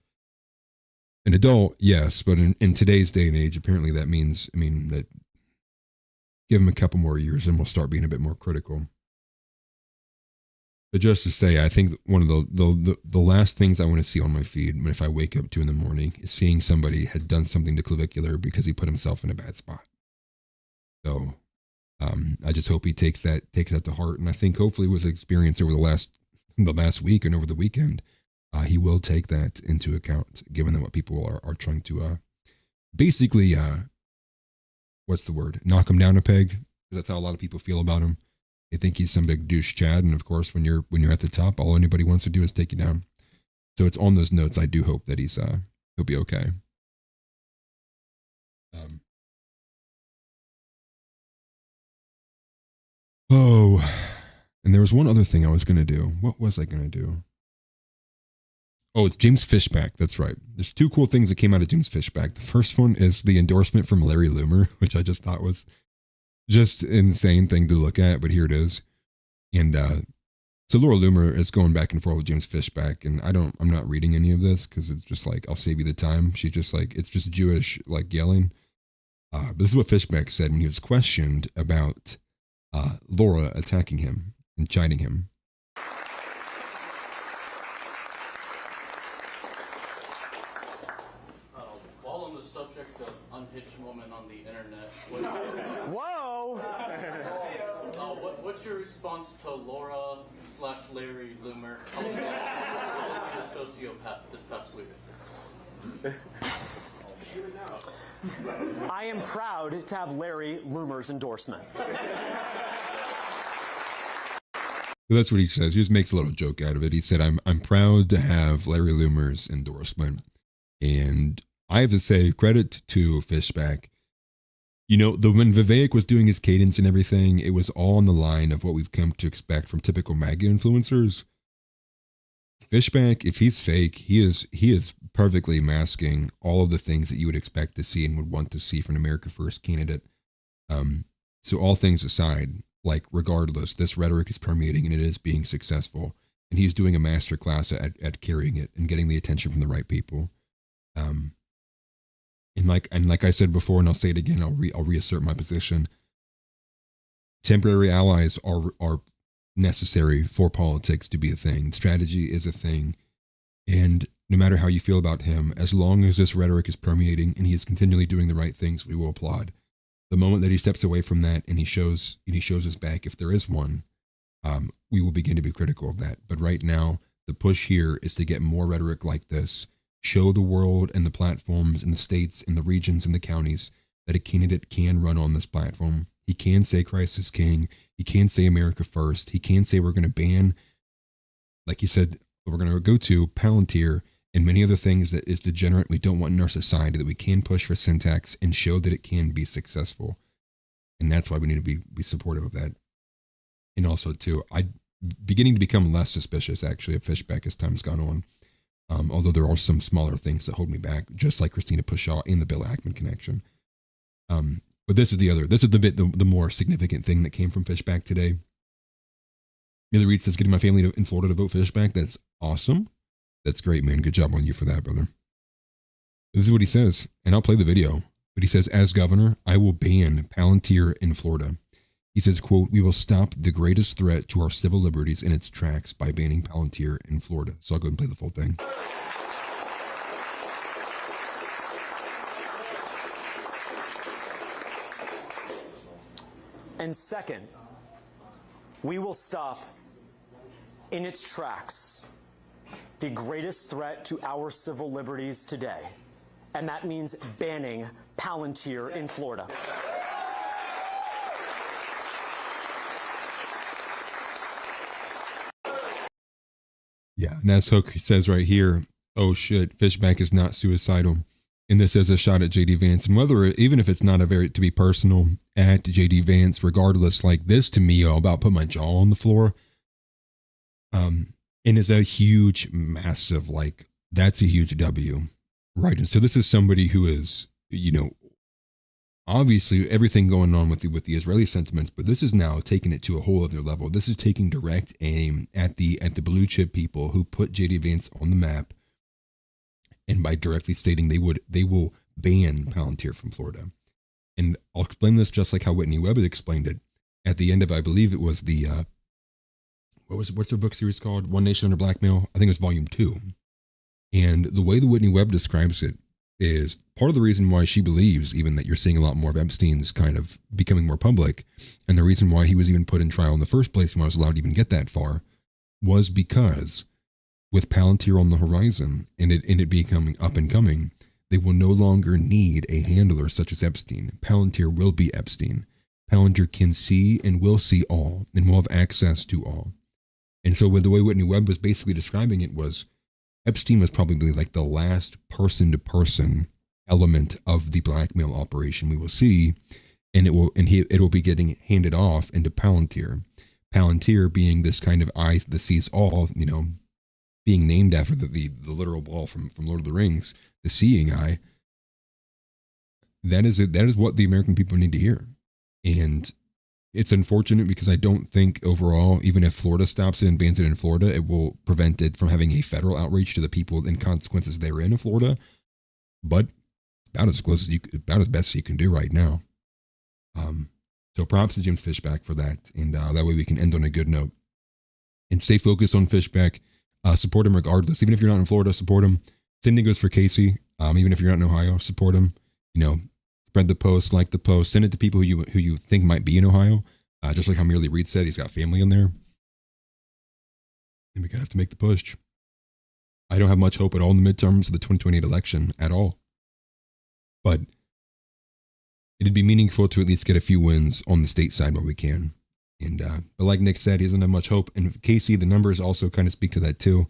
An adult, yes, but in today's day and age, apparently that means, that give him a couple more years and we'll start being a bit more critical. But just to say, I think one of the last things I want to see on my feed if I wake up to in the morning is seeing somebody had done something to clavicular because he put himself in a bad spot. So I just hope he takes that to heart, and I think hopefully with experience over the last week and over the weekend, he will take that into account, given that what people are trying to basically what's the word? Knock him down a peg. That's how a lot of people feel about him. They think he's some big douche Chad, and of course, when you're at the top, all anybody wants to do is take you down. So it's on those notes. I do hope that he'll be okay. And there was one other thing I was gonna do. What was I gonna do? Oh, it's James Fishback. That's right. There's two cool things that came out of James Fishback. The first one is the endorsement from Larry Loomer, which I just thought was just insane thing to look at, but here it is. And so Laura Loomer is going back and forth with James Fishback, and I'm not reading any of this because it's just like, I'll save you the time. She's just like, it's just Jewish like yelling. But this is what Fishback said when he was questioned about Laura attacking him and chiding him. While on the subject of unhinged women on the internet, whoa! What's your response to Laura/Larry Loomer calling me a sociopath this past week? I am proud to have Larry Loomer's endorsement. That's what he says. He just makes a little joke out of it. He said, I'm proud to have Larry Loomer's endorsement. And I have to say, credit to Fishback. You know, when Vivek was doing his cadence and everything, it was all on the line of what we've come to expect from typical MAGA influencers. Fishback, if he's fake, he is perfectly masking all of the things that you would expect to see and would want to see from an America First candidate. So all things aside, like regardless, this rhetoric is permeating and it is being successful. And he's doing a master class at carrying it and getting the attention from the right people. And like I said before, and I'll say it again, I'll reassert my position. Temporary allies are necessary for politics to be a thing. Strategy is a thing. And no matter how you feel about him, as long as this rhetoric is permeating and he is continually doing the right things, we will applaud. The moment that he steps away from that and he shows his back, if there is one, we will begin to be critical of that. But right now, the push here is to get more rhetoric like this, show the world and the platforms and the states and the regions and the counties that a candidate can run on this platform. He can say Christ is king. He can say America first. He can say we're going to ban, like he said, we're going to go to Palantir and many other things that is degenerate we don't want in our society, that we can push for syntax and show that it can be successful. And that's why we need to be supportive of that. And also too, I'm beginning to become less suspicious actually of Fishback as time's gone on. Although there are some smaller things that hold me back, just like Christina Pushaw and the Bill Ackman connection. But this is the more significant thing that came from Fishback today. Miller Reed says, getting my family in Florida to vote Fishback. That's awesome. That's great, man. Good job on you for that, brother. This is what he says, and I'll play the video. But he says, as governor, I will ban Palantir in Florida. He says, quote, we will stop the greatest threat to our civil liberties in its tracks by banning Palantir in Florida. So I'll go and play the full thing. And second, we will stop in its tracks the greatest threat to our civil liberties today. And that means banning Palantir in Florida. Yeah, and as Hook says right here, oh shit, Fishback is not suicidal. And this is a shot at JD Vance. And even if it's not to be personal, at JD Vance, regardless, like this to me, about put my jaw on the floor. And is a huge, massive, like, that's a huge W, right? And so this is somebody who is, obviously everything going on with the Israeli sentiments, but this is now taking it to a whole other level. This is taking direct aim at the blue chip people who put JD Vance on the map, and by directly stating they will ban Palantir from Florida. And I'll explain this just like how Whitney Webb had explained it at the end of, I believe it was the what's their book series called? One Nation Under Blackmail. I think it was volume 2. And the way that Whitney Webb describes it is part of the reason why she believes even that you're seeing a lot more of Epstein's kind of becoming more public, and the reason why he was even put in trial in the first place and was allowed to even get that far, was because with Palantir on the horizon and it becoming up and coming, they will no longer need a handler such as Epstein. Palantir will be Epstein. Palantir can see and will see all and will have access to all. And so with the way Whitney Webb was basically describing it was, Epstein was probably like the last person-to-person element of the blackmail operation we will see, and it will be getting handed off into Palantir. Palantir being this kind of eye that sees all, being named after the literal ball from Lord of the Rings, the seeing eye. That is what the American people need to hear, and it's unfortunate because I don't think overall, even if Florida stops it and bans it in Florida, it will prevent it from having a federal outreach to the people and consequences therein in Florida. But about as best as you can do right now. So props to James Fishback for that, and that way we can end on a good note. And stay focused on Fishback. Support him regardless. Even if you're not in Florida, support him. Same thing goes for Casey. Even if you're not in Ohio, support him. Spread the post, like the post, send it to people who you think might be in Ohio. Just like how Merely Reed said, he's got family in there. And we're going to have to make the push. I don't have much hope at all in the midterms of the 2028 election at all. But it'd be meaningful to at least get a few wins on the state side where we can. And but like Nick said, he doesn't have much hope. And Casey, the numbers also kind of speak to that too.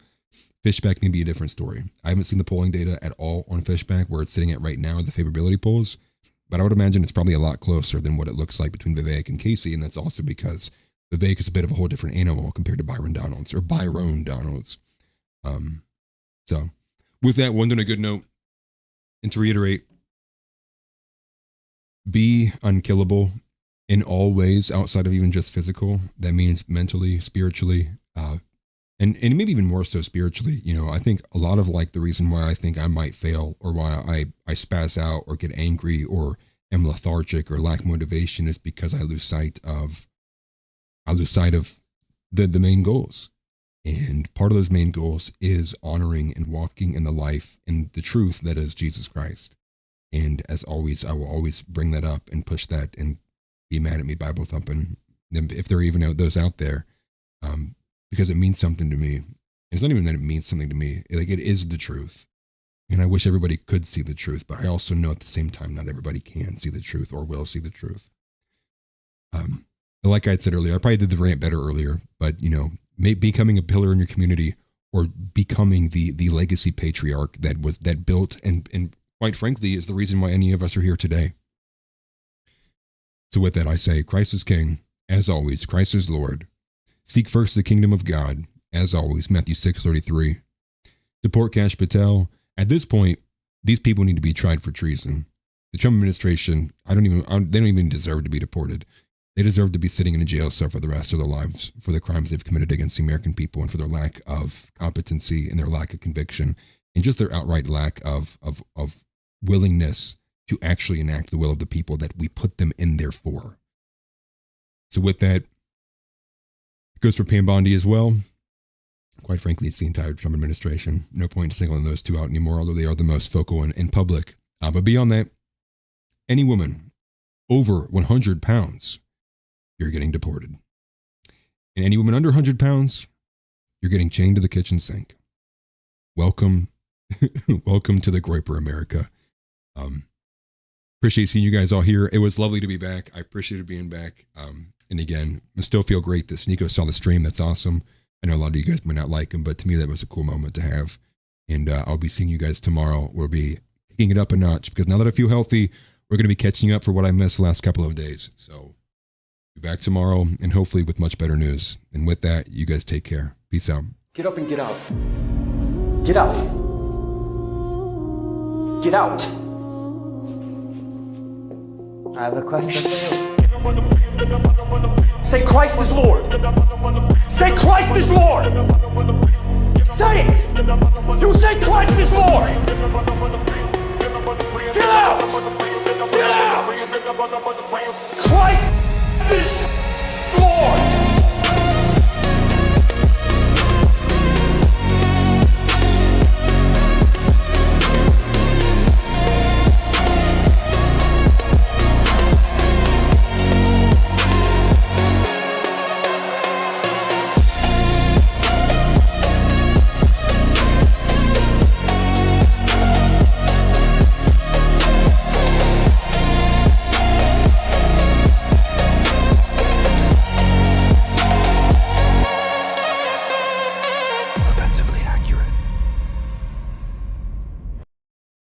Fishback may be a different story. I haven't seen the polling data at all on Fishback, where it's sitting at right now, the favorability polls. But I would imagine it's probably a lot closer than what it looks like between Vivek and Casey. And that's also because Vivek is a bit of a whole different animal compared to Byron Donalds. So with that, we'll end on a good note. And to reiterate, be unkillable in all ways outside of even just physical. That means mentally, spiritually, and maybe even more so spiritually. I think a lot of the reason why I think I might fail or why I spaz out or get angry or am lethargic or lack motivation is because I lose sight of the main goals. And part of those main goals is honoring and walking in the life and the truth that is Jesus Christ. And as always, I will always bring that up and push that and be mad at me Bible thumping, if there are even those out there, because it means something to me. And it's not even that it means something to me. It is the truth. And I wish everybody could see the truth, but I also know at the same time, not everybody can see the truth or will see the truth. Like I had said earlier, I probably did the rant better earlier, but becoming a pillar in your community or becoming the legacy patriarch that built and quite frankly is the reason why any of us are here today. So with that, I say, Christ is King, as always. Christ is Lord. Seek first the kingdom of God, as always. Matthew 6:33. Support Kash Patel. At this point, these people need to be tried for treason. The Trump administration, they don't even deserve to be deported. They deserve to be sitting in a jail cell for the rest of their lives for the crimes they've committed against the American people and for their lack of competency and their lack of conviction and just their outright lack of willingness to actually enact the will of the people that we put them in there for. So with that, it goes for Pam Bondi as well. Quite frankly, it's the entire Trump administration. No point singling those two out anymore, although they are the most focal in public. But beyond that, any woman over 100 pounds, you're getting deported. And any woman under 100 pounds, you're getting chained to the kitchen sink. Welcome, welcome to the Groyper America. Appreciate seeing you guys all here. It was lovely to be back. I appreciated being back. And again, I still feel great that SNEAKO saw the stream. That's awesome. I know a lot of you guys might not like him, but to me, that was a cool moment to have. And I'll be seeing you guys tomorrow. We'll be kicking it up a notch because now that I feel healthy, we're going to be catching up for what I missed the last couple of days. So be back tomorrow and hopefully with much better news. And with that, you guys take care. Peace out. Get up and get out. Get out. Get out. I have a question for you. Say Christ is Lord. Say Christ is Lord. Say it. You say Christ is Lord. Get out. Get out.